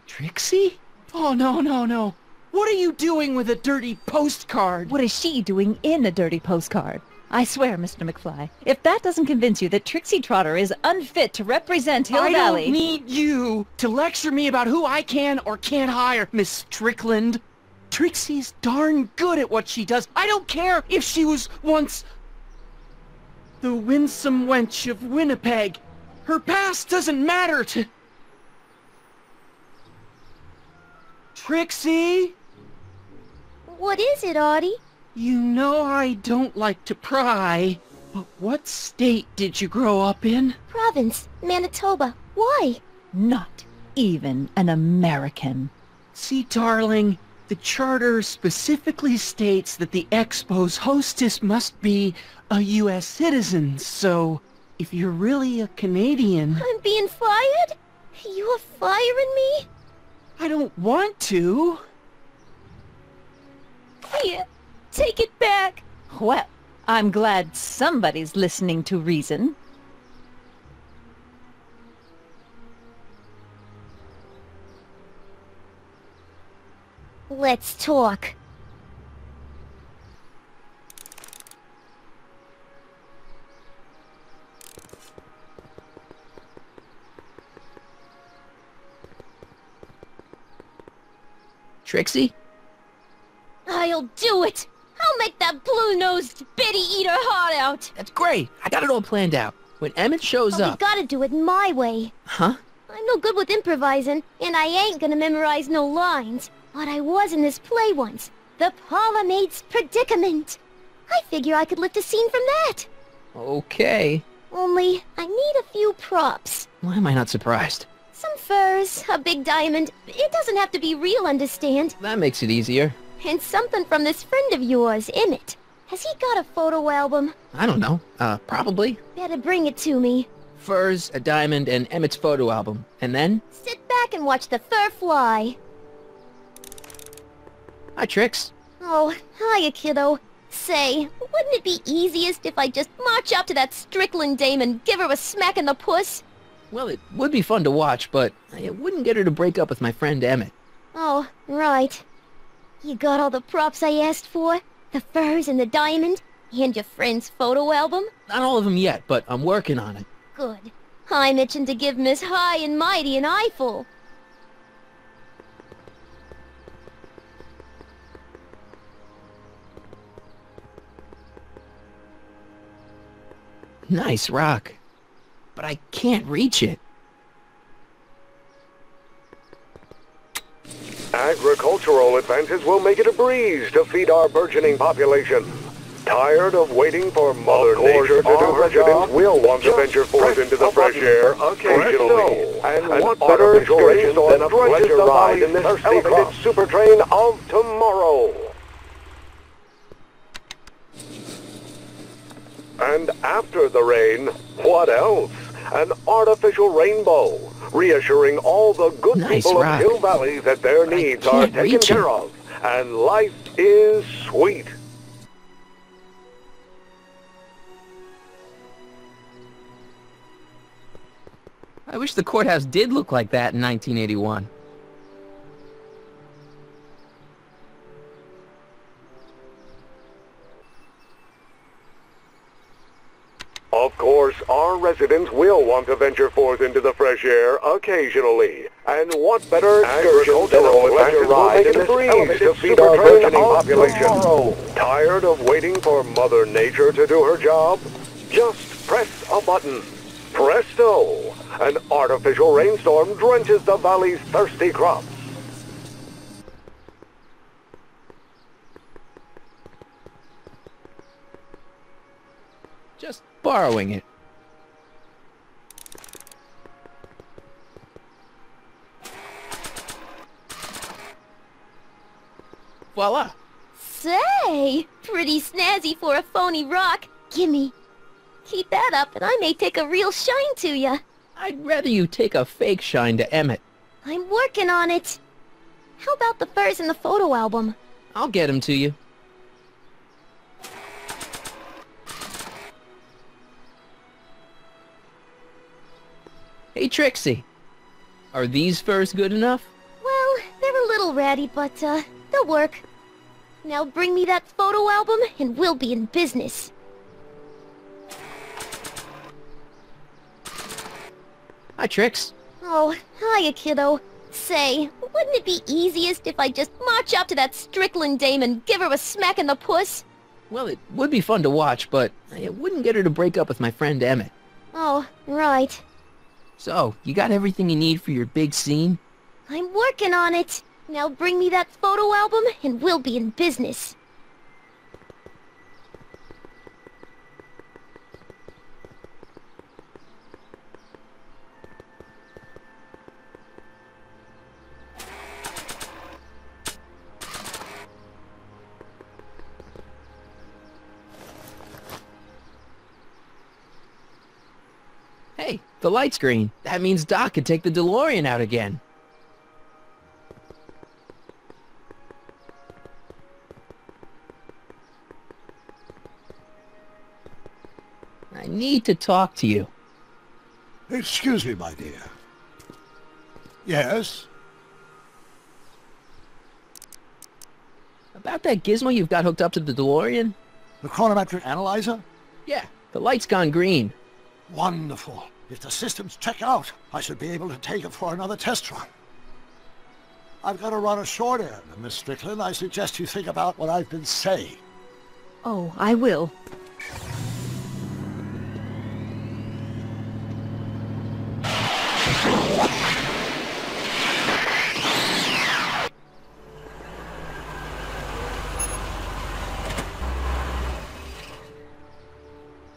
Speaker 15: Trixie? Oh, no, no, no. What are you doing with a dirty postcard?
Speaker 13: What is she doing in a dirty postcard? I swear, Mr. McFly, if that doesn't convince you that Trixie Trotter is unfit to represent Hill Valley...
Speaker 15: I don't need you to lecture me about who I can or can't hire, Miss Strickland. Trixie's darn good at what she does. I don't care if she was once the winsome wench of Winnipeg. Her past doesn't matter to... Trixie?
Speaker 14: What is it, Audie?
Speaker 15: You know I don't like to pry, but what state did you grow up in?
Speaker 14: Province, Manitoba. Why?
Speaker 13: Not even an American.
Speaker 15: See, darling, the charter specifically states that the Expo's hostess must be a U.S. citizen, so if you're really a Canadian...
Speaker 14: I'm being fired? You're firing me?
Speaker 15: I don't want to.
Speaker 14: Here, take it back.
Speaker 13: Well, I'm glad somebody's listening to reason.
Speaker 14: Let's talk.
Speaker 1: Trixie?
Speaker 14: I'll do it! I'll make that blue-nosed Betty eat her heart out!
Speaker 1: That's great. I got it all planned out. When Emmett shows
Speaker 14: But
Speaker 1: up...
Speaker 14: we gotta do it my way.
Speaker 1: Huh?
Speaker 14: I'm no good with improvising, and I ain't gonna memorize no lines. But I was in this play once. The Parlourmaid's Predicament. I figure I could lift a scene from that.
Speaker 1: Okay.
Speaker 14: Only, I need a few props.
Speaker 1: Why am I not surprised?
Speaker 14: Some furs, a big diamond. It doesn't have to be real, understand?
Speaker 1: That makes it easier.
Speaker 14: And something from this friend of yours, Emmett. Has he got a photo album?
Speaker 1: I don't know. Probably.
Speaker 14: Better bring it to me.
Speaker 1: Furs, a diamond, and Emmett's photo album. And then?
Speaker 14: Sit back and watch the fur fly.
Speaker 1: Hi, Trix.
Speaker 14: Oh, hiya, kiddo. Say, wouldn't it be easiest if I just march up to that Strickland dame and give her a smack in the puss?
Speaker 1: Well, it would be fun to watch, but it wouldn't get her to break up with my friend Emmett.
Speaker 14: Oh, right. You got all the props I asked for? The furs and the diamond? And your friend's photo album?
Speaker 1: Not all of them yet, but I'm working on it.
Speaker 14: Good. I'm itching to give Miss High and Mighty an eyeful.
Speaker 1: Nice rock. But I can't reach it.
Speaker 16: Agricultural advances will make it a breeze to feed our burgeoning population. Tired of waiting for Mother Nature to do her job? We'll want to venture forth into the fresh air occasionally. And what better excursion than a pleasure ride in this elevated super train of tomorrow? And after the rain, what else? An artificial rainbow, reassuring all the good people of Hill Valley that their needs are taken care of, and life is sweet.
Speaker 1: I wish the courthouse did look like that in 1981.
Speaker 16: Of course, our residents will want to venture forth into the fresh air occasionally. And what better excursion than a pleasure ride in this breeze to feed our burgeoning population? Tired of waiting for Mother Nature to do her job? Just press a button. Presto! An artificial rainstorm drenches the valley's thirsty crops.
Speaker 1: Just borrowing it. Voila!
Speaker 14: Say, pretty snazzy for a phony rock. Gimme. Keep that up and I may take a real shine to ya.
Speaker 1: I'd rather you take a fake shine to Emmett.
Speaker 14: I'm working on it. How about the furs in the photo album?
Speaker 1: I'll get him to you. Hey, Trixie. Are these furs good enough?
Speaker 14: Well, they're a little ratty, but, they'll work. Now bring me that photo album, and we'll be in business.
Speaker 1: Hi, Trix.
Speaker 14: Oh, hiya, kiddo. Say, wouldn't it be easiest if I just march up to that Strickland dame and give her a smack in the puss?
Speaker 1: Well, it would be fun to watch, but it wouldn't get her to break up with my friend Emmett.
Speaker 14: Oh, right.
Speaker 1: So, you got everything you need for your big scene?
Speaker 14: I'm working on it. Now bring me that photo album, and we'll be in business.
Speaker 1: Hey, the light's green. That means Doc can take the DeLorean out again. I need to talk to you.
Speaker 10: Excuse me, my dear. Yes?
Speaker 1: About that gizmo you've got hooked up to the DeLorean?
Speaker 10: The chronometric analyzer?
Speaker 1: Yeah, the light's gone green.
Speaker 10: Wonderful. If the systems check out, I should be able to take it for another test run. I've got to run a short errand, Miss Strickland. I suggest you think about what I've been saying.
Speaker 13: Oh, I will.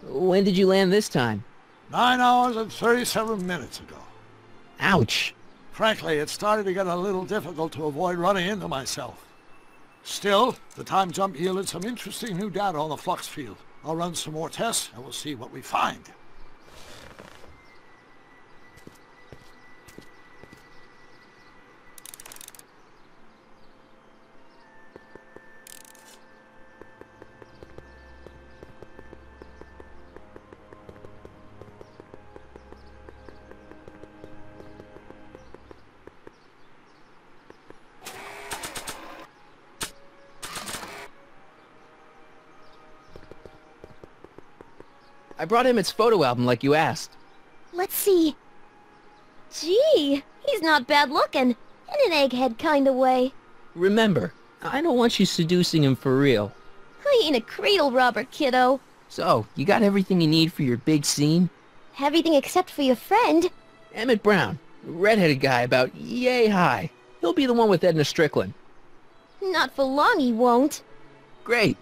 Speaker 1: When did you land this time?
Speaker 10: 9 hours and 37 minutes ago.
Speaker 1: Ouch.
Speaker 10: Frankly, it started to get a little difficult to avoid running into myself. Still, the time jump yielded some interesting new data on the flux field. I'll run some more tests and we'll see what we find.
Speaker 1: I brought Emmett's photo album like you asked.
Speaker 14: Let's see. Gee, he's not bad looking. In an egghead kind of way.
Speaker 1: Remember, I don't want you seducing him for real.
Speaker 14: I ain't a cradle robber, kiddo.
Speaker 1: So, you got everything you need for your big scene?
Speaker 14: Everything except for your friend.
Speaker 1: Emmett Brown, the redheaded guy about yay high. He'll be the one with Edna Strickland.
Speaker 14: Not for long he won't.
Speaker 1: Great.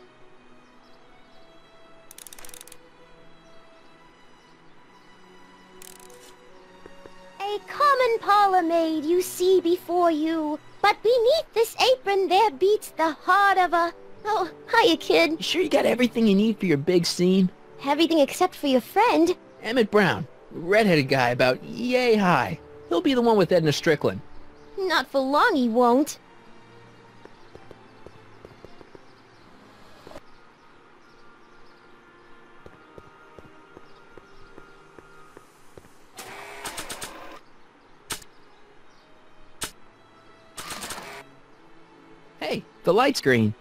Speaker 14: A common parlor maid you see before you, but beneath this apron there beats the heart of a... Oh, hiya, kid.
Speaker 1: You sure you got everything you need for your big scene?
Speaker 14: Everything except for your friend.
Speaker 1: Emmett Brown, the redheaded guy about yay high. He'll be the one with Edna Strickland.
Speaker 14: Not for long he won't.
Speaker 1: Hey, the light's green.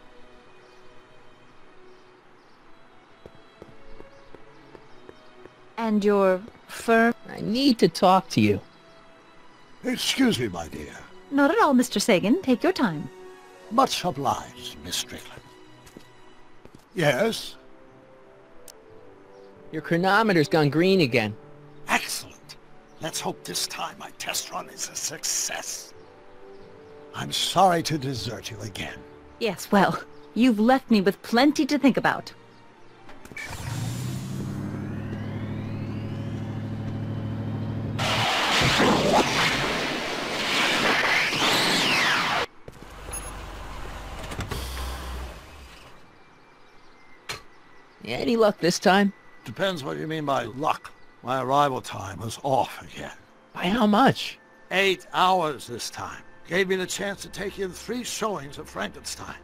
Speaker 13: And your firm?
Speaker 1: I need to talk to you.
Speaker 10: Excuse me, my dear.
Speaker 13: Not at all, Mr. Sagan. Take your time.
Speaker 10: Much obliged, Miss Strickland. Yes?
Speaker 1: Your chronometer's gone green again.
Speaker 10: Excellent. Let's hope this time my test run is a success. I'm sorry to desert you again.
Speaker 13: Yes, well, you've left me with plenty to think about.
Speaker 1: Any luck this time?
Speaker 10: Depends what you mean by luck. My arrival time was off again.
Speaker 1: By how much?
Speaker 10: 8 hours this time. Gave me the chance to take in 3 showings of Frankenstein.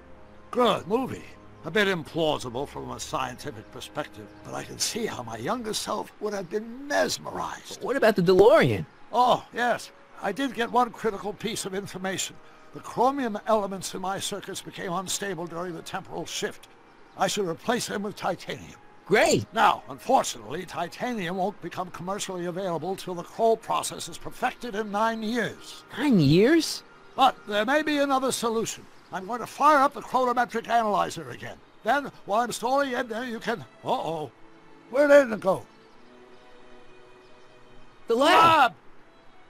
Speaker 10: Good movie. A bit implausible from a scientific perspective, but I can see how my younger self would have been mesmerized.
Speaker 1: What about the DeLorean?
Speaker 10: Oh, yes. I did get one critical piece of information. The chromium elements in my circuits became unstable during the temporal shift. I should replace them with titanium.
Speaker 1: Great.
Speaker 10: Now, unfortunately, titanium won't become commercially available till the Kroll process is perfected in 9 years.
Speaker 1: 9 years?
Speaker 10: But there may be another solution. I'm going to fire up the chronometric analyzer again. Then, while I'm stalling Edna, you can... Uh-oh. Where'd Edna go?
Speaker 1: The lab!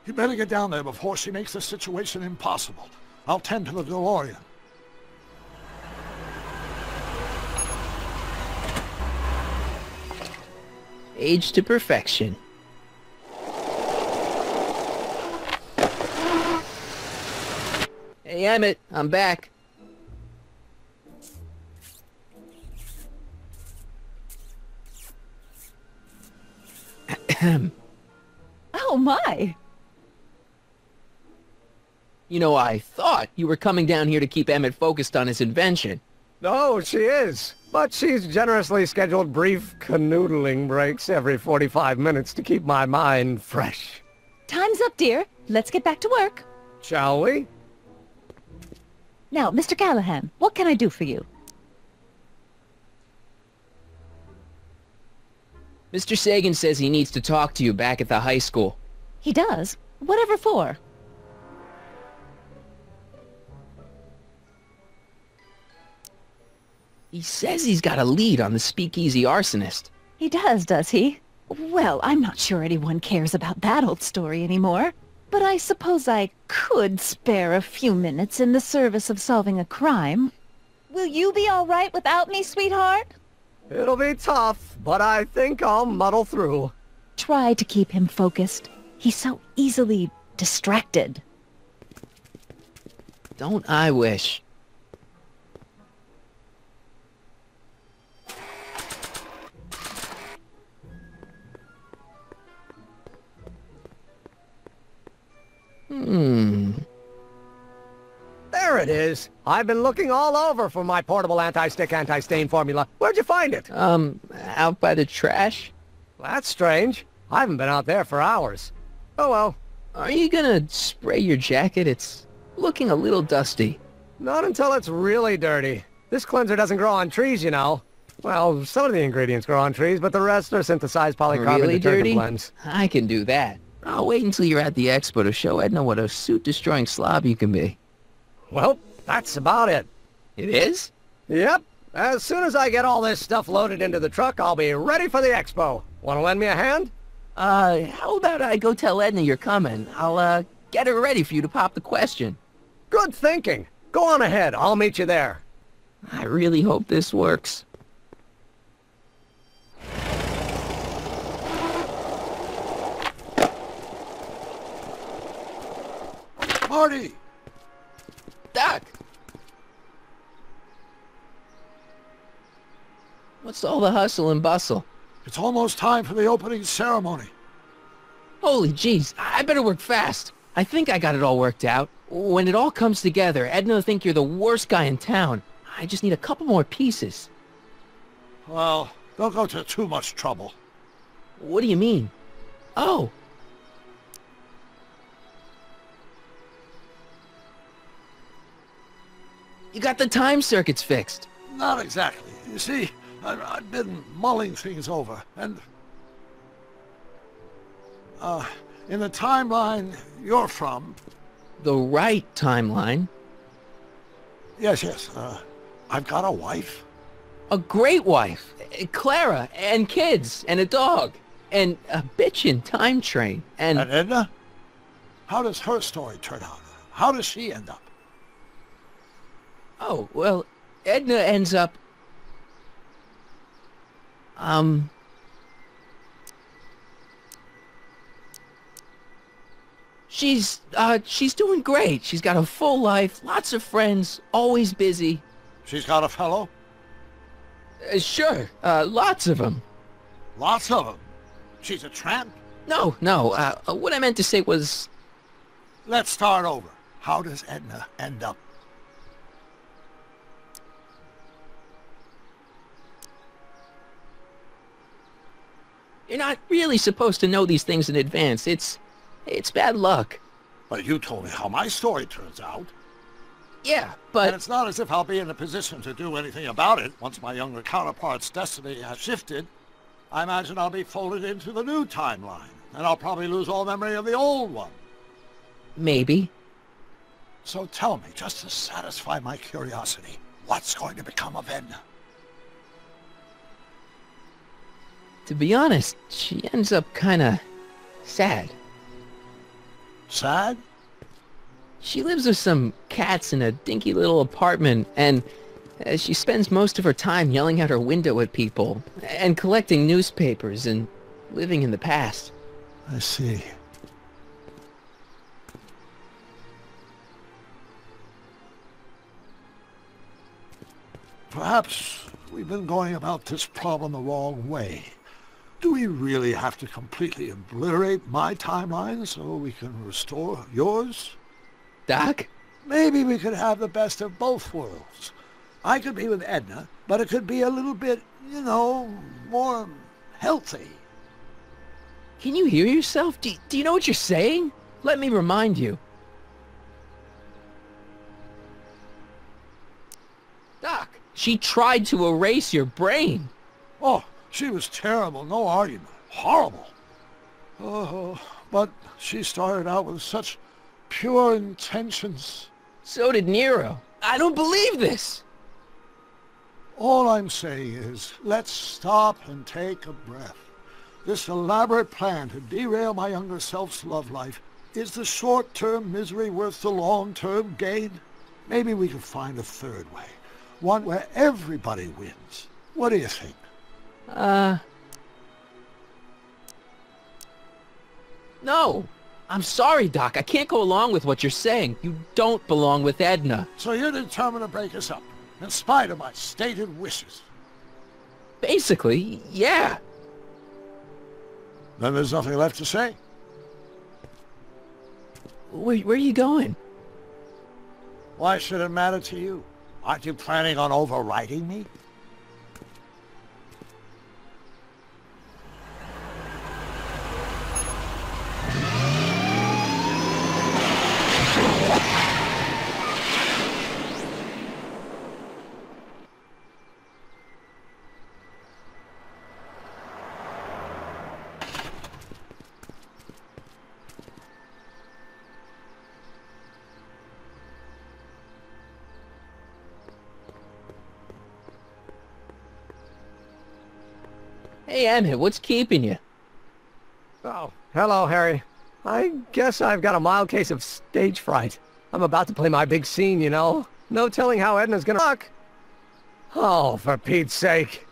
Speaker 10: You better get down there before she makes the situation impossible. I'll tend to the DeLorean.
Speaker 1: Age to perfection. Hey, Emmett, I'm back.
Speaker 13: Oh, my.
Speaker 1: You know, I thought you were coming down here to keep Emmett focused on his invention.
Speaker 12: No, she is. But she's generously scheduled brief canoodling breaks every 45 minutes to keep my mind fresh.
Speaker 13: Time's up, dear. Let's get back to work.
Speaker 12: Shall we?
Speaker 13: Now, Mr. Callahan, what can I do for you?
Speaker 1: Mr. Sagan says he needs to talk to you back at the high school.
Speaker 13: He does? Whatever for?
Speaker 1: He says he's got a lead on the speakeasy arsonist.
Speaker 13: He does he? Well, I'm not sure anyone cares about that old story anymore. But I suppose I could spare a few minutes in the service of solving a crime. Will you be all right without me, sweetheart?
Speaker 12: It'll be tough, but I think I'll muddle through.
Speaker 13: Try to keep him focused. He's so easily distracted.
Speaker 1: Don't I wish?
Speaker 12: There it is. I've been looking all over for my portable anti-stick, anti-stain formula. Where'd you find it?
Speaker 1: Out by the trash.
Speaker 12: That's strange. I haven't been out there for hours. Oh well.
Speaker 1: Are you gonna spray your jacket? It's looking a little dusty.
Speaker 12: Not until it's really dirty. This cleanser doesn't grow on trees, you know. Well, some of the ingredients grow on trees, but the rest are synthesized polycarbonate
Speaker 1: Really
Speaker 12: detergent
Speaker 1: dirty?
Speaker 12: blends.
Speaker 1: I can do that. I'll wait until you're at the expo to show Edna what a suit-destroying slob you can be.
Speaker 12: Well, that's about it.
Speaker 1: It is?
Speaker 12: Yep. As soon as I get all this stuff loaded into the truck, I'll be ready for the expo. Want to lend me a hand?
Speaker 1: How about I go tell Edna you're coming? I'll, get her ready for you to pop the question.
Speaker 12: Good thinking. Go on ahead. I'll meet you there.
Speaker 1: I really hope this works.
Speaker 10: Marty!
Speaker 1: Doc! What's all the hustle and bustle?
Speaker 10: It's almost time for the opening ceremony.
Speaker 1: Holy jeez, I better work fast. I think I got it all worked out. When it all comes together, Edna will think you're the worst guy in town. I just need a couple more pieces.
Speaker 10: Well, don't go to too much trouble.
Speaker 1: What do you mean? Oh! You got the time circuits fixed.
Speaker 10: Not exactly. You see, I've been mulling things over, and... in the timeline you're from...
Speaker 1: The right timeline?
Speaker 10: Yes, I've got a wife.
Speaker 1: A great wife. Clara, and kids, and a dog, and a bitchin' time train, and...
Speaker 10: And Edna? How does her story turn out? How does she end up?
Speaker 1: Oh, well, Edna ends up... She's doing great. She's got a full life, lots of friends, always busy.
Speaker 10: She's got a fellow?
Speaker 1: Sure, lots of them.
Speaker 10: Lots of them. She's a tramp?
Speaker 1: No, what I meant to say was...
Speaker 10: Let's start over. How does Edna end up?
Speaker 1: You're not really supposed to know these things in advance. It's bad luck.
Speaker 10: But you told me how my story turns out.
Speaker 1: Yeah, but...
Speaker 10: And it's not as if I'll be in a position to do anything about it once my younger counterpart's destiny has shifted. I imagine I'll be folded into the new timeline, and I'll probably lose all memory of the old one.
Speaker 1: Maybe.
Speaker 10: So tell me, just to satisfy my curiosity, what's going to become of Edna?
Speaker 1: To be honest, she ends up kinda sad.
Speaker 10: Sad?
Speaker 1: She lives with some cats in a dinky little apartment, and she spends most of her time yelling out her window at people, and collecting newspapers, and living in the past.
Speaker 10: I see. Perhaps we've been going about this problem the wrong way. Do we really have to completely obliterate my timeline so we can restore yours?
Speaker 1: Doc?
Speaker 10: Maybe we could have the best of both worlds. I could be with Edna, but it could be a little bit, you know, more healthy.
Speaker 1: Can you hear yourself? Do you know what you're saying? Let me remind you. Doc, she tried to erase your brain.
Speaker 10: Oh, she was terrible, no argument. Horrible. Oh, but she started out with such pure intentions.
Speaker 1: So did Nero. I don't believe this.
Speaker 10: All I'm saying is, let's stop and take a breath. This elaborate plan to derail my younger self's love life, is the short-term misery worth the long-term gain? Maybe we could find a third way. One where everybody wins. What do you think?
Speaker 1: No. I'm sorry, Doc. I can't go along with what you're saying. You don't belong with Edna.
Speaker 10: So you're determined to break us up, in spite of my stated wishes?
Speaker 1: Basically, yeah.
Speaker 10: Then there's nothing left to say.
Speaker 1: Where are you going?
Speaker 10: Why should it matter to you? Aren't you planning on overriding me?
Speaker 1: Hey, Emmett, what's keeping you?
Speaker 12: Oh, hello, Harry. I guess I've got a mild case of stage fright. I'm about to play my big scene, you know. No telling how Edna's gonna look. Oh, for Pete's sake.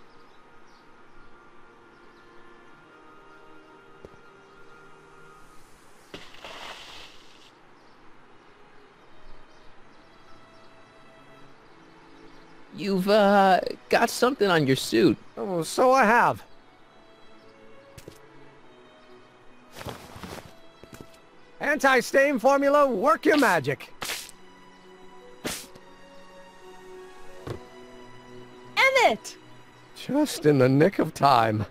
Speaker 1: You've, got something on your suit.
Speaker 12: Oh, so I have. Anti-stain formula, work your magic.
Speaker 13: Emmett!
Speaker 12: Just in the nick of time.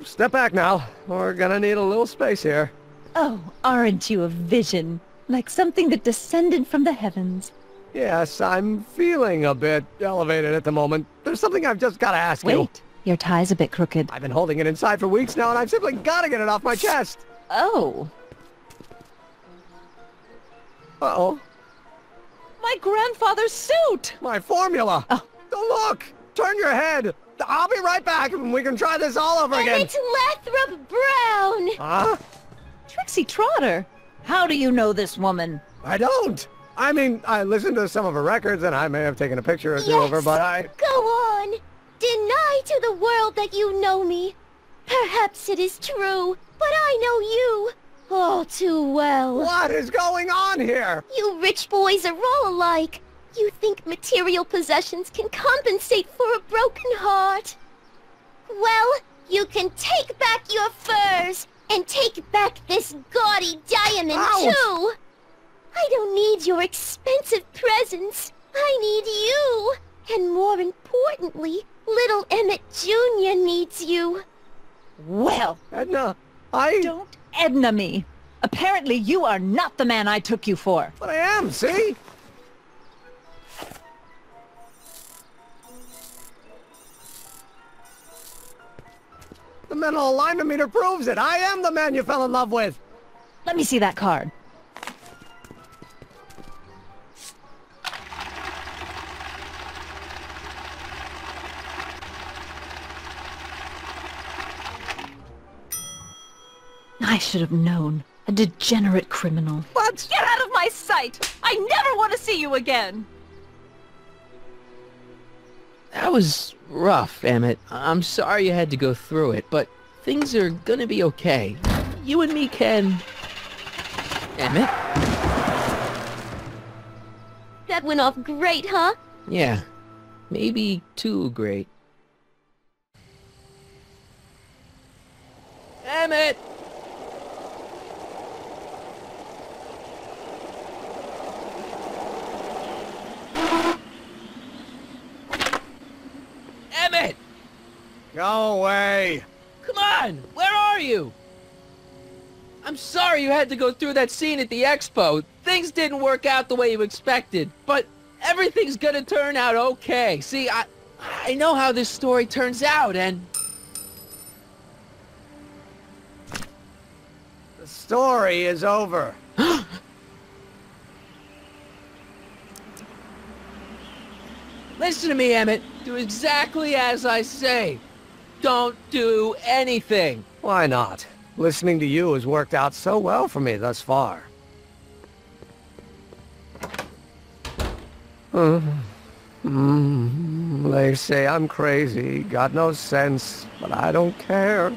Speaker 12: Step back now. We're gonna need a little space here.
Speaker 13: Oh, aren't you a vision? Like something that descended from the heavens.
Speaker 12: Yes, I'm feeling a bit elevated at the moment. There's something I've just gotta ask you.
Speaker 13: Wait, your tie's a bit crooked.
Speaker 12: I've been holding it inside for weeks now, and I've simply gotta get it off my chest.
Speaker 13: Oh.
Speaker 12: Uh-oh.
Speaker 13: My grandfather's suit!
Speaker 12: My formula! Oh. Look! Turn your head! I'll be right back, and we can try this all over again.
Speaker 14: It's Lathrop Brown!
Speaker 12: Huh?
Speaker 13: Trixie Trotter! How do you know this woman?
Speaker 12: I don't! I mean, I listened to some of her records, and I may have taken a picture or two of her, but I...
Speaker 14: Go on! Deny to the world that you know me. Perhaps it is true, but I know you all too well.
Speaker 12: What is going on here?
Speaker 14: You rich boys are all alike. You think material possessions can compensate for a broken heart. Well, You can take back your furs and take back this gaudy diamond, too. I don't need your expensive presents. I need you. And more importantly, little Emmett Jr. needs you.
Speaker 13: Well,
Speaker 12: Edna,
Speaker 13: Don't Edna me. Apparently you are not the man I took you for.
Speaker 12: But I am, see? The mental alignment meter proves it. I am the man you fell in love with.
Speaker 13: Let me see that card. I should have known. A degenerate criminal.
Speaker 12: What?
Speaker 13: Get out of my sight! I never want to see you again!
Speaker 1: That was rough, Emmett. I'm sorry you had to go through it, but things are gonna be okay. You and me can... Emmett?
Speaker 14: That went off great, huh?
Speaker 1: Yeah. Maybe too great. Emmett! Emmett!
Speaker 12: Go away.
Speaker 1: Come on! Where are you? I'm sorry you had to go through that scene at the expo. Things didn't work out the way you expected, but everything's gonna turn out okay. See, I know how this story turns out, and...
Speaker 12: The story is over.
Speaker 1: Listen to me, Emmett. Do exactly as I say. Don't do anything.
Speaker 12: Why not? Listening to you has worked out so well for me thus far. They say I'm crazy, got no sense, but I don't care.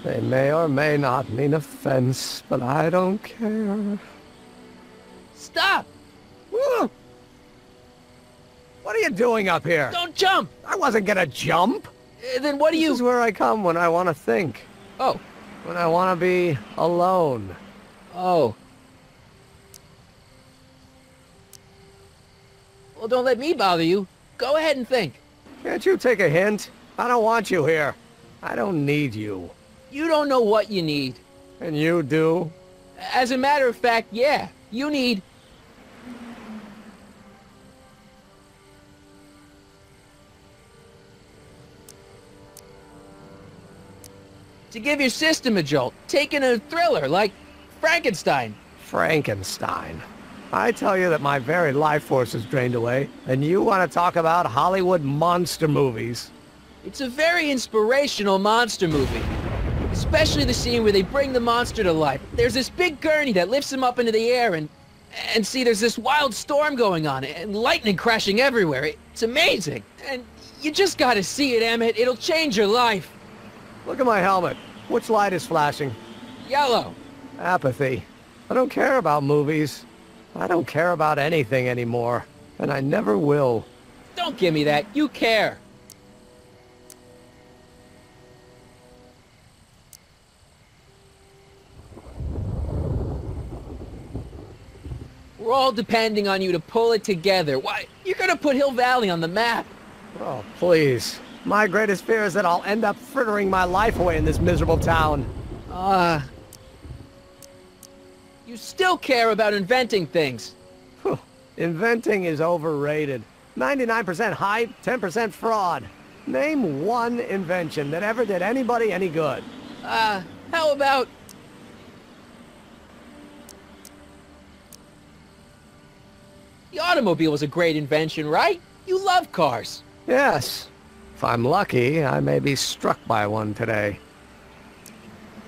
Speaker 12: They may or may not mean offense, but I don't care.
Speaker 1: Stop!
Speaker 12: What are you doing up here?
Speaker 1: Don't jump!
Speaker 12: I wasn't gonna jump!
Speaker 1: Then what do you...
Speaker 12: This is where I come when I want to think.
Speaker 1: Oh.
Speaker 12: When I want to be alone.
Speaker 1: Oh. Well, don't let me bother you. Go ahead and think.
Speaker 12: Can't you take a hint? I don't want you here. I don't need you.
Speaker 1: You don't know what you need.
Speaker 12: And you do?
Speaker 1: As a matter of fact, yeah. You need... to give your system a jolt. Taking a thriller like Frankenstein.
Speaker 12: Frankenstein. I tell you that my very life force is drained away, and you want to talk about Hollywood monster movies.
Speaker 1: It's a very inspirational monster movie. Especially the scene where they bring the monster to life. There's this big gurney that lifts him up into the air, and see, there's this wild storm going on, and lightning crashing everywhere. It's amazing. And you just gotta see it, Emmett. It'll change your life.
Speaker 12: Look at my helmet. Which light is flashing?
Speaker 1: Yellow.
Speaker 12: Apathy. I don't care about movies. I don't care about anything anymore. And I never will.
Speaker 1: Don't give me that. You care. We're all depending on you to pull it together. Why? You're gonna put Hill Valley on the map.
Speaker 12: Oh, please. My greatest fear is that I'll end up frittering my life away in this miserable town.
Speaker 1: You still care about inventing things.
Speaker 12: Inventing is overrated. 99% hype, 10% fraud. Name one invention that ever did anybody any good.
Speaker 1: How about... the automobile was a great invention, right? You love cars.
Speaker 12: Yes. If I'm lucky, I may be struck by one today.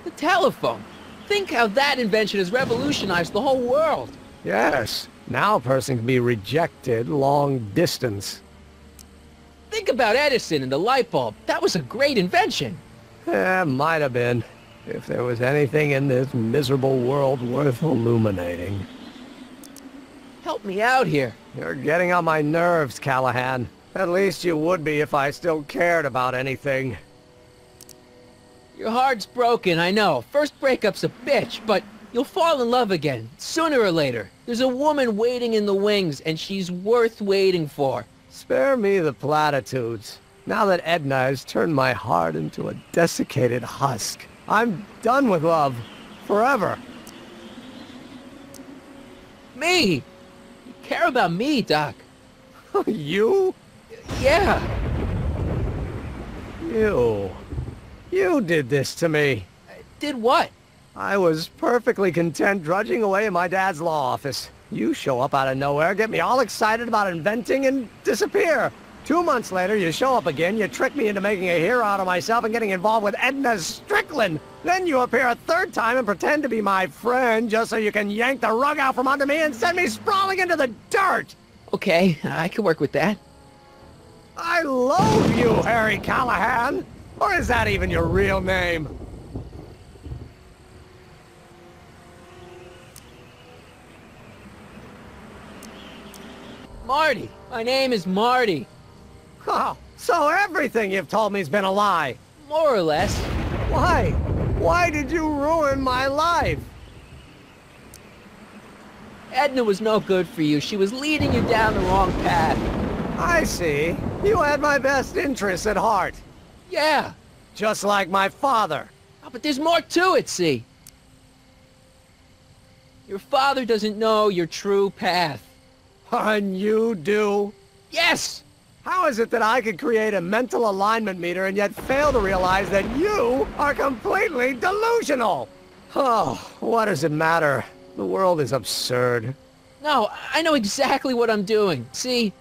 Speaker 1: The telephone. Think how that invention has revolutionized the whole world.
Speaker 12: Yes. Now a person can be rejected long distance.
Speaker 1: Think about Edison and the light bulb. That was a great invention.
Speaker 12: Might have been. If there was anything in this miserable world worth illuminating.
Speaker 1: Help me out here.
Speaker 12: You're getting on my nerves, Callahan. At least you would be if I still cared about anything.
Speaker 1: Your heart's broken, I know. First breakup's a bitch, but you'll fall in love again, sooner or later. There's a woman waiting in the wings, and she's worth waiting for.
Speaker 12: Spare me the platitudes. Now that Edna has turned my heart into a desiccated husk, I'm done with love. Forever.
Speaker 1: Me? You care about me, Doc.
Speaker 12: You?
Speaker 1: Yeah.
Speaker 12: You did this to me.
Speaker 1: Did what?
Speaker 12: I was perfectly content drudging away in my dad's law office. You show up out of nowhere, get me all excited about inventing, and disappear. 2 months later, you show up again, you trick me into making a hero out of myself and getting involved with Edna Strickland. Then you appear a third time and pretend to be my friend just so you can yank the rug out from under me and send me sprawling into the dirt.
Speaker 1: Okay, I can work with that.
Speaker 12: I loathe you, Harry Callahan. Or is that even your real name?
Speaker 1: Marty. My name is Marty.
Speaker 12: Oh, so everything you've told me's been a lie.
Speaker 1: More or less.
Speaker 12: Why? Why did you ruin my life?
Speaker 1: Edna was no good for you. She was leading you down the wrong path.
Speaker 12: I see. You had my best interests at heart.
Speaker 1: Yeah.
Speaker 12: Just like my father.
Speaker 1: Oh, but there's more to it, see? Your father doesn't know your true path.
Speaker 12: And you do?
Speaker 1: Yes!
Speaker 12: How is it that I could create a mental alignment meter and yet fail to realize that you are completely delusional? Oh, what does it matter? The world is absurd.
Speaker 1: No, I know exactly what I'm doing. See?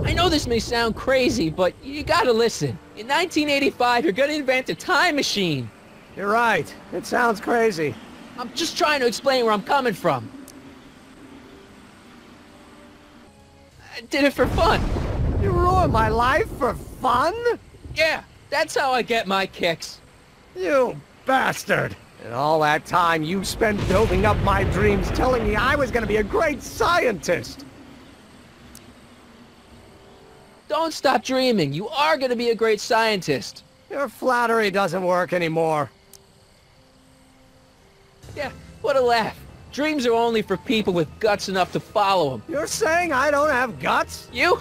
Speaker 1: I know this may sound crazy, but you gotta listen. In 1985, you're gonna invent a time machine.
Speaker 12: You're right. It sounds crazy.
Speaker 1: I'm just trying to explain where I'm coming from. I did it for fun.
Speaker 12: You ruined my life for fun?
Speaker 1: Yeah, that's how I get my kicks.
Speaker 12: You bastard. And all that time you spent building up my dreams, telling me I was gonna be a great scientist.
Speaker 1: Don't stop dreaming. You are gonna be a great scientist.
Speaker 12: Your flattery doesn't work anymore.
Speaker 1: Yeah, what a laugh. Dreams are only for people with guts enough to follow them.
Speaker 12: You're saying I don't have guts?
Speaker 1: You?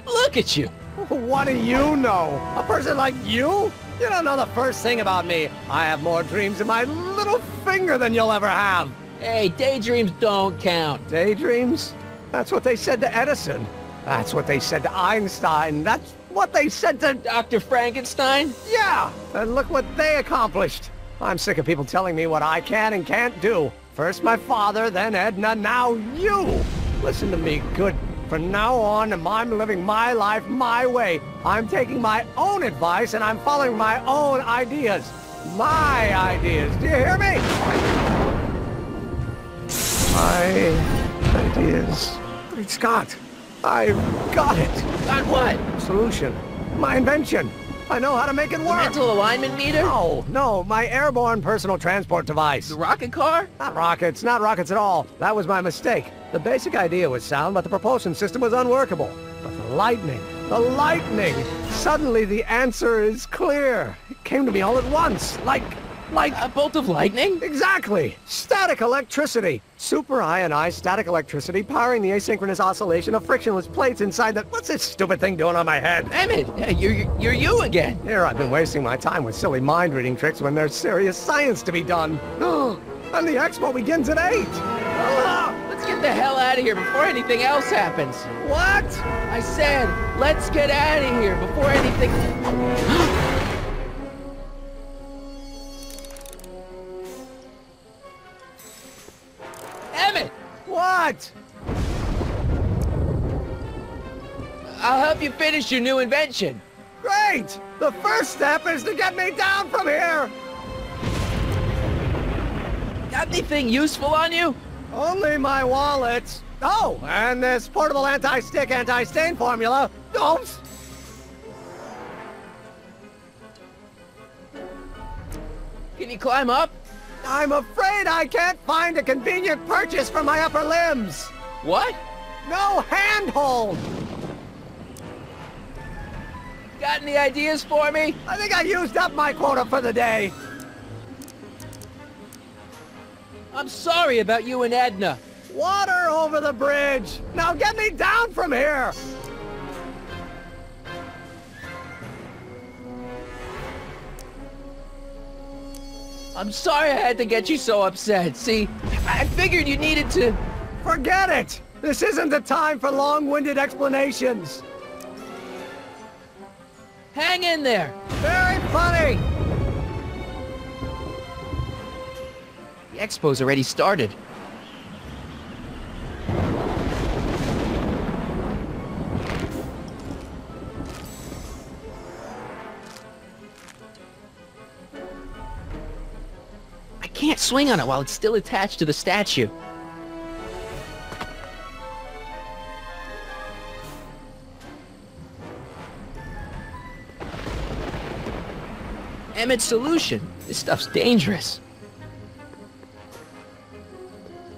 Speaker 1: Look at you.
Speaker 12: What do you know? A person like you? You don't know the first thing about me. I have more dreams in my little finger than you'll ever have.
Speaker 1: Hey, daydreams don't count.
Speaker 12: Daydreams? That's what they said to Edison. That's what they said to Einstein. That's what they said to
Speaker 1: Dr. Frankenstein?
Speaker 12: Yeah, and look what they accomplished. I'm sick of people telling me what I can and can't do. First my father, then Edna, now you. Listen to me good. From now on, I'm living my life my way. I'm taking my own advice and I'm following my own ideas. My ideas. Do you hear me? My ideas. Great Scott. I've got it.
Speaker 1: Got what?
Speaker 12: Solution. My invention. I know how to make it work.
Speaker 1: The mental alignment meter?
Speaker 12: No, my airborne personal transport device.
Speaker 1: The rocket car?
Speaker 12: Not rockets at all. That was my mistake. The basic idea was sound, but the propulsion system was unworkable. But the lightning. Suddenly the answer is clear. It came to me all at once, like
Speaker 1: a bolt of lightning?
Speaker 12: Exactly. Static electricity. Super ionized static electricity powering the asynchronous oscillation of frictionless plates inside the... What's this stupid thing doing on my head?
Speaker 1: Emmett, you're you again.
Speaker 12: Here I've been wasting my time with silly mind-reading tricks when there's serious science to be done. And the expo begins at 8.
Speaker 1: Let's get the hell out of here before anything else happens.
Speaker 12: What?
Speaker 1: I said, let's get out of here before anything... Emmett!
Speaker 12: What?
Speaker 1: I'll help you finish your new invention.
Speaker 12: Great! The first step is to get me down from here!
Speaker 1: Got anything useful on you?
Speaker 12: Only my wallet. Oh, and this portable anti-stick, anti-stain formula. Don't!
Speaker 1: Can you climb up?
Speaker 12: I'm afraid I can't find a convenient purchase for my upper limbs.
Speaker 1: What?
Speaker 12: No handhold.
Speaker 1: Got any ideas for me?
Speaker 12: I think I used up my quota for the day.
Speaker 1: I'm sorry about you and Edna.
Speaker 12: Water over the bridge! Now get me down from here!
Speaker 1: I'm sorry I had to get you so upset. See, I figured you needed to...
Speaker 12: Forget it! This isn't the time for long-winded explanations.
Speaker 1: Hang in there.
Speaker 12: Very funny!
Speaker 1: The expo's already started. I can't swing on it while it's still attached to the statue. Emmett's solution. This stuff's dangerous.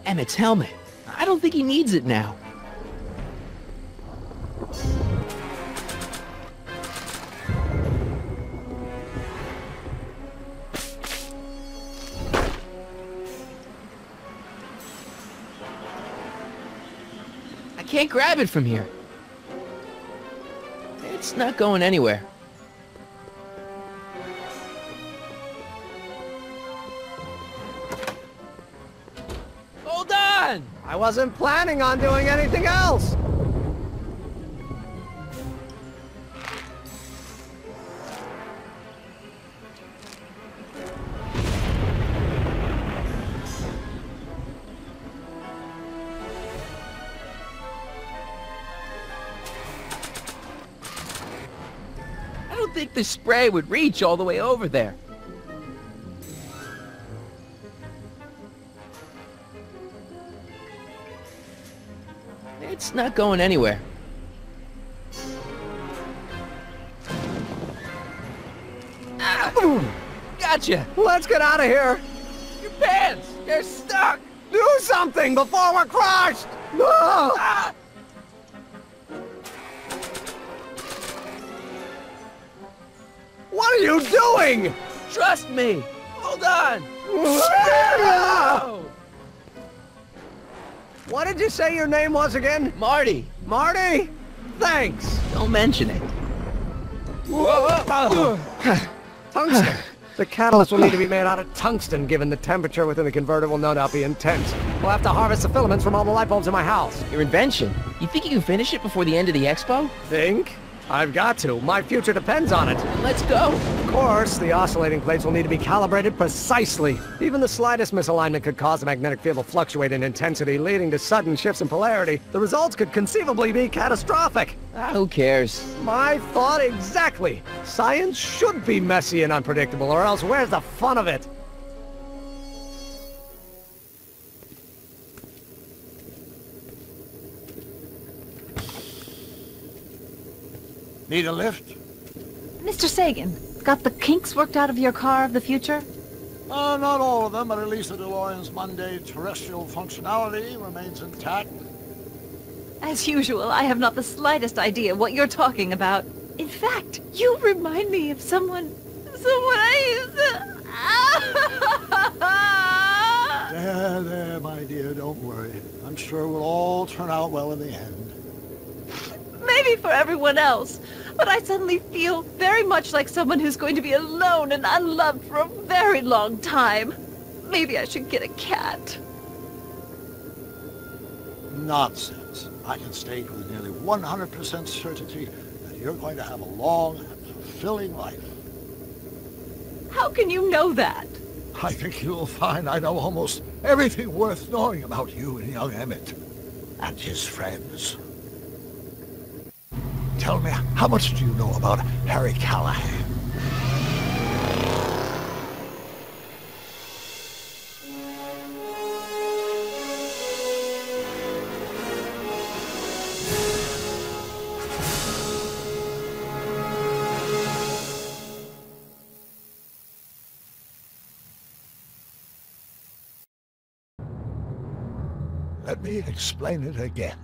Speaker 1: Emmett's helmet. I don't think he needs it now. I can't grab it from here. It's not going anywhere. Hold on!
Speaker 12: I wasn't planning on doing anything else!
Speaker 1: I don't think the spray would reach all the way over there. It's not going anywhere. Ah, gotcha!
Speaker 12: Let's get out of here!
Speaker 1: Your pants! They're stuck!
Speaker 12: Do something before we're crushed! Ah! What are you doing?
Speaker 1: Trust me! Hold on!
Speaker 12: What did you say your name was again?
Speaker 1: Marty!
Speaker 12: Marty? Thanks!
Speaker 1: Don't mention it.
Speaker 12: Tungsten! The catalyst will need to be made out of tungsten, given the temperature within the converter will no doubt be intense. We'll have to harvest the filaments from all the light bulbs in my house.
Speaker 1: Your invention. You think you can finish it before the end of the expo?
Speaker 12: Think? I've got to. My future depends on it.
Speaker 1: Let's go.
Speaker 12: Of course, the oscillating plates will need to be calibrated precisely. Even the slightest misalignment could cause the magnetic field to fluctuate in intensity, leading to sudden shifts in polarity. The results could conceivably be catastrophic.
Speaker 1: Who cares?
Speaker 12: My thought exactly. Science should be messy and unpredictable, or else where's the fun of it?
Speaker 10: Need a lift?
Speaker 13: Mr. Sagan, got the kinks worked out of your car of the future?
Speaker 10: Not all of them, but at least the DeLorean's mundane terrestrial functionality remains intact.
Speaker 13: As usual, I have not the slightest idea what you're talking about. In fact, you remind me of someone I used to...
Speaker 10: There, my dear, don't worry. I'm sure we'll all turn out well in the end.
Speaker 13: Maybe for everyone else, but I suddenly feel very much like someone who's going to be alone and unloved for a very long time. Maybe I should get a cat.
Speaker 10: Nonsense. I can state with nearly 100% certainty that you're going to have a long and fulfilling life.
Speaker 13: How can you know that?
Speaker 10: I think you'll find I know almost everything worth knowing about you and young Emmett and his friends. Tell me, how much do you know about Harry Callahan? Let me explain it again.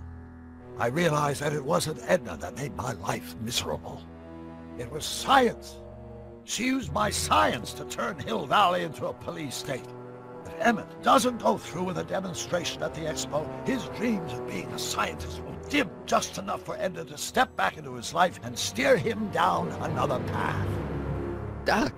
Speaker 10: I realized that it wasn't Edna that made my life miserable. It was science. She used my science to turn Hill Valley into a police state. If Emmett doesn't go through with a demonstration at the expo, his dreams of being a scientist will dim just enough for Edna to step back into his life and steer him down another path.
Speaker 1: Doc,